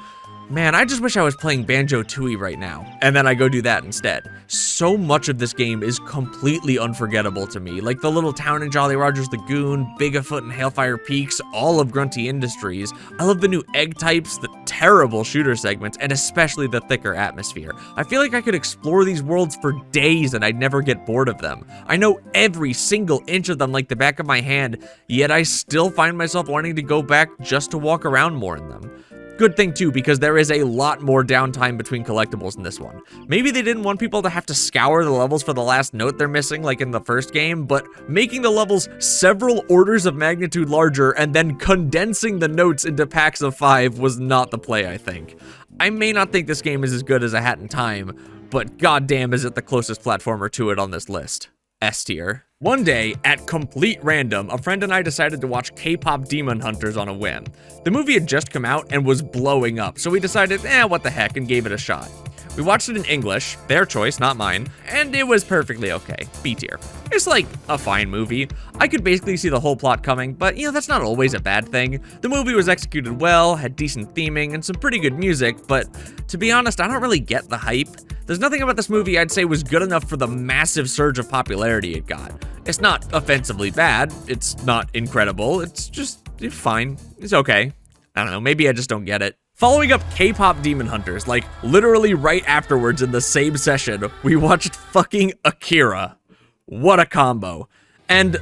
man, I just wish I was playing Banjo-Tooie right now. And then I go do that instead. So much of this game is completely unforgettable to me. Like the little town in Jolly Roger's Lagoon, Bigfoot and Hailfire Peaks, all of Grunty Industries. I love the new egg types, the terrible shooter segments, and especially the thicker atmosphere. I feel like I could explore these worlds for days and I'd never get bored of them. I know every single inch of them like the back of my hand, yet I still find myself wanting to go back just to walk around more in them. Good thing too, because there is a lot more downtime between collectibles in this one. Maybe they didn't want people to have to scour the levels for the last note they're missing like in the first game, but making the levels several orders of magnitude larger and then condensing the notes into packs of 5 was not the play, I think. I may not think this game is as good as A Hat in Time, but goddamn is it the closest platformer to it on this list. S tier. One day, at complete random, a friend and I decided to watch K-pop Demon Hunters on a whim. The movie had just come out and was blowing up, so we decided, what the heck, and gave it a shot. We watched it in English, their choice, not mine, and it was perfectly okay, B tier. It's like a fine movie. I could basically see the whole plot coming, but that's not always a bad thing. The movie was executed well, had decent theming, and some pretty good music, but to be honest, I don't really get the hype. There's nothing about this movie I'd say was good enough for the massive surge of popularity it got. It's not offensively bad, it's not incredible, it's just fine, it's okay. I don't know, maybe I just don't get it. Following up K-pop Demon Hunters, like literally right afterwards in the same session, we watched fucking Akira. What a combo. And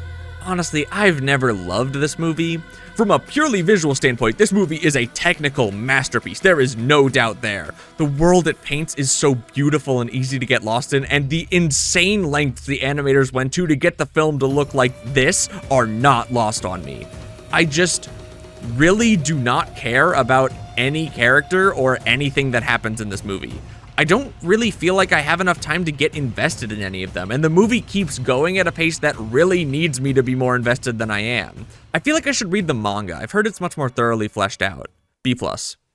honestly, I've never loved this movie. From a purely visual standpoint, this movie is a technical masterpiece. There is no doubt there. The world it paints is so beautiful and easy to get lost in, and the insane lengths the animators went to get the film to look like this are not lost on me. I just really do not care about any character or anything that happens in this movie. I don't really feel like I have enough time to get invested in any of them, and the movie keeps going at a pace that really needs me to be more invested than I am. I feel like I should read the manga. I've heard it's much more thoroughly fleshed out. B+.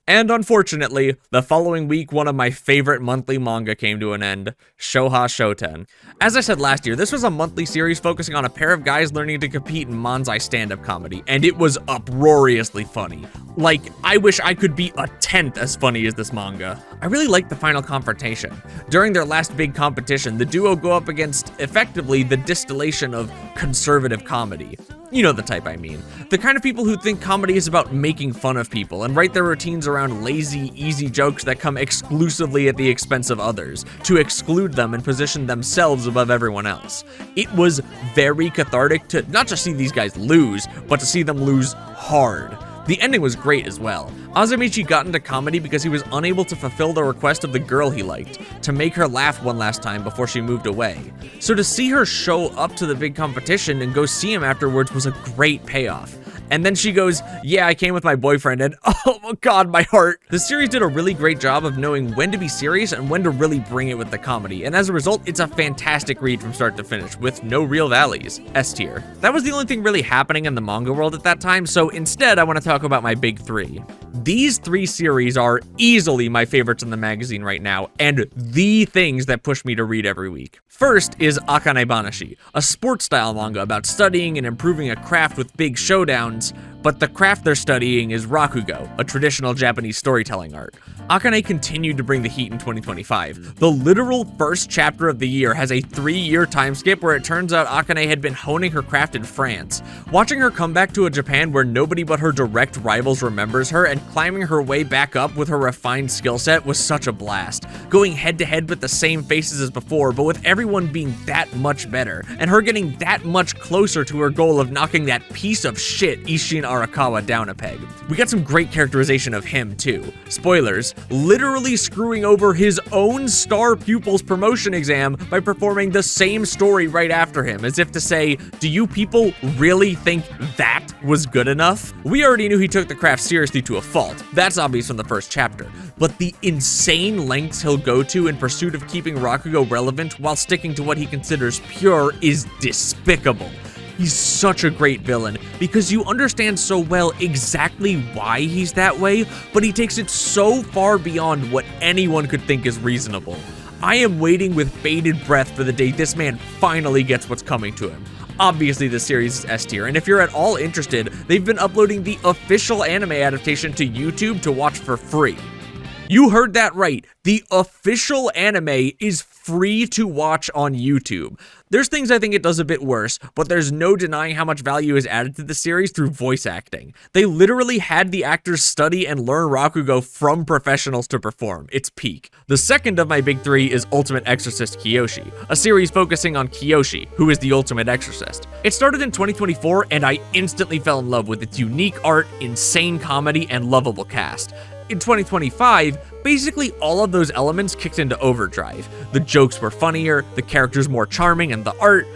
And unfortunately, the following week, one of my favorite monthly manga came to an end, Shoha Shoten. As I said last year, this was a monthly series focusing on a pair of guys learning to compete in manzai stand-up comedy, and it was uproariously funny. Like, I wish I could be a tenth as funny as this manga. I really liked the final confrontation. During their last big competition, the duo go up against, effectively, the distillation of conservative comedy. You know the type I mean. The kind of people who think comedy is about making fun of people and write their routines around lazy, easy jokes that come exclusively at the expense of others, to exclude them and position themselves above everyone else. It was very cathartic to not just see these guys lose, but to see them lose hard. The ending was great as well. Azamichi got into comedy because he was unable to fulfill the request of the girl he liked, to make her laugh one last time before she moved away. So to see her show up to the big competition and go see him afterwards was a great payoff. And then she goes, yeah, I came with my boyfriend, and oh my god, my heart. The series did a really great job of knowing when to be serious and when to really bring it with the comedy, and as a result, it's a fantastic read from start to finish, with no real valleys. S tier. That was the only thing really happening in the manga world at that time, so instead I want to talk about my big 3. These 3 series are easily my favorites in the magazine right now, and the things that push me to read every week. First is Akane Banashi, a sports-style manga about studying and improving a craft with big showdowns, but the craft they're studying is Rakugo, a traditional Japanese storytelling art. Akane continued to bring the heat in 2025. The literal first chapter of the year has a 3-year time skip where it turns out Akane had been honing her craft in France. Watching her come back to a Japan where nobody but her direct rivals remembers her and climbing her way back up with her refined skill set was such a blast. Going head to head with the same faces as before, but with everyone being that much better, and her getting that much closer to her goal of knocking that piece of shit Isshin Arakawa down a peg. We got some great characterization of him too. Spoilers, literally screwing over his own star pupil's promotion exam by performing the same story right after him, as if to say, do you people really think that was good enough? We already knew he took the craft seriously to a fault. That's obvious from the first chapter. But the insane lengths he'll go to in pursuit of keeping Rakugo relevant while sticking to what he considers pure is despicable. He's such a great villain because you understand so well exactly why he's that way, but he takes it so far beyond what anyone could think is reasonable. I am waiting with bated breath for the day this man finally gets what's coming to him. Obviously, the series is S tier, and if you're at all interested, they've been uploading the official anime adaptation to YouTube to watch for free. You heard that right. The official anime is free to watch on YouTube. There's things I think it does a bit worse, but there's no denying how much value is added to the series through voice acting. They literally had the actors study and learn Rakugo from professionals to perform. It's peak. The second of my big 3 is Ultimate Exorcist Kiyoshi, a series focusing on Kiyoshi, who is the ultimate exorcist. It started in 2024, and I instantly fell in love with its unique art, insane comedy, and lovable cast. In 2025, basically all of those elements kicked into overdrive. The jokes were funnier, the characters more charming, and the art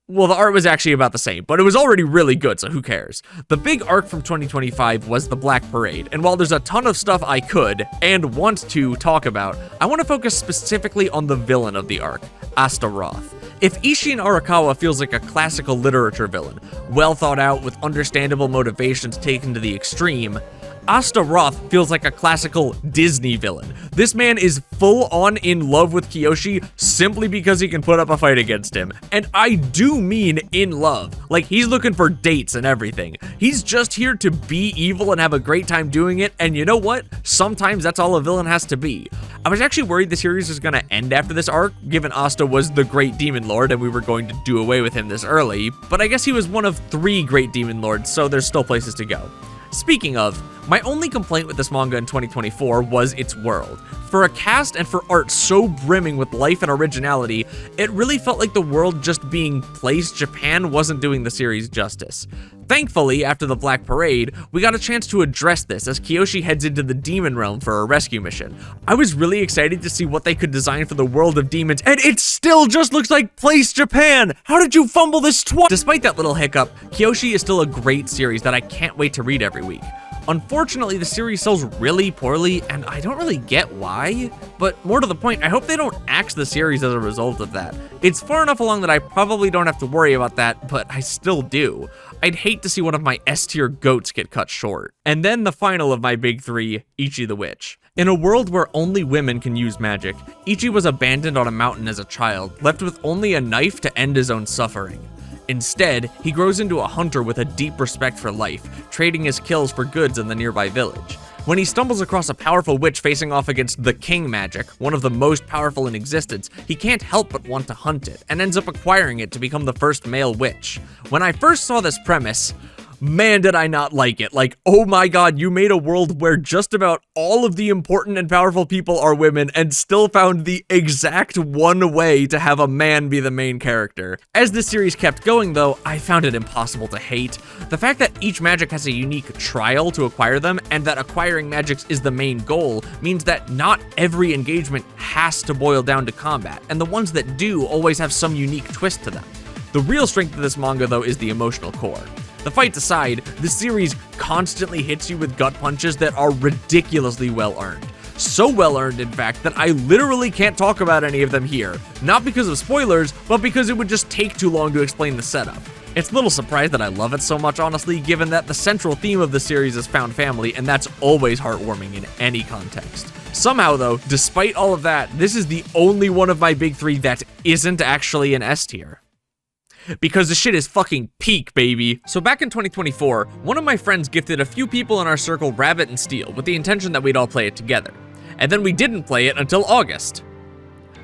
was actually about the same, but it was already really good, so who cares? The big arc from 2025 was the Black Parade, and while there's a ton of stuff I could, and want to, talk about, I want to focus specifically on the villain of the arc, Astaroth. If Isshin Arakawa feels like a classical literature villain, well thought out with understandable motivations taken to the extreme, Astaroth feels like a classical Disney villain. This man is full on in love with Kiyoshi simply because he can put up a fight against him. And I do mean in love. Like, he's looking for dates and everything. He's just here to be evil and have a great time doing it, and you know what? Sometimes that's all a villain has to be. I was actually worried the series was gonna end after this arc, given Asta was the great demon lord and we were going to do away with him this early, but I guess he was one of 3 great demon lords, so there's still places to go. Speaking of, my only complaint with this manga in 2024 was its world. For a cast and for art so brimming with life and originality, it really felt like the world just being Place Japan wasn't doing the series justice. Thankfully, after the Black Parade, we got a chance to address this as Kiyoshi heads into the demon realm for a rescue mission. I was really excited to see what they could design for the world of demons, and it still just looks like Place Japan! How did you fumble this twice? Despite that little hiccup, Kiyoshi is still a great series that I can't wait to read every week. Unfortunately, the series sells really poorly, and I don't really get why, but more to the point, I hope they don't axe the series as a result of that. It's far enough along that I probably don't have to worry about that, but I still do. I'd hate to see one of my S-tier goats get cut short. And then the final of my big 3, Ichi the Witch. In a world where only women can use magic, Ichi was abandoned on a mountain as a child, left with only a knife to end his own suffering. Instead, he grows into a hunter with a deep respect for life, trading his kills for goods in the nearby village. When he stumbles across a powerful witch facing off against the king magic, one of the most powerful in existence, he can't help but want to hunt it, and ends up acquiring it to become the first male witch. When I first saw this premise, man, did I not like it. Like, oh my god, you made a world where just about all of the important and powerful people are women and still found the exact one way to have a man be the main character. As the series kept going though, I found it impossible to hate. The fact that each magic has a unique trial to acquire them and that acquiring magics is the main goal means that not every engagement has to boil down to combat, and the ones that do always have some unique twist to them. The real strength of this manga though is the emotional core. The fights aside, the series constantly hits you with gut punches that are ridiculously well earned. So well earned, in fact, that I literally can't talk about any of them here. Not because of spoilers, but because it would just take too long to explain the setup. It's a little surprised that I love it so much, honestly, given that the central theme of the series is found family, and that's always heartwarming in any context. Somehow, though, despite all of that, this is the only one of my big three that isn't actually an S tier. Because the shit is fucking peak, baby. So back in 2024, one of my friends gifted a few people in our circle Rabbit and Steel with the intention that we'd all play it together. And then we didn't play it until August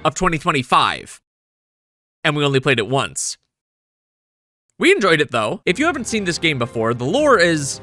of 2025. And we only played it once. We enjoyed it though. If you haven't seen this game before, the lore is...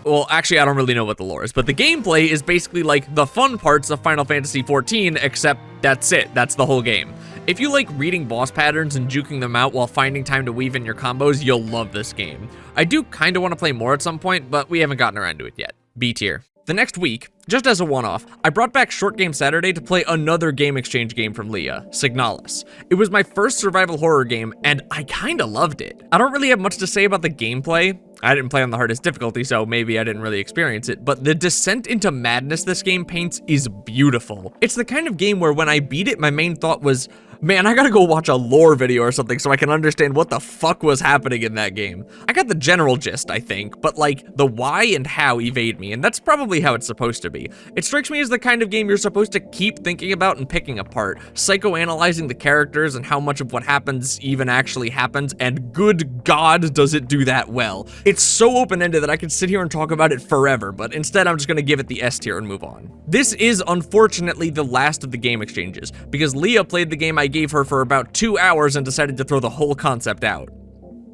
Well, actually, I don't really know what the lore is, but the gameplay is basically like the fun parts of Final Fantasy XIV, except that's it. That's the whole game. If you like reading boss patterns and juking them out while finding time to weave in your combos, you'll love this game. I do kind of want to play more at some point, but we haven't gotten around to it yet. B tier. The next week, just as a one-off, I brought back Short Game Saturday to play another game exchange game from Leah, Signalis. It was my first survival horror game, and I kinda loved it. I don't really have much to say about the gameplay. I didn't play on the hardest difficulty, so maybe I didn't really experience it, but the descent into madness this game paints is beautiful. It's the kind of game where when I beat it, my main thought was, man, I gotta go watch a lore video or something so I can understand what the fuck was happening in that game. I got the general gist, I think, but like, the why and how evade me, and that's probably how it's supposed to be. It strikes me as the kind of game you're supposed to keep thinking about and picking apart, psychoanalyzing the characters and how much of what happens even actually happens, and good God, does it do that well. It's so open-ended that I could sit here and talk about it forever, but instead I'm just gonna give it the S tier and move on. This is unfortunately the last of the game exchanges, because Leah played the game I gave her for about 2 hours and decided to throw the whole concept out.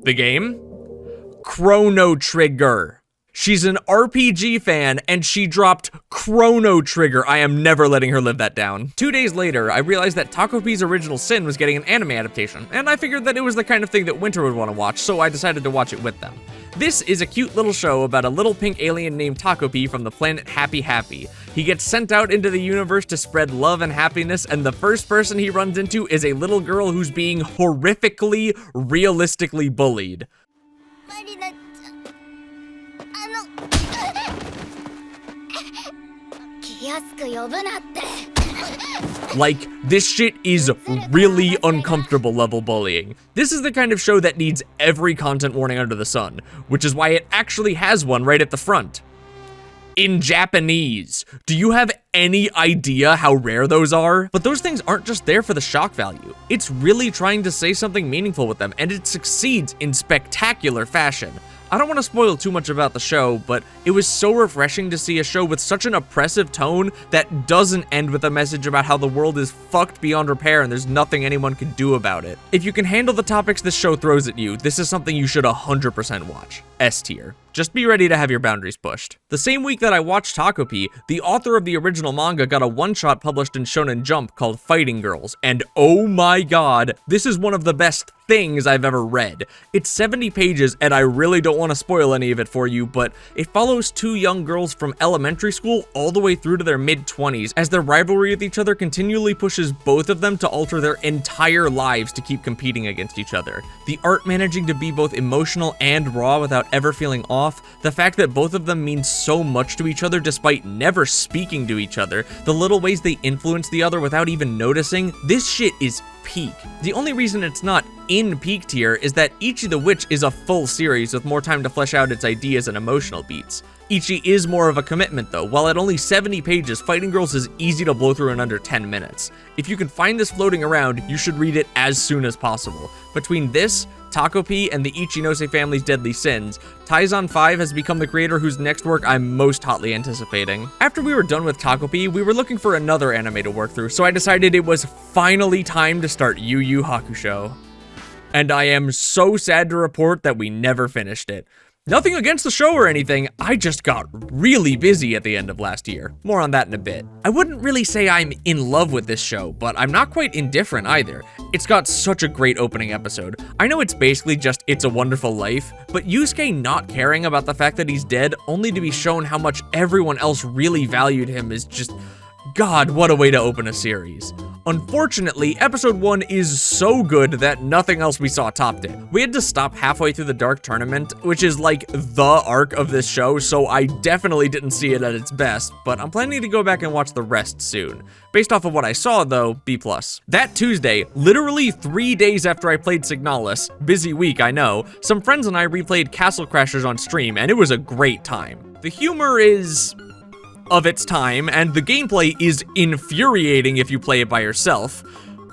The game? Chrono Trigger. She's an RPG fan, and she dropped Chrono Trigger. I am never letting her live that down. 2 days later, I realized that Taco P's Original Sin was getting an anime adaptation, and I figured that it was the kind of thing that Winter would want to watch, so I decided to watch it with them. This is a cute little show about a little pink alien named Taco P from the planet Happy Happy. He gets sent out into the universe to spread love and happiness, and the first person he runs into is a little girl who's being horrifically, realistically bullied. Like, this shit is really uncomfortable level bullying. This is the kind of show that needs every content warning under the sun, which is why it actually has one right at the front. In Japanese. Do you have any idea how rare those are? But those things aren't just there for the shock value. It's really trying to say something meaningful with them, and it succeeds in spectacular fashion. I don't want to spoil too much about the show, but it was so refreshing to see a show with such an oppressive tone that doesn't end with a message about how the world is fucked beyond repair and there's nothing anyone can do about it. If you can handle the topics this show throws at you, this is something you should 100% watch. S tier. Just be ready to have your boundaries pushed. The same week that I watched Taco P, the author of the original manga got a one-shot published in Shonen Jump called Fighting Girls, and oh my god, this is one of the best things I've ever read. It's 70 pages, and I really don't want to spoil any of it for you, but it follows two young girls from elementary school all the way through to their mid-20s, as their rivalry with each other continually pushes both of them to alter their entire lives to keep competing against each other. The art managing to be both emotional and raw without ever feeling off, the fact that both of them mean so much to each other despite never speaking to each other, the little ways they influence the other without even noticing, this shit is peak. The only reason it's not in peak tier is that Ichi the Witch is a full series with more time to flesh out its ideas and emotional beats. Ichi is more of a commitment though. While at only 70 pages, Fighting Girls is easy to blow through in under 10 minutes. If you can find this floating around, you should read it as soon as possible. Between this, Taco P, and the Ichinose family's Deadly Sins, Taizan 5 has become the creator whose next work I'm most hotly anticipating. After we were done with Taco P, we were looking for another anime to work through, so I decided it was finally time to start Yu Yu Hakusho. And I am so sad to report that we never finished it. Nothing against the show or anything, I just got really busy at the end of last year. More on that in a bit. I wouldn't really say I'm in love with this show, but I'm not quite indifferent either. It's got such a great opening episode. I know it's basically just It's a Wonderful Life, but Yusuke not caring about the fact that he's dead only to be shown how much everyone else really valued him is just God, what a way to open a series. Unfortunately, episode 1 is so good that nothing else we saw topped it. We had to stop halfway through the Dark Tournament, which is like the arc of this show, so I definitely didn't see it at its best, but I'm planning to go back and watch the rest soon. Based off of what I saw though, B+. That Tuesday, literally 3 days after I played Signalis, busy week I know, some friends and I replayed Castle Crashers on stream, and it was a great time. The humor is of its time, and the gameplay is infuriating if you play it by yourself,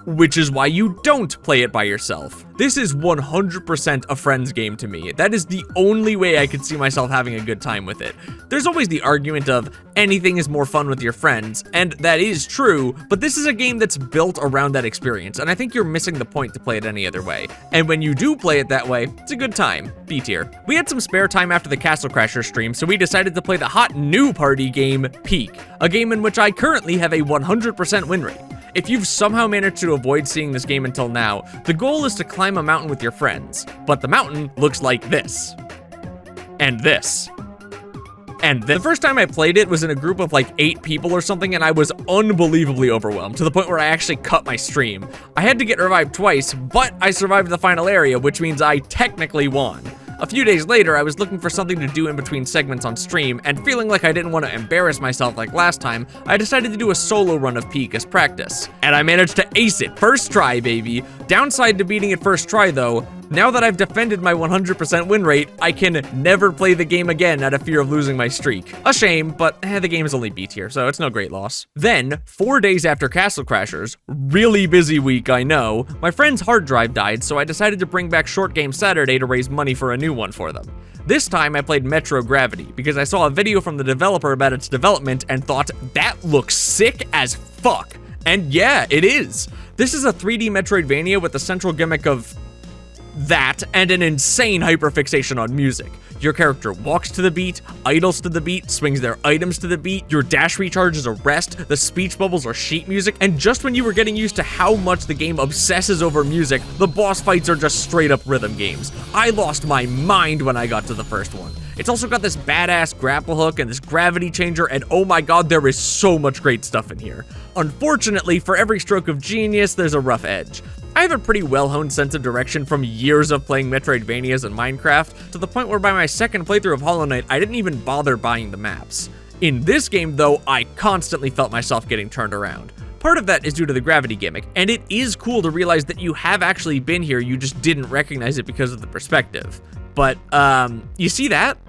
which is why you don't play it by yourself. This is 100% a friend's game to me. That is the only way I could see myself having a good time with it. There's always the argument of anything is more fun with your friends, and that is true, but this is a game that's built around that experience, and I think you're missing the point to play it any other way. And when you do play it that way, it's a good time. B tier. We had some spare time after the Castle Crasher stream, so we decided to play the hot new party game, Peak, a game in which I currently have a 100% win rate. If you've somehow managed to avoid seeing this game until now, the goal is to climb a mountain with your friends, but the mountain looks like this. And this. And the first time I played it was in a group of like 8 people or something, and I was unbelievably overwhelmed, to the point where I actually cut my stream. I had to get revived twice, but I survived the final area, which means I technically won. A few days later, I was looking for something to do in between segments on stream, and feeling like I didn't want to embarrass myself like last time, I decided to do a solo run of Peak as practice. And I managed to ace it, first try, baby. Downside to beating it first try though, now that I've defended my 100% win rate, I can never play the game again out of fear of losing my streak. A shame, but the game is only B tier, so it's no great loss. Then, 4 days after Castle Crashers, really busy week, I know, my friend's hard drive died, so I decided to bring back Short Game Saturday to raise money for a new one for them. This time I played Metro Gravity, because I saw a video from the developer about its development and thought, that looks sick as fuck. And yeah, it is. This is a 3D Metroidvania with the central gimmick of that and an insane hyperfixation on music. Your character walks to the beat, idles to the beat, swings their items to the beat, your dash recharges a rest, the speech bubbles are sheet music, and just when you were getting used to how much the game obsesses over music, the boss fights are just straight up rhythm games. I lost my mind when I got to the first one. It's also got this badass grapple hook and this gravity changer, and oh my god, there is so much great stuff in here. Unfortunately, for every stroke of genius, there's a rough edge. I have a pretty well-honed sense of direction from years of playing Metroidvanias and Minecraft, to the point where by my second playthrough of Hollow Knight, I didn't even bother buying the maps. In this game though, I constantly felt myself getting turned around. Part of that is due to the gravity gimmick, and it is cool to realize that you have actually been here, you just didn't recognize it because of the perspective. But, you see that?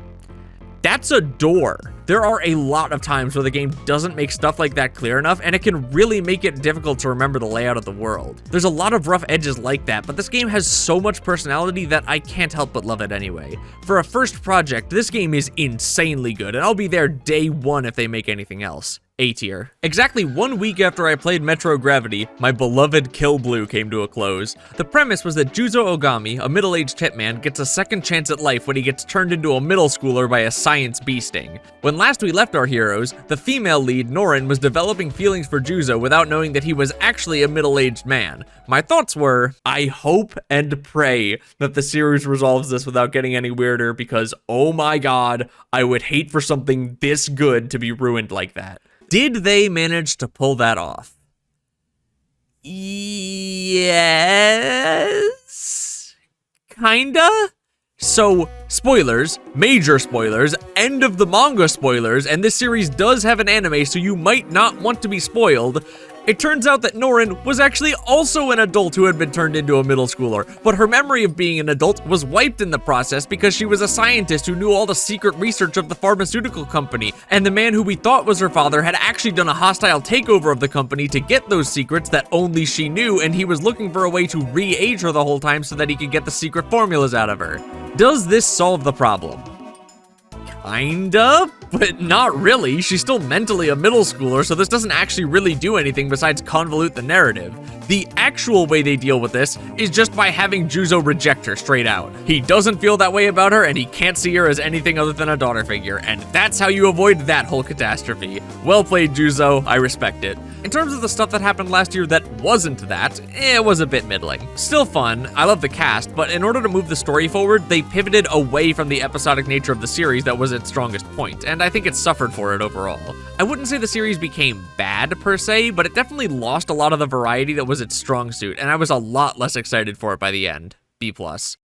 That's a door. There are a lot of times where the game doesn't make stuff like that clear enough, and it can really make it difficult to remember the layout of the world. There's a lot of rough edges like that, but this game has so much personality that I can't help but love it anyway. For a first project, this game is insanely good, and I'll be there day one if they make anything else. A tier. Exactly 1 week after I played Metro Gravity, my beloved Kill Blue came to a close. The premise was that Juzo Ogami, a middle-aged hitman, gets a second chance at life when he gets turned into a middle schooler by a science bee sting. When last we left our heroes, the female lead, Norin, was developing feelings for Juzo without knowing that he was actually a middle-aged man. My thoughts were, I hope and pray that the series resolves this without getting any weirder, because oh my god, I would hate for something this good to be ruined like that. Did they manage to pull that off? Yes, kinda? So, spoilers, major spoilers, end of the manga spoilers, and this series does have an anime, so you might not want to be spoiled. It turns out that Norin was actually also an adult who had been turned into a middle schooler, but her memory of being an adult was wiped in the process because she was a scientist who knew all the secret research of the pharmaceutical company, and the man who we thought was her father had actually done a hostile takeover of the company to get those secrets that only she knew, and he was looking for a way to re-age her the whole time so that he could get the secret formulas out of her. Does this solve the problem? Kinda, but not really. She's still mentally a middle schooler, so this doesn't actually really do anything besides convolute the narrative. The actual way they deal with this is just by having Juzo reject her straight out. He doesn't feel that way about her, and he can't see her as anything other than a daughter figure, and that's how you avoid that whole catastrophe. Well played, Juzo. I respect it. In terms of the stuff that happened last year that wasn't that, it was a bit middling. Still fun, I love the cast, but in order to move the story forward, they pivoted away from the episodic nature of the series that was its strongest point, and and I think it suffered for it overall. I wouldn't say the series became bad per se, but it definitely lost a lot of the variety that was its strong suit, and I was a lot less excited for it by the end. B+.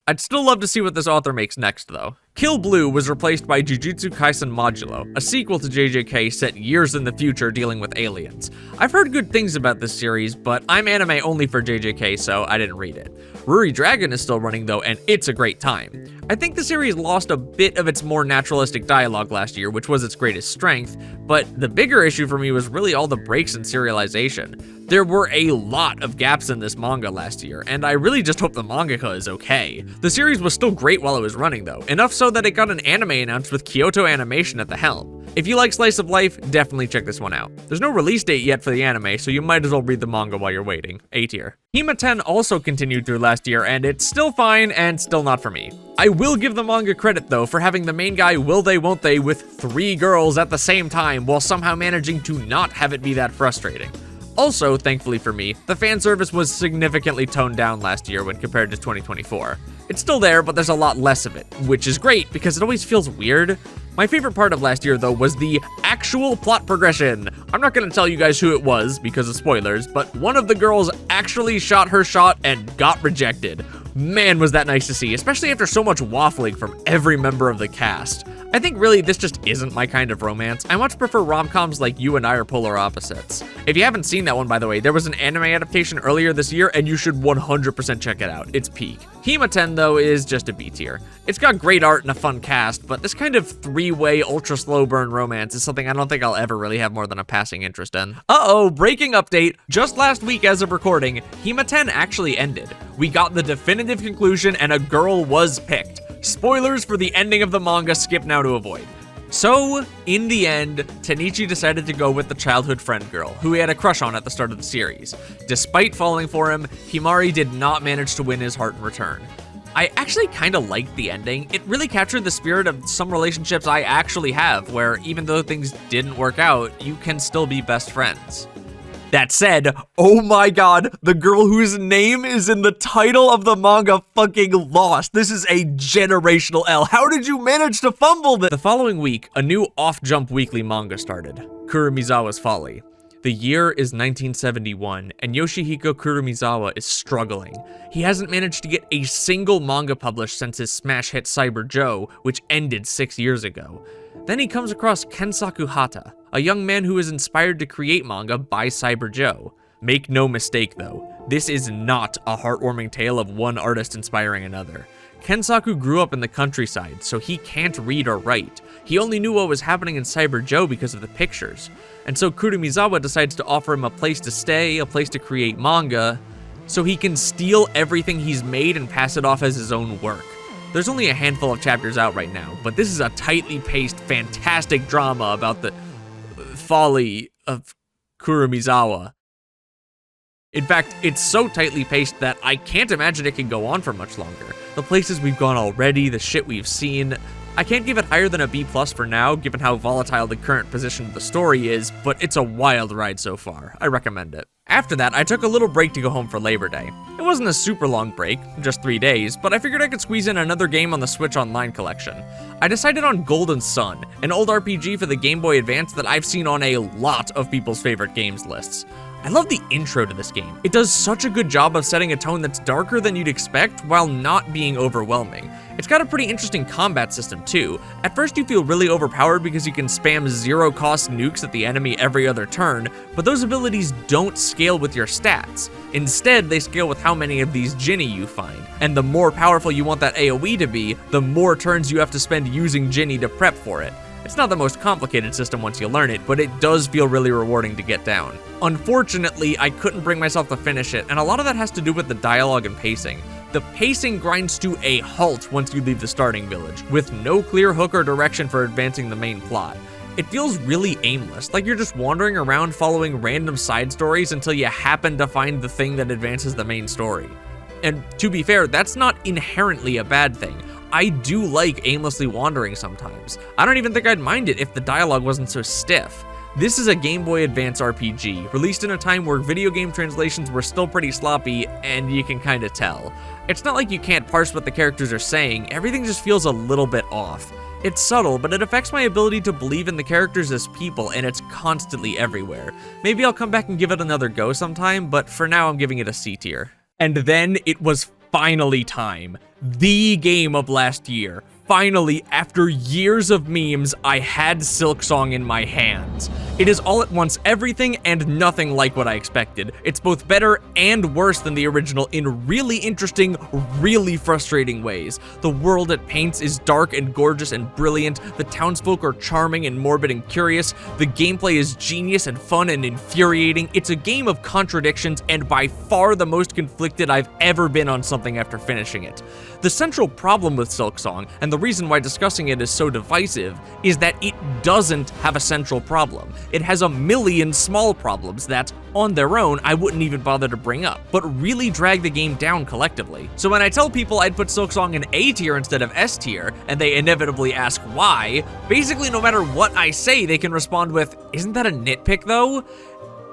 I'd still love to see what this author makes next, though. Kill Blue was replaced by Jujutsu Kaisen Modulo, a sequel to JJK set years in the future dealing with aliens. I've heard good things about this series, but I'm anime only for JJK, so I didn't read it. Ruri Dragon is still running though, and it's a great time. I think the series lost a bit of its more naturalistic dialogue last year, which was its greatest strength, but the bigger issue for me was really all the breaks in serialization. There were a lot of gaps in this manga last year, and I really just hope the mangaka is okay. The series was still great while it was running though, enough so that it got an anime announced with Kyoto Animation at the helm. If you like slice of life, definitely check this one out. There's no release date yet for the anime, so you might as well read the manga while you're waiting. A tier. Hima 10 also continued through last year, and it's still fine and still not for me. I will give the manga credit though for having the main guy will they won't they with 3 girls at the same time while somehow managing to not have it be that frustrating. Also, thankfully for me, the fan service was significantly toned down last year when compared to 2024. It's still there, but there's a lot less of it, which is great because it always feels weird. My favorite part of last year, though, was the actual plot progression. I'm not gonna tell you guys who it was because of spoilers, but one of the girls actually shot her shot and got rejected. Man, was that nice to see, especially after so much waffling from every member of the cast. I think really this just isn't my kind of romance. I much prefer rom-coms like You and I Are Polar Opposites. If you haven't seen that one, by the way, there was an anime adaptation earlier this year and you should 100% check it out. It's peak. Hima 10 though is just a B tier. It's got great art and a fun cast, but this kind of 3-way ultra slow burn romance is something I don't think I'll ever really have more than a passing interest in. Uh-oh, breaking update. Just last week as of recording, Hima 10 actually ended. We got the definitive conclusion and a girl was picked. Spoilers for the ending of the manga, skip now to avoid. So, in the end, Tenichi decided to go with the childhood friend girl, who he had a crush on at the start of the series. Despite falling for him, Himari did not manage to win his heart in return. I actually kinda liked the ending. It really captured the spirit of some relationships I actually have, where even though things didn't work out, you can still be best friends. That said, oh my god, the girl whose name is in the title of the manga fucking lost. This is a generational L. How did you manage to fumble this? The following week, a new off-jump weekly manga started, Kurumizawa's Folly. The year is 1971, and Yoshihiko Kurumizawa is struggling. He hasn't managed to get a single manga published since his smash hit Cyber Joe, which ended 6 years ago. Then he comes across Kensaku Hata, a young man who is inspired to create manga by Cyber Joe. Make no mistake though, this is not a heartwarming tale of one artist inspiring another. Kensaku grew up in the countryside, so he can't read or write. He only knew what was happening in Cyber Joe because of the pictures. And so Kurumizawa decides to offer him a place to stay, a place to create manga, so he can steal everything he's made and pass it off as his own work. There's only a handful of chapters out right now, but this is a tightly paced, fantastic drama about the folly of Kurumizawa. In fact, it's so tightly paced that I can't imagine it can go on for much longer. The places we've gone already, the shit we've seen. I can't give it higher than a B+ for now, given how volatile the current position of the story is, but it's a wild ride so far. I recommend it. After that, I took a little break to go home for Labor Day. It wasn't a super long break, just 3 days, but I figured I could squeeze in another game on the Switch Online collection. I decided on Golden Sun, an old RPG for the Game Boy Advance that I've seen on a lot of people's favorite games lists. I love the intro to this game. It does such a good job of setting a tone that's darker than you'd expect while not being overwhelming. It's got a pretty interesting combat system too. At first you feel really overpowered because you can spam zero-cost nukes at the enemy every other turn, but those abilities don't scale with your stats. Instead, they scale with how many of these Jinni you find. And the more powerful you want that AoE to be, the more turns you have to spend using Jinni to prep for it. It's not the most complicated system once you learn it, but it does feel really rewarding to get down. Unfortunately, I couldn't bring myself to finish it, and a lot of that has to do with the dialogue and pacing. The pacing grinds to a halt once you leave the starting village, with no clear hook or direction for advancing the main plot. It feels really aimless, like you're just wandering around following random side stories until you happen to find the thing that advances the main story. And to be fair, that's not inherently a bad thing. I do like aimlessly wandering sometimes. I don't even think I'd mind it if the dialogue wasn't so stiff. This is a Game Boy Advance RPG, released in a time where video game translations were still pretty sloppy, and you can kinda tell. It's not like you can't parse what the characters are saying, everything just feels a little bit off. It's subtle, but it affects my ability to believe in the characters as people, and it's constantly everywhere. Maybe I'll come back and give it another go sometime, but for now I'm giving it a C tier. And then it was finally time. The game of last year. Finally, after years of memes, I had Silksong in my hands. It is all at once everything and nothing like what I expected. It's both better and worse than the original in really interesting, really frustrating ways. The world it paints is dark and gorgeous and brilliant. The townsfolk are charming and morbid and curious. The gameplay is genius and fun and infuriating. It's a game of contradictions and by far the most conflicted I've ever been on something after finishing it. The central problem with Silksong, and the reason why discussing it is so divisive, is that it doesn't have a central problem. It has a million small problems that, on their own, I wouldn't even bother to bring up, but really drag the game down collectively. So when I tell people I'd put Silksong in A tier instead of S tier, and they inevitably ask why, basically no matter what I say, they can respond with, "Isn't that a nitpick though?"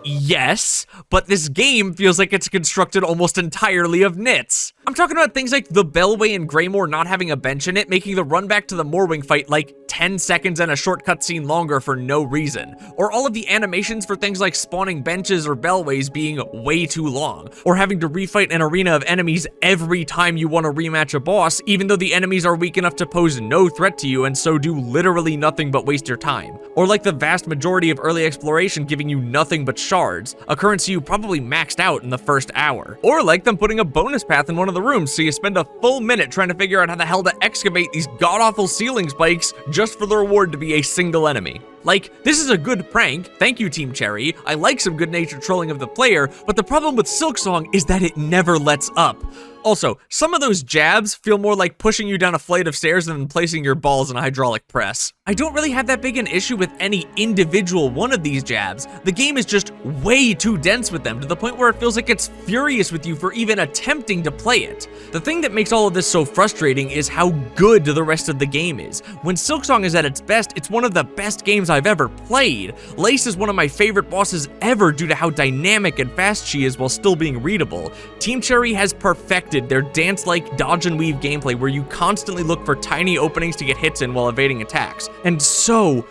Yes, but this game feels like it's constructed almost entirely of nits. I'm talking about things like the Bellway and Greymore not having a bench in it, making the run back to the Morwing fight like 10 seconds and a short cutscene longer for no reason. Or all of the animations for things like spawning benches or Bellways being way too long. Or having to refight an arena of enemies every time you want to rematch a boss, even though the enemies are weak enough to pose no threat to you and so do literally nothing but waste your time. Or like the vast majority of early exploration giving you nothing but shards, a currency you probably maxed out in the first hour. Or like them putting a bonus path in one of the rooms so you spend a full minute trying to figure out how the hell to excavate these god-awful ceiling spikes just for the reward to be a single enemy. Like, this is a good prank, thank you Team Cherry, I like some good-natured trolling of the player, but the problem with Silksong is that it never lets up. Also, some of those jabs feel more like pushing you down a flight of stairs than placing your balls in a hydraulic press. I don't really have that big an issue with any individual one of these jabs. The game is just way too dense with them to the point where it feels like it's furious with you for even attempting to play it. The thing that makes all of this so frustrating is how good the rest of the game is. When Silksong is at its best, it's one of the best games I've ever played. Lace is one of my favorite bosses ever due to how dynamic and fast she is while still being readable. Team Cherry has perfected their dance-like dodge and weave gameplay where you constantly look for tiny openings to get hits in while evading attacks. And so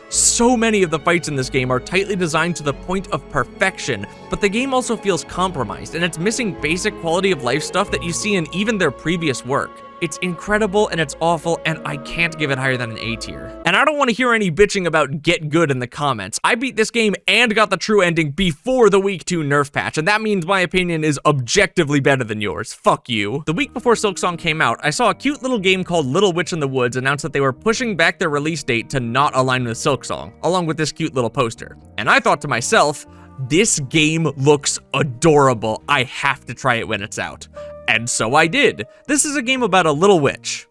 many of the fights in this game are tightly designed to the point of perfection, but the game also feels compromised and it's missing basic quality of life stuff that you see in even their previous work. It's incredible and it's awful and I can't give it higher than an A tier. And I don't want to hear any bitching about get good in the comments. I beat this game and got the true ending before the week 2 nerf patch, and that means my opinion is objectively better than yours. Fuck you. The week before Silksong came out, I saw a cute little game called Little Witch in the Woods announce that they were pushing back their release date to not align with Silksong, along with this cute little poster. And I thought to myself, this game looks adorable. I have to try it when it's out. And so I did. This is a game about a little witch.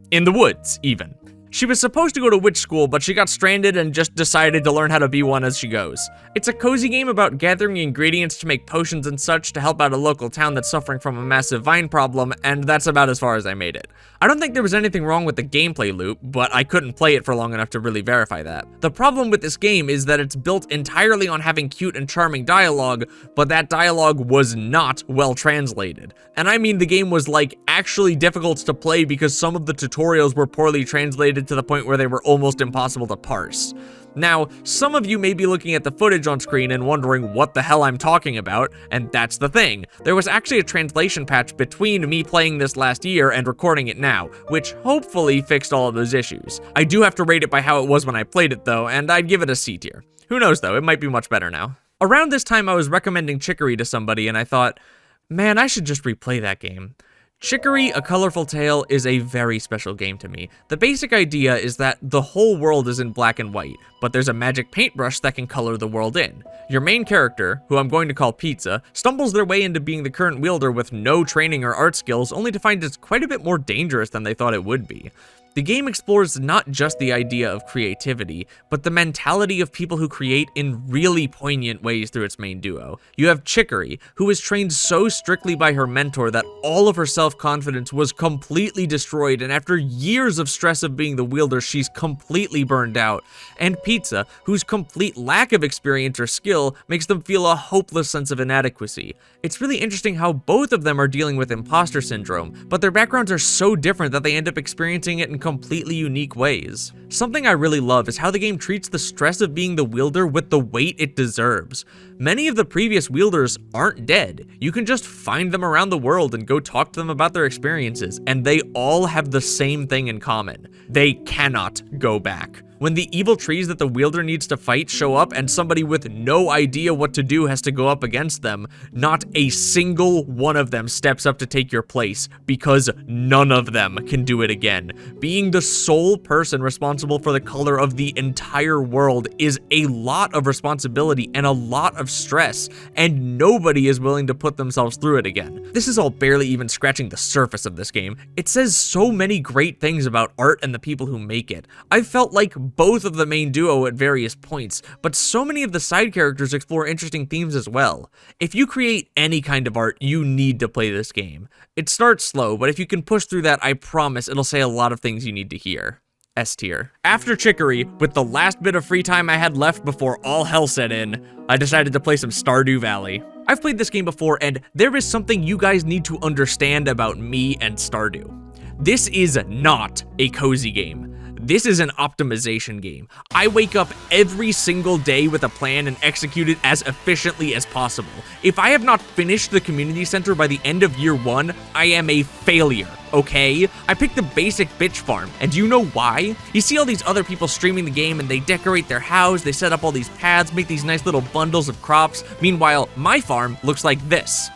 In the woods, even. She was supposed to go to witch school, but she got stranded and just decided to learn how to be one as she goes. It's a cozy game about gathering ingredients to make potions and such to help out a local town that's suffering from a massive vine problem, and that's about as far as I made it. I don't think there was anything wrong with the gameplay loop, but I couldn't play it for long enough to really verify that. The problem with this game is that it's built entirely on having cute and charming dialogue, but that dialogue was not well translated. And I mean the game was like actually difficult to play because some of the tutorials were poorly translated to the point where they were almost impossible to parse. Now, some of you may be looking at the footage on screen and wondering what the hell I'm talking about, and that's the thing. There was actually a translation patch between me playing this last year and recording it now, which hopefully fixed all of those issues. I do have to rate it by how it was when I played it though, and I'd give it a C tier. Who knows though, it might be much better now. Around this time I was recommending Chicory to somebody and I thought, man, I should just replay that game. Chicory, A Colorful Tale is a very special game to me. The basic idea is that the whole world is in black and white, but there's a magic paintbrush that can color the world in. Your main character, who I'm going to call Pizza, stumbles their way into being the current wielder with no training or art skills, only to find it's quite a bit more dangerous than they thought it would be. The game explores not just the idea of creativity, but the mentality of people who create in really poignant ways through its main duo. You have Chicory, who was trained so strictly by her mentor that all of her self-confidence was completely destroyed, and after years of stress of being the wielder, she's completely burned out. And Pizza, whose complete lack of experience or skill makes them feel a hopeless sense of inadequacy. It's really interesting how both of them are dealing with imposter syndrome, but their backgrounds are so different that they end up experiencing it in completely unique ways. Something I really love is how the game treats the stress of being the wielder with the weight it deserves. Many of the previous wielders aren't dead. You can just find them around the world and go talk to them about their experiences, and they all have the same thing in common. They cannot go back. When the evil trees that the wielder needs to fight show up and somebody with no idea what to do has to go up against them, not a single one of them steps up to take your place, because none of them can do it again. Being the sole person responsible for the color of the entire world is a lot of responsibility and a lot of stress, and nobody is willing to put themselves through it again. This is all barely even scratching the surface of this game. It says so many great things about art and the people who make it. I felt like both of the main duo at various points, but so many of the side characters explore interesting themes as well. If you create any kind of art, you need to play this game. It starts slow, but if you can push through that, I promise it'll say a lot of things you need to hear. S tier. After Chicory, with the last bit of free time I had left before all hell set in, I decided to play some Stardew Valley. I've played this game before, and there is something you guys need to understand about me and Stardew. This is not a cozy game. This is an optimization game. I wake up every single day with a plan and execute it as efficiently as possible. If I have not finished the community center by the end of year 1, I am a failure, okay? I picked the basic bitch farm, and do you know why? You see all these other people streaming the game and they decorate their house, they set up all these paths, make these nice little bundles of crops. Meanwhile, my farm looks like this.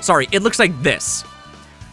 Sorry, it looks like this.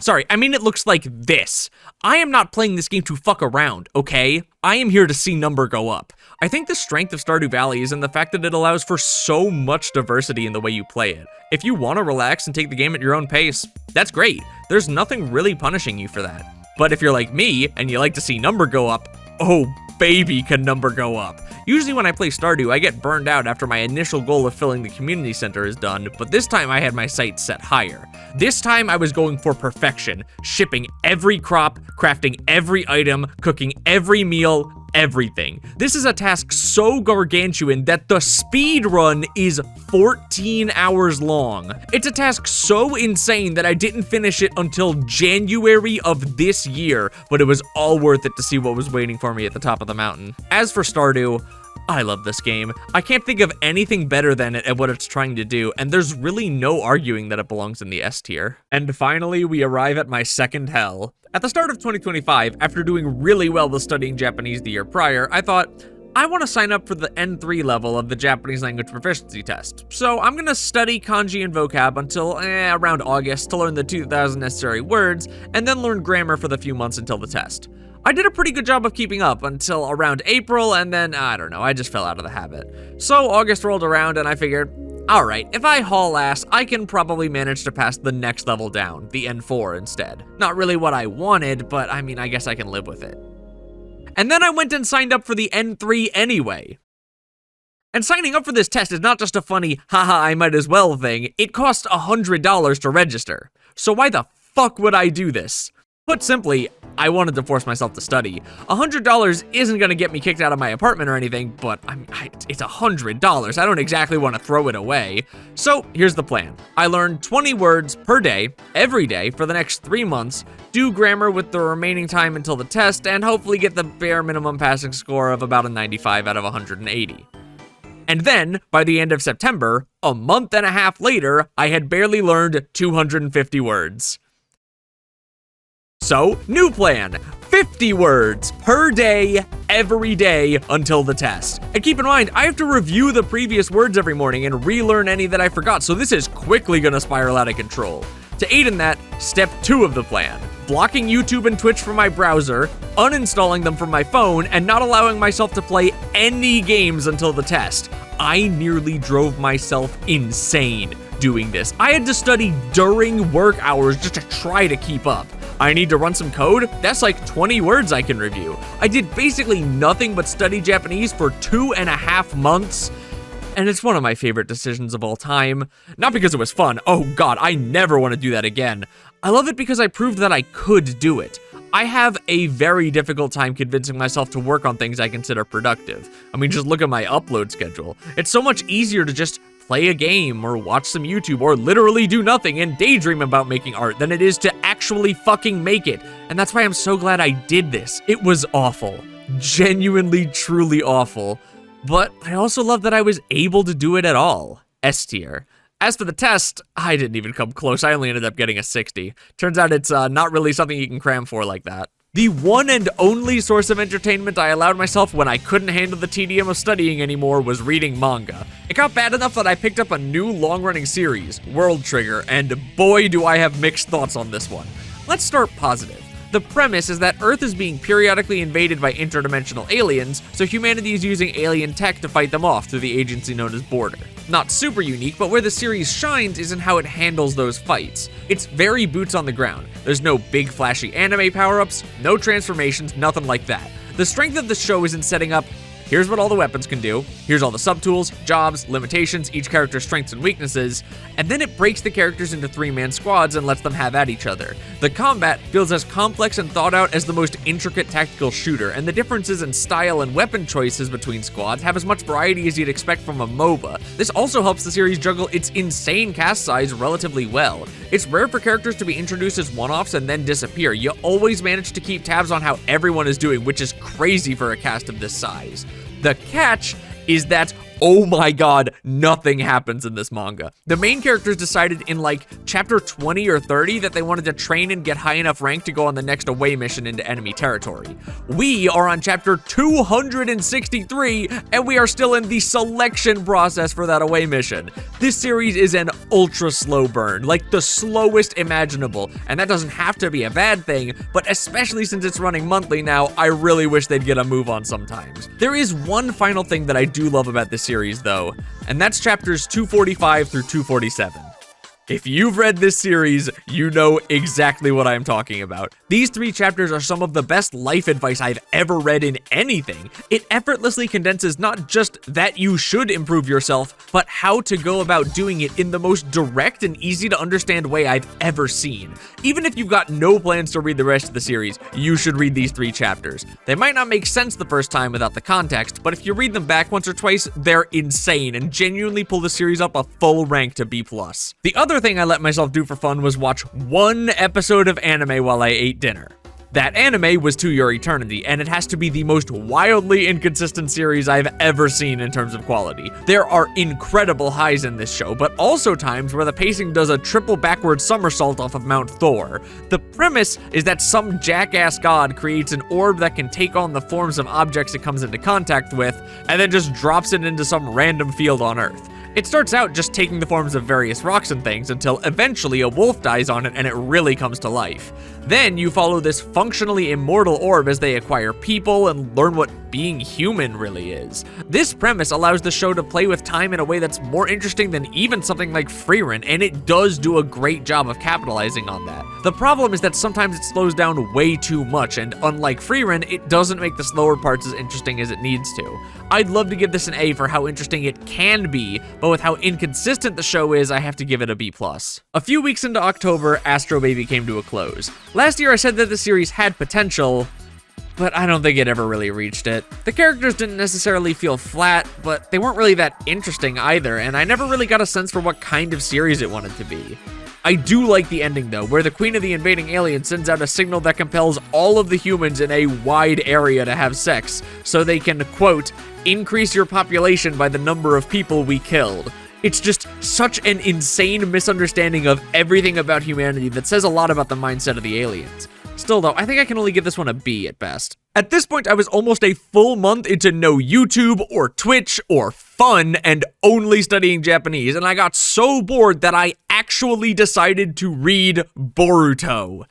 Sorry, I mean it looks like this. I am not playing this game to fuck around, okay? I am here to see number go up. I think the strength of Stardew Valley is in the fact that it allows for so much diversity in the way you play it. If you want to relax and take the game at your own pace, that's great. There's nothing really punishing you for that. But if you're like me and you like to see number go up, oh baby, can number go up. Usually when I play Stardew, I get burned out after my initial goal of filling the community center is done, but this time I had my sights set higher. This time I was going for perfection, shipping every crop, crafting every item, cooking every meal, everything. This is a task so gargantuan that the speed run is 14 hours long. It's a task so insane that I didn't finish it until January of this year, but it was all worth it to see what was waiting for me at the top of the mountain. As for Stardew, I love this game. I can't think of anything better than it at what it's trying to do, and there's really no arguing that it belongs in the S tier. And finally, we arrive at my second hell. At the start of 2025, after doing really well with studying Japanese the year prior, I thought, I want to sign up for the N3 level of the Japanese language proficiency test. So I'm gonna study kanji and vocab until around August to learn the 2,000 necessary words, and then learn grammar for the few months until the test. I did a pretty good job of keeping up until around April, and then, I don't know, I just fell out of the habit. So August rolled around and I figured, alright, if I haul ass, I can probably manage to pass the next level down, the N4 instead. Not really what I wanted, but I mean, I guess I can live with it. And then I went and signed up for the N3 anyway. And signing up for this test is not just a funny, haha, I might as well thing, it costs $100 to register. So why the fuck would I do this? Put simply, I wanted to force myself to study. $100 isn't gonna get me kicked out of my apartment or anything, but it's $100. I don't exactly want to throw it away. So here's the plan. I learn 20 words per day, every day, for the next 3 months, do grammar with the remaining time until the test, and hopefully get the bare minimum passing score of about a 95 out of 180. And then, by the end of September, a month and a half later, I had barely learned 250 words. So, new plan, 50 words per day, every day until the test. And keep in mind, I have to review the previous words every morning and relearn any that I forgot, so this is quickly gonna spiral out of control. To aid in that, step 2 of the plan, blocking YouTube and Twitch from my browser, uninstalling them from my phone, and not allowing myself to play any games until the test. I nearly drove myself insane doing this. I had to study during work hours just to try to keep up. I need to run some code? That's like 20 words I can review. I did basically nothing but study Japanese for 2.5 months, and it's one of my favorite decisions of all time. Not because it was fun, oh god, I never want to do that again. I love it because I proved that I could do it. I have a very difficult time convincing myself to work on things I consider productive. I mean, just look at my upload schedule. It's so much easier to just play a game or watch some YouTube or literally do nothing and daydream about making art than it is to actually fucking make it. and that's why I'm so glad I did this. It was awful. Genuinely, truly awful. But I also love that I was able to do it at all. S tier. As for the test, I didn't even come close. I only ended up getting a 60. Turns out it's not really something you can cram for like that. The one and only source of entertainment I allowed myself when I couldn't handle the tedium of studying anymore was reading manga. It got bad enough that I picked up a new long-running series, World Trigger, and boy do I have mixed thoughts on this one. Let's start positive. The premise is that Earth is being periodically invaded by interdimensional aliens, so humanity is using alien tech to fight them off through the agency known as Border. Not super unique, but where the series shines is in how it handles those fights. It's very boots on the ground. There's no big flashy anime power-ups, no transformations, nothing like that. The strength of the show is in setting up, here's what all the weapons can do, here's all the subtools, jobs, limitations, each character's strengths and weaknesses, and then it breaks the characters into three-man squads and lets them have at each other. The combat feels as complex and thought out as the most intricate tactical shooter, and the differences in style and weapon choices between squads have as much variety as you'd expect from a MOBA. This also helps the series juggle its insane cast size relatively well. It's rare for characters to be introduced as one-offs and then disappear. You always manage to keep tabs on how everyone is doing, which is crazy for a cast of this size. The catch is that, oh my god, nothing happens in this manga. The main characters decided in like chapter 20 or 30 that they wanted to train and get high enough rank to go on the next away mission into enemy territory. We are on chapter 263 and we are still in the selection process for that away mission. This series is an ultra slow burn, like the slowest imaginable, and that doesn't have to be a bad thing, but especially since it's running monthly now, I really wish they'd get a move on sometimes. There is one final thing that I do love about this series though, and that's chapters 245 through 247. If you've read this series, you know exactly what I'm talking about. These 3 chapters are some of the best life advice I've ever read in anything. It effortlessly condenses not just that you should improve yourself, but how to go about doing it in the most direct and easy to understand way I've ever seen. Even if you've got no plans to read the rest of the series, you should read these 3 chapters. They might not make sense the first time without the context, but if you read them back once or twice, they're insane and genuinely pull the series up a full rank to B+. The other thing I let myself do for fun was watch one episode of anime while I ate dinner. That anime was To Your Eternity, and it has to be the most wildly inconsistent series I've ever seen in terms of quality. There are incredible highs in this show, but also times where the pacing does a triple backward somersault off of Mount Thor. The premise is that some jackass god creates an orb that can take on the forms of objects it comes into contact with, and then just drops it into some random field on Earth. It starts out just taking the forms of various rocks and things until eventually a wolf dies on it and it really comes to life. Then you follow this functionally immortal orb as they acquire people and learn what being human really is. This premise allows the show to play with time in a way that's more interesting than even something like Frieren, and it does do a great job of capitalizing on that. The problem is that sometimes it slows down way too much, and unlike Frieren, it doesn't make the slower parts as interesting as it needs to. I'd love to give this an A for how interesting it can be, but with how inconsistent the show is, I have to give it a B+. A few weeks into October, Astro Baby came to a close. Last year I said that the series had potential, but I don't think it ever really reached it. The characters didn't necessarily feel flat, but they weren't really that interesting either, and I never really got a sense for what kind of series it wanted to be. I do like the ending though, where the queen of the invading aliens sends out a signal that compels all of the humans in a wide area to have sex, so they can, quote, increase your population by the number of people we killed. It's just such an insane misunderstanding of everything about humanity that says a lot about the mindset of the aliens. Still though, I think I can only give this one a B at best. At this point, I was almost a full month into no YouTube or Twitch or fun and only studying Japanese, and I got so bored that I actually decided to read Boruto.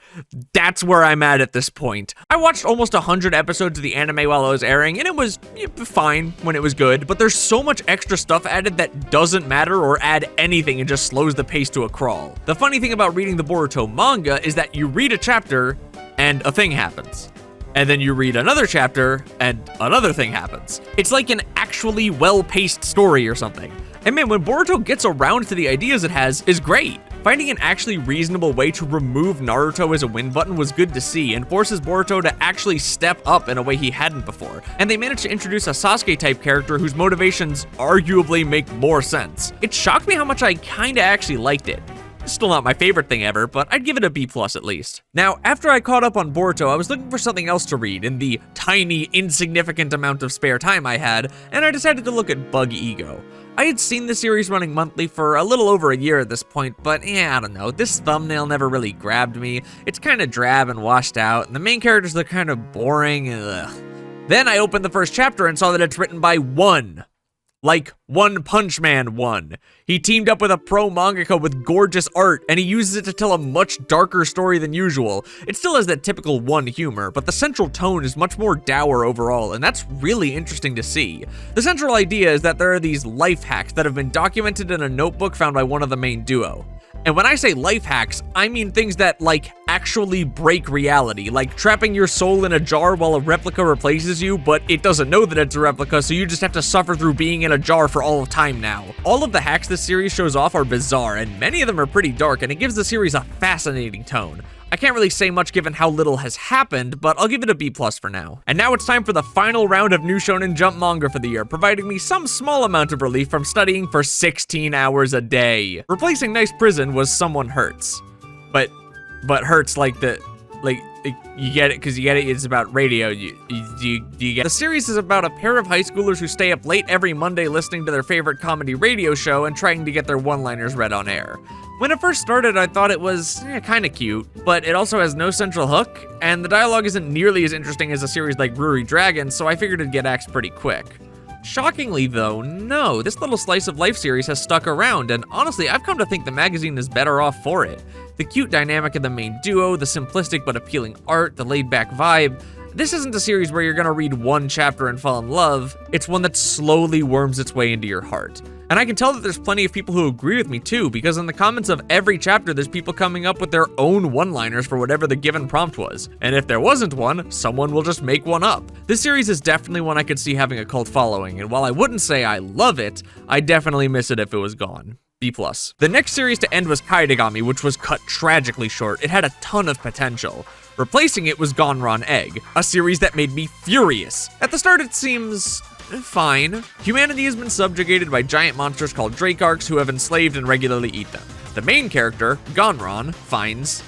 That's where I'm at this point. I watched almost 100 episodes of the anime while I was airing, and it was fine when it was good, but there's so much extra stuff added that doesn't matter or add anything and just slows the pace to a crawl. The funny thing about reading the Boruto manga is that you read a chapter and a thing happens. And then you read another chapter, and another thing happens. It's like an actually well-paced story or something. And man, when Boruto gets around to the ideas it has is great. Finding an actually reasonable way to remove Naruto as a win button was good to see, and forces Boruto to actually step up in a way he hadn't before. And they managed to introduce a Sasuke-type character whose motivations arguably make more sense. It shocked me how much I kinda actually liked it. Still not my favorite thing ever, but I'd give it a B+ at least. Now, after I caught up on Boruto, I was looking for something else to read in the tiny, insignificant amount of spare time I had, and I decided to look at Bug Ego. I had seen the series running monthly for a little over a year at this point, but I don't know, this thumbnail never really grabbed me. It's kind of drab and washed out, and the main characters look kind of boring, ugh. Then I opened the first chapter and saw that it's written by One. Like One Punch Man 1. He teamed up with a pro mangaka with gorgeous art, and he uses it to tell a much darker story than usual. It still has that typical One humor, but the central tone is much more dour overall, and that's really interesting to see. The central idea is that there are these life hacks that have been documented in a notebook found by one of the main duo. And when I say life hacks, I mean things that, like, actually break reality, like trapping your soul in a jar while a replica replaces you, but it doesn't know that it's a replica, so you just have to suffer through being in a jar for all of time now. All of the hacks this series shows off are bizarre, and many of them are pretty dark, and it gives the series a fascinating tone. I can't really say much given how little has happened, but I'll give it a B+ for now. And now it's time for the final round of New Shonen Jump manga for the year, providing me some small amount of relief from studying for 16 hours a day. Replacing Nice Prison was Someone Hurts. But hurts like you get it, because you get it, it's about radio, you get it. The series is about a pair of high schoolers who stay up late every Monday listening to their favorite comedy radio show and trying to get their one-liners read on air. When it first started, I thought it was kinda cute, but it also has no central hook, and the dialogue isn't nearly as interesting as a series like Ruri Dragon, so I figured it'd get axed pretty quick. Shockingly though, no, this little slice of life series has stuck around, and honestly, I've come to think the magazine is better off for it. The cute dynamic of the main duo, the simplistic but appealing art, the laid-back vibe. This isn't a series where you're gonna read one chapter and fall in love, it's one that slowly worms its way into your heart. And I can tell that there's plenty of people who agree with me too, because in the comments of every chapter, there's people coming up with their own one-liners for whatever the given prompt was. And if there wasn't one, someone will just make one up. This series is definitely one I could see having a cult following, and while I wouldn't say I love it, I definitely miss it if it was gone. B+. The next series to end was Kaidagami, which was cut tragically short. It had a ton of potential. Replacing it was Gonron Egg, a series that made me furious. At the start, it seems fine. Humanity has been subjugated by giant monsters called Dracarchs who have enslaved and regularly eat them. The main character, Gonron, finds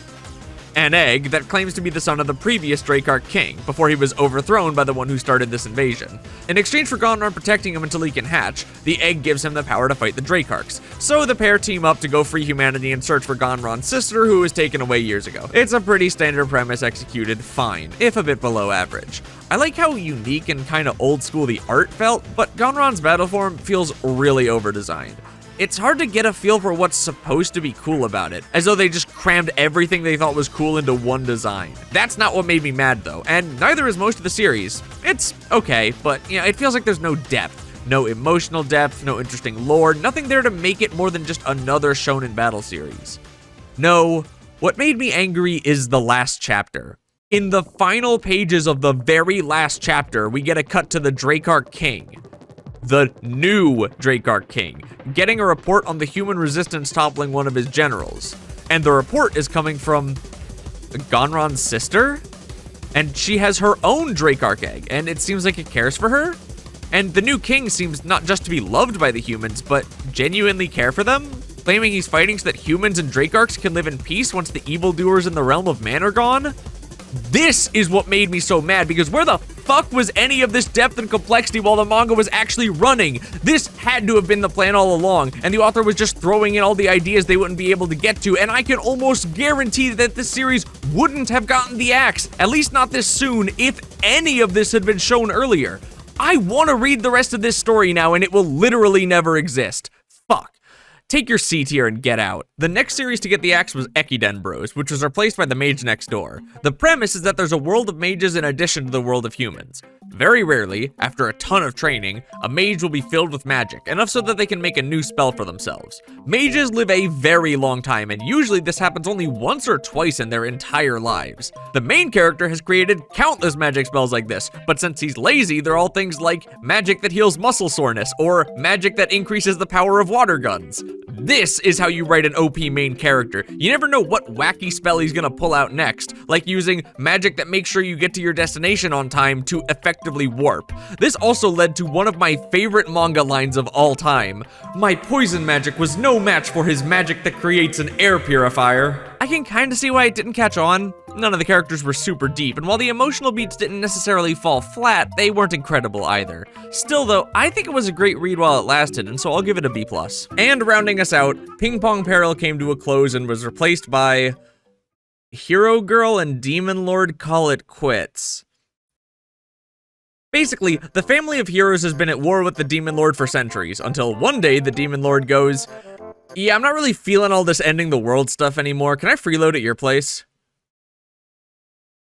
an egg that claims to be the son of the previous Dracarch king, before he was overthrown by the one who started this invasion. In exchange for Gonron protecting him until he can hatch, the egg gives him the power to fight the Dracarchs. So the pair team up to go free humanity and search for Gonron's sister, who was taken away years ago. It's a pretty standard premise executed fine, if a bit below average. I like how unique and kinda old school the art felt, but Gonron's battle form feels really over-designed. It's hard to get a feel for what's supposed to be cool about it, as though they just crammed everything they thought was cool into one design. That's not what made me mad though, and neither is most of the series. It's okay, but it feels like there's no depth. No emotional depth, no interesting lore, nothing there to make it more than just another shonen battle series. No, what made me angry is the last chapter. In the final pages of the very last chapter, we get a cut to the Dracarch King. The new Dracarch King, getting a report on the human resistance toppling one of his generals. And the report is coming from Gonron's sister? And she has her own Dracarch egg, and it seems like it cares for her? And the new king seems not just to be loved by the humans, but genuinely care for them? Claiming he's fighting so that humans and Dracarchs can live in peace once the evildoers in the realm of man are gone? This is what made me so mad, because where the fuck was any of this depth and complexity while the manga was actually running? This had to have been the plan all along, and the author was just throwing in all the ideas they wouldn't be able to get to, and I can almost guarantee that this series wouldn't have gotten the axe, at least not this soon, if any of this had been shown earlier. I want to read the rest of this story now, and it will literally never exist. Fuck. Take your seat here and get out. The next series to get the axe was Ekiden Bros, which was replaced by The Mage Next Door. The premise is that there's a world of mages in addition to the world of humans. Very rarely, after a ton of training, a mage will be filled with magic, enough so that they can make a new spell for themselves. Mages live a very long time, and usually this happens only once or twice in their entire lives. The main character has created countless magic spells like this, but since he's lazy, they're all things like magic that heals muscle soreness, or magic that increases the power of water guns. This is how you write an OP main character. You never know what wacky spell he's gonna pull out next, like using magic that makes sure you get to your destination on time to effectively warp. This also led to one of my favorite manga lines of all time. My poison magic was no match for his magic that creates an air purifier. I can kinda see why it didn't catch on. None of the characters were super deep, and while the emotional beats didn't necessarily fall flat, they weren't incredible either. Still though, I think it was a great read while it lasted, and so I'll give it a B+. And rounding us out, Ping Pong Peril came to a close and was replaced by Hero Girl and Demon Lord Call It Quits. Basically, the family of heroes has been at war with the Demon Lord for centuries, until one day the Demon Lord goes, "Yeah, I'm not really feeling all this ending the world stuff anymore. Can I freeload at your place?"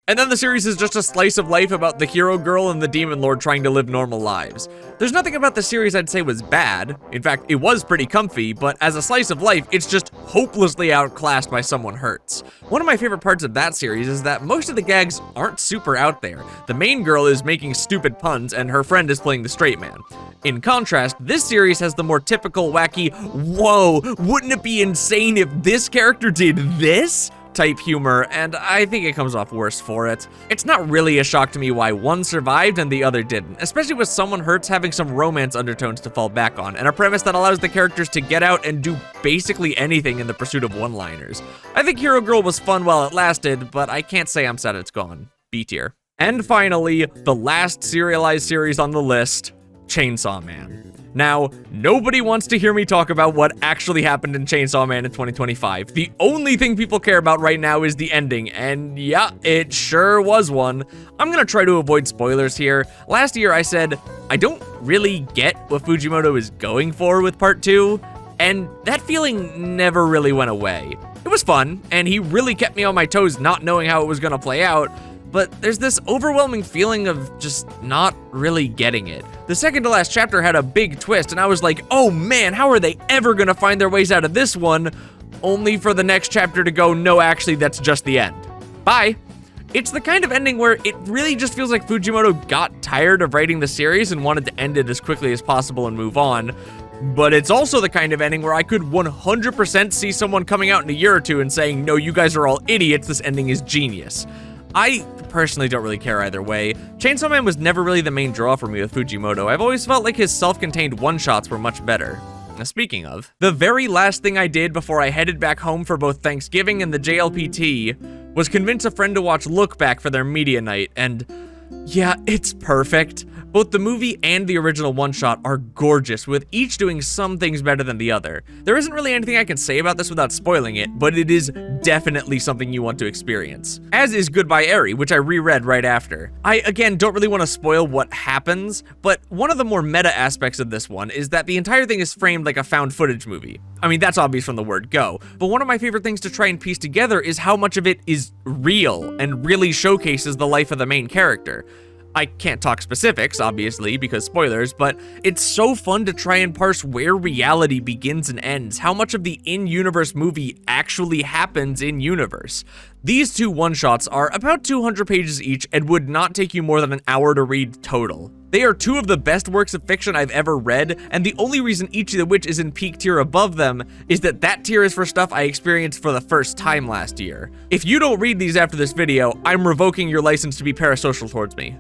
And then the series is just a slice of life about the hero girl and the demon lord trying to live normal lives. There's nothing about the series I'd say was bad. In fact, it was pretty comfy, but as a slice of life, it's just hopelessly outclassed by Someone Hurts. One of my favorite parts of that series is that most of the gags aren't super out there. The main girl is making stupid puns, and her friend is playing the straight man. In contrast, this series has the more typical wacky, whoa, wouldn't it be insane if this character did this? Type humor, and I think it comes off worse for it. It's not really a shock to me why one survived and the other didn't, especially with Someone Hurts having some romance undertones to fall back on, and a premise that allows the characters to get out and do basically anything in the pursuit of one-liners. I think Hero Girl was fun while it lasted, but I can't say I'm sad it's gone. B tier. And finally, the last serialized series on the list, Chainsaw Man. Now, nobody wants to hear me talk about what actually happened in Chainsaw Man in 2025. The only thing people care about right now is the ending, and yeah, it sure was one. I'm gonna try to avoid spoilers here. Last year I said, I don't really get what Fujimoto is going for with part 2, and that feeling never really went away. It was fun, and he really kept me on my toes not knowing how it was gonna play out, but there's this overwhelming feeling of just not really getting it. The second to last chapter had a big twist, and I was like, oh man, how are they ever gonna find their ways out of this one? Only for the next chapter to go, no, actually, that's just the end. Bye. It's the kind of ending where it really just feels like Fujimoto got tired of writing the series and wanted to end it as quickly as possible and move on. But it's also the kind of ending where I could 100% see someone coming out in a year or two and saying, no, you guys are all idiots, this ending is genius. I personally don't really care either way. Chainsaw Man was never really the main draw for me with Fujimoto. I've always felt like his self-contained one-shots were much better. Now, speaking of, the very last thing I did before I headed back home for both Thanksgiving and the JLPT was convince a friend to watch Look Back for their media night, and yeah, it's perfect. Both the movie and the original one-shot are gorgeous, with each doing some things better than the other. There isn't really anything I can say about this without spoiling it, but it is definitely something you want to experience. As is Goodbye Eri, which I reread right after. I, again, don't really want to spoil what happens, but one of the more meta aspects of this one is that the entire thing is framed like a found footage movie. I mean, that's obvious from the word go, but one of my favorite things to try and piece together is how much of it is real and really showcases the life of the main character. I can't talk specifics, obviously, because spoilers, but it's so fun to try and parse where reality begins and ends, how much of the in-universe movie actually happens in-universe. These two one-shots are about 200 pages each and would not take you more than an hour to read total. They are two of the best works of fiction I've ever read, and the only reason each of which is in peak tier above them is that tier is for stuff I experienced for the first time last year. If you don't read these after this video, I'm revoking your license to be parasocial towards me.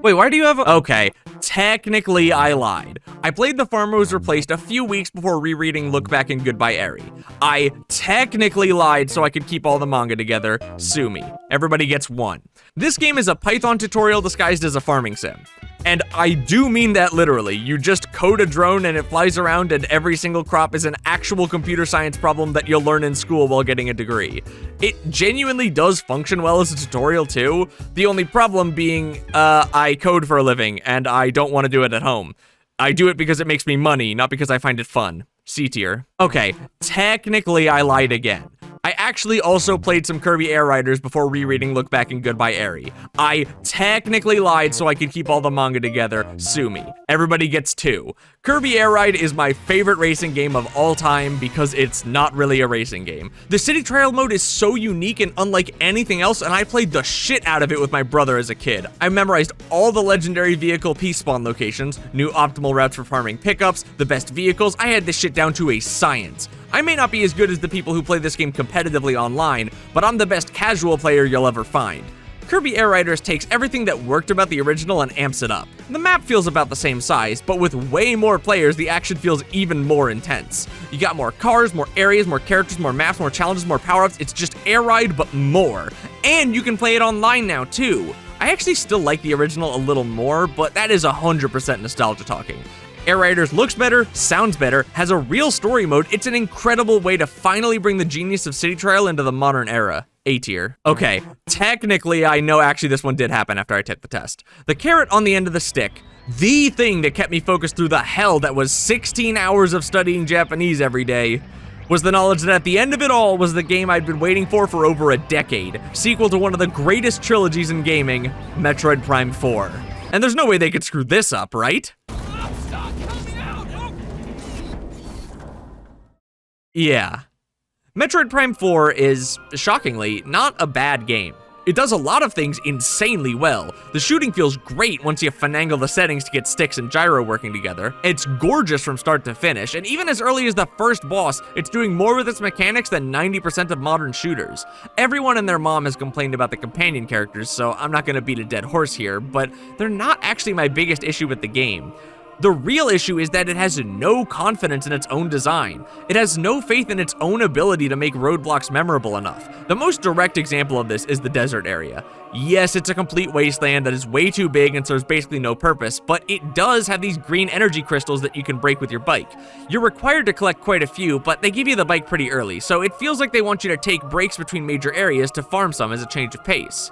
Wait, why do you have a— okay, technically I lied. I played The Farmer Was Replaced a few weeks before rereading Look Back and Goodbye Eri. I technically lied so I could keep all the manga together. Sue me. Everybody gets one. This game is a Python tutorial disguised as a farming sim. And I do mean that literally. You just code a drone and it flies around, and every single crop is an actual computer science problem that you'll learn in school while getting a degree. It genuinely does function well as a tutorial too. The only problem being, I code for a living and I don't want to do it at home. I do it because it makes me money, not because I find it fun. C tier. Okay, technically I lied again. I actually also played some Kirby Air Riders before rereading Look Back and Goodbye Eri. I technically lied so I could keep all the manga together. Sue me. Everybody gets 2. Kirby Air Ride is my favorite racing game of all time because it's not really a racing game. The city trial mode is so unique and unlike anything else, and I played the shit out of it with my brother as a kid. I memorized all the legendary vehicle piece spawn locations, knew optimal routes for farming pickups, the best vehicles. I had this shit down to a science. I may not be as good as the people who play this game competitively online, but I'm the best casual player you'll ever find. Kirby Air Riders takes everything that worked about the original and amps it up. The map feels about the same size, but with way more players, the action feels even more intense. You got more cars, more areas, more characters, more maps, more challenges, more power-ups. It's just Air Ride, but more. And you can play it online now, too. I actually still like the original a little more, but that is 100% nostalgia talking. Air Riders looks better, sounds better, has a real story mode. It's an incredible way to finally bring the genius of City Trial into the modern era. A tier. Okay, technically I know actually this one did happen after I took the test. The carrot on the end of the stick, the thing that kept me focused through the hell that was 16 hours of studying Japanese every day, was the knowledge that at the end of it all was the game I'd been waiting for over a decade. Sequel to one of the greatest trilogies in gaming, Metroid Prime 4. And there's no way they could screw this up, right? Yeah. Metroid Prime 4 is, shockingly, not a bad game. It does a lot of things insanely well. The shooting feels great once you finagle the settings to get sticks and gyro working together. It's gorgeous from start to finish, and even as early as the first boss, it's doing more with its mechanics than 90% of modern shooters. Everyone and their mom has complained about the companion characters, so I'm not gonna beat a dead horse here, but they're not actually my biggest issue with the game. The real issue is that it has no confidence in its own design. It has no faith in its own ability to make roadblocks memorable enough. The most direct example of this is the desert area. Yes, it's a complete wasteland that is way too big and serves basically no purpose, but it does have these green energy crystals that you can break with your bike. You're required to collect quite a few, but they give you the bike pretty early, so it feels like they want you to take breaks between major areas to farm some as a change of pace.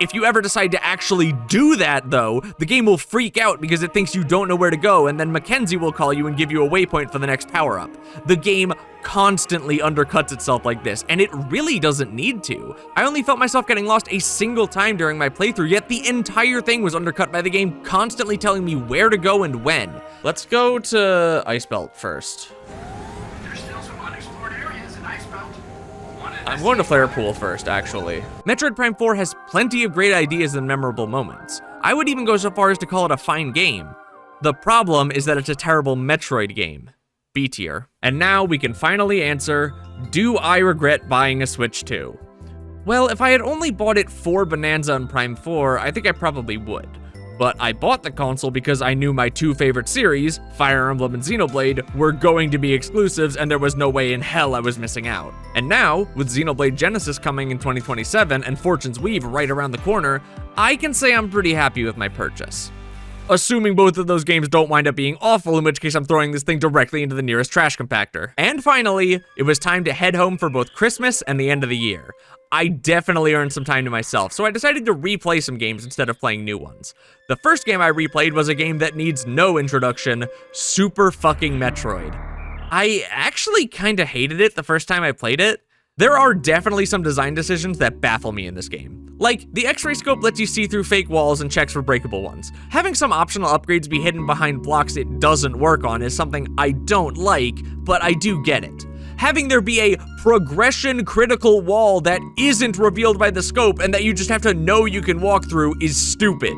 If you ever decide to actually do that, though, the game will freak out because it thinks you don't know where to go, and then Mackenzie will call you and give you a waypoint for the next power-up. The game constantly undercuts itself like this, and it really doesn't need to. I only felt myself getting lost a single time during my playthrough, yet the entire thing was undercut by the game constantly telling me where to go and when. Let's go to Ice Belt first. I'm going to Flare Pool first, actually. Metroid Prime 4 has plenty of great ideas and memorable moments. I would even go so far as to call it a fine game. The problem is that it's a terrible Metroid game. B tier. And now we can finally answer, do I regret buying a Switch 2? Well, if I had only bought it for Bonanza and Prime 4, I think I probably would. But I bought the console because I knew my 2 favorite series, Fire Emblem and Xenoblade, were going to be exclusives, and there was no way in hell I was missing out. And now, with Xenoblade Genesis coming in 2027 and Fortune's Weave right around the corner, I can say I'm pretty happy with my purchase. Assuming both of those games don't wind up being awful, in which case I'm throwing this thing directly into the nearest trash compactor. And finally, it was time to head home for both Christmas and the end of the year. I definitely earned some time to myself, so I decided to replay some games instead of playing new ones. The first game I replayed was a game that needs no introduction, Super fucking Metroid. I actually kinda hated it the first time I played it. There are definitely some design decisions that baffle me in this game. Like, the X-ray scope lets you see through fake walls and checks for breakable ones. Having some optional upgrades be hidden behind blocks it doesn't work on is something I don't like, but I do get it. Having there be a progression critical wall that isn't revealed by the scope and that you just have to know you can walk through is stupid.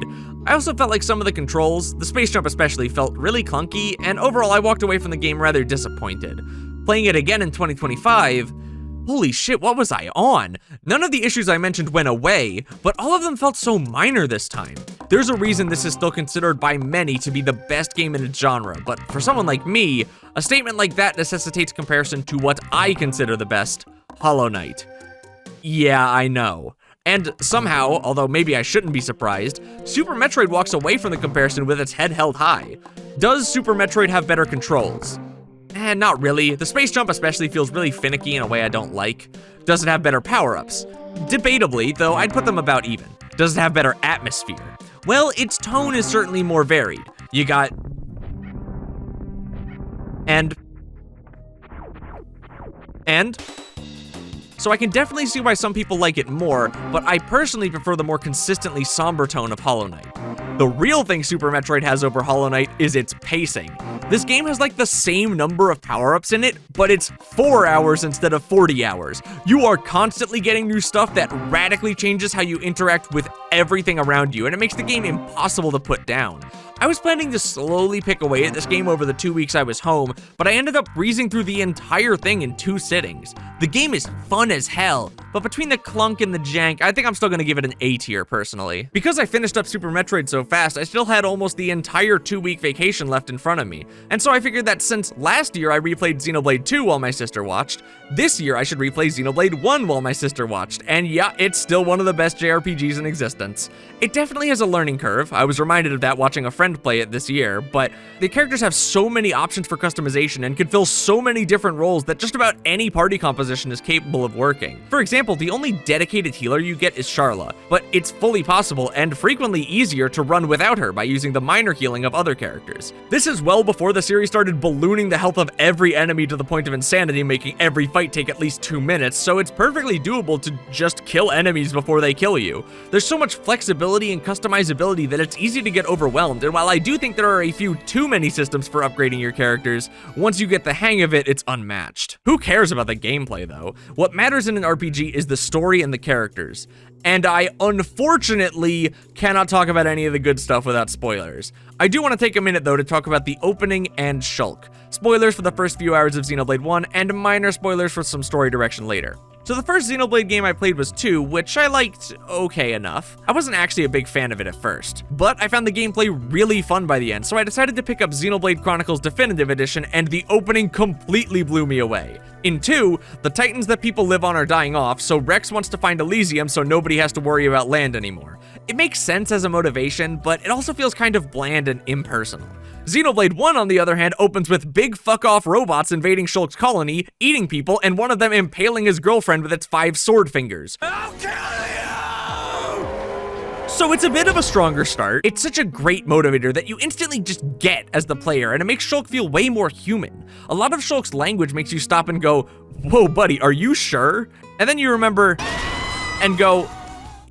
I also felt like some of the controls, the space jump especially, felt really clunky, and overall I walked away from the game rather disappointed. Playing it again in 2025, holy shit, what was I on? None of the issues I mentioned went away, but all of them felt so minor this time. There's a reason this is still considered by many to be the best game in its genre, but for someone like me, a statement like that necessitates comparison to what I consider the best, Hollow Knight. Yeah, I know. And somehow, although maybe I shouldn't be surprised, Super Metroid walks away from the comparison with its head held high. Does Super Metroid have better controls? Not really. The space jump especially feels really finicky in a way I don't like. Does it have better power-ups? Debatably, though I'd put them about even. Does it have better atmosphere? Well, its tone is certainly more varied. You got... And... so I can definitely see why some people like it more, but I personally prefer the more consistently somber tone of Hollow Knight. The real thing Super Metroid has over Hollow Knight is its pacing. This game has like the same number of power-ups in it, but it's 4 hours instead of 40 hours. You are constantly getting new stuff that radically changes how you interact with everything around you, and it makes the game impossible to put down. I was planning to slowly pick away at this game over the 2 weeks I was home, but I ended up breezing through the entire thing in 2 sittings. The game is fun as hell, but between the clunk and the jank, I think I'm still gonna give it an A tier personally. Because I finished up Super Metroid so fast, I still had almost the entire 2-week vacation left in front of me, and so I figured that since last year I replayed Xenoblade 2 while my sister watched, this year I should replay Xenoblade 1 while my sister watched, and yeah, it's still one of the best JRPGs in existence. It definitely has a learning curve. I was reminded of that watching a friend play it this year, but the characters have so many options for customization and can fill so many different roles that just about any party composition is capable of working. For example, the only dedicated healer you get is Sharla, but it's fully possible and frequently easier to run without her by using the minor healing of other characters. This is well before the series started ballooning the health of every enemy to the point of insanity, making every fight take at least 2 minutes, so it's perfectly doable to just kill enemies before they kill you. There's so much flexibility and customizability that it's easy to get overwhelmed, and while I do think there are a few too many systems for upgrading your characters, once you get the hang of it, it's unmatched. Who cares about the gameplay though? What matters in an RPG is the story and the characters. And I unfortunately cannot talk about any of the good stuff without spoilers. I do want to take a minute though to talk about the opening and Shulk. Spoilers for the first few hours of Xenoblade 1, and minor spoilers for some story direction later. So the first Xenoblade game I played was 2, which I liked okay enough. I wasn't actually a big fan of it at first, but I found the gameplay really fun by the end, so I decided to pick up Xenoblade Chronicles Definitive Edition, and the opening completely blew me away. In 2, the titans that people live on are dying off, so Rex wants to find Elysium so nobody has to worry about land anymore. It makes sense as a motivation, but it also feels kind of bland and impersonal. Xenoblade 1, on the other hand, opens with big fuck-off robots invading Shulk's colony, eating people, and one of them impaling his girlfriend with its 5 sword fingers. I'll kill you! So it's a bit of a stronger start. It's such a great motivator that you instantly just get as the player, and it makes Shulk feel way more human. A lot of Shulk's language makes you stop and go, whoa buddy, are you sure? And then you remember and go,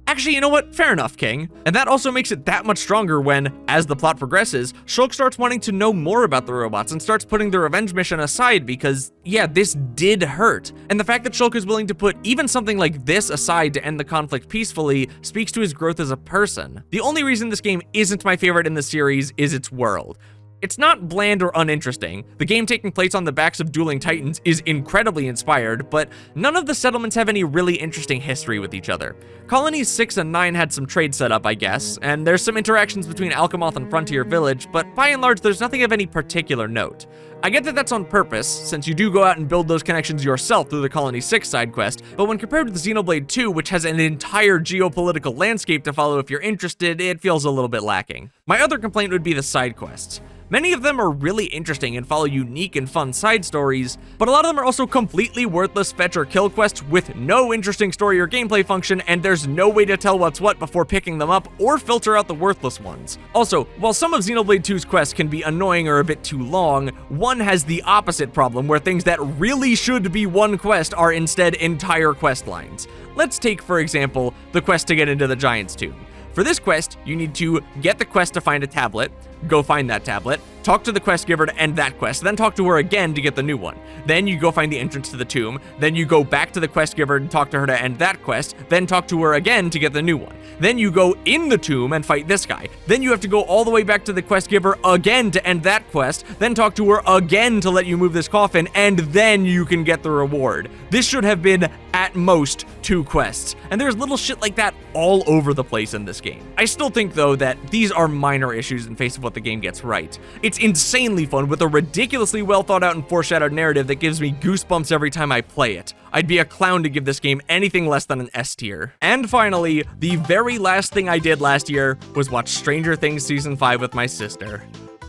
actually, you know what? Fair enough, King. And that also makes it that much stronger when, as the plot progresses, Shulk starts wanting to know more about the robots and starts putting the revenge mission aside because, yeah, this did hurt. And the fact that Shulk is willing to put even something like this aside to end the conflict peacefully speaks to his growth as a person. The only reason this game isn't my favorite in the series is its world. It's not bland or uninteresting. The game taking place on the backs of dueling titans is incredibly inspired, but none of the settlements have any really interesting history with each other. Colonies 6 and 9 had some trade set up, I guess, and there's some interactions between Alchemoth and Frontier Village, but by and large, there's nothing of any particular note. I get that that's on purpose, since you do go out and build those connections yourself through the Colony 6 side quest, but when compared to the Xenoblade 2, which has an entire geopolitical landscape to follow if you're interested, it feels a little bit lacking. My other complaint would be the side quests. Many of them are really interesting and follow unique and fun side stories, but a lot of them are also completely worthless fetch or kill quests with no interesting story or gameplay function, and there's no way to tell what's what before picking them up or filter out the worthless ones. Also, while some of Xenoblade 2's quests can be annoying or a bit too long, 1 has the opposite problem where things that really should be one quest are instead entire quest lines. Let's take, for example, the quest to get into the Giant's Tomb. For this quest, you need to get the quest to find a tablet, go find that tablet, talk to the quest giver to end that quest, then talk to her again to get the new one. Then you go find the entrance to the tomb, then you go back to the quest giver and talk to her to end that quest, then talk to her again to get the new one. Then you go in the tomb and fight this guy. Then you have to go all the way back to the quest giver again to end that quest, then talk to her again to let you move this coffin, and then you can get the reward. This should have been, at most, 2 quests, and there's little shit like that all over the place in this game. I still think, though, that these are minor issues in face of what the game gets right. It's insanely fun with a ridiculously well thought out and foreshadowed narrative that gives me goosebumps every time I play it. I'd be a clown to give this game anything less than an S tier. And finally, the very last thing I did last year was watch Stranger Things Season 5 with my sister.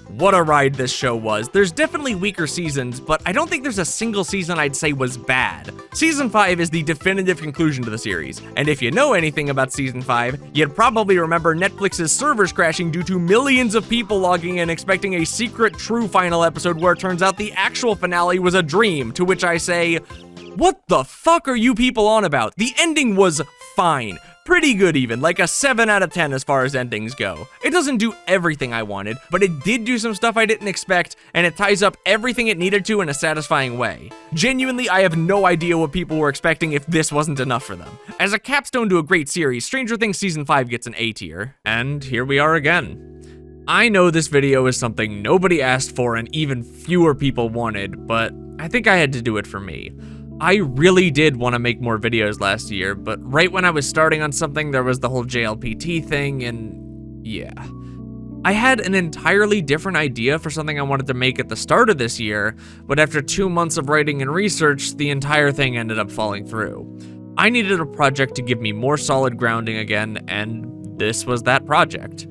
What a ride this show was. There's definitely weaker seasons, but I don't think there's a single season I'd say was bad. Season 5 is the definitive conclusion to the series, and if you know anything about Season 5, you'd probably remember Netflix's servers crashing due to millions of people logging in expecting a secret true final episode where it turns out the actual finale was a dream, to which I say, What the fuck are you people on about? The ending was fine. Pretty good even, like a 7 out of 10 as far as endings go. It doesn't do everything I wanted, but it did do some stuff I didn't expect, and it ties up everything it needed to in a satisfying way. Genuinely, I have no idea what people were expecting if this wasn't enough for them. As a capstone to a great series, Stranger Things Season 5 gets an A tier. And here we are again. I know this video is something nobody asked for and even fewer people wanted, but I think I had to do it for me. I really did want to make more videos last year, but right when I was starting on something, there was the whole JLPT thing, and yeah. I had an entirely different idea for something I wanted to make at the start of this year, but after 2 months of writing and research, the entire thing ended up falling through. I needed a project to give me more solid grounding again, and this was that project.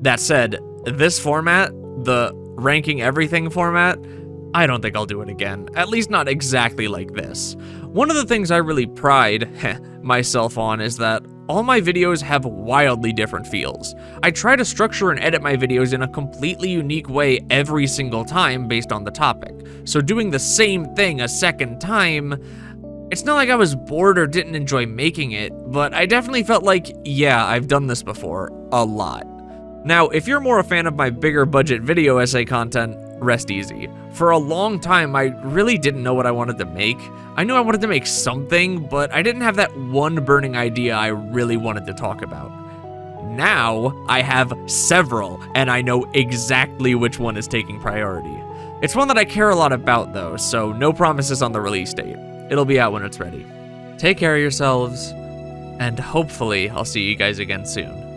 That said, this format, the ranking everything format, I don't think I'll do it again, at least not exactly like this. One of the things I really pride myself on is that all my videos have wildly different feels. I try to structure and edit my videos in a completely unique way every single time based on the topic. So doing the same thing a second time, it's not like I was bored or didn't enjoy making it, but I definitely felt like, yeah, I've done this before, a lot. Now, if you're more a fan of my bigger budget video essay content, rest easy. For a long time, I really didn't know what I wanted to make. I knew I wanted to make something, but I didn't have that one burning idea I really wanted to talk about. Now, I have several, and I know exactly which one is taking priority. It's one that I care a lot about though, so no promises on the release date. It'll be out when it's ready. Take care of yourselves, and hopefully I'll see you guys again soon.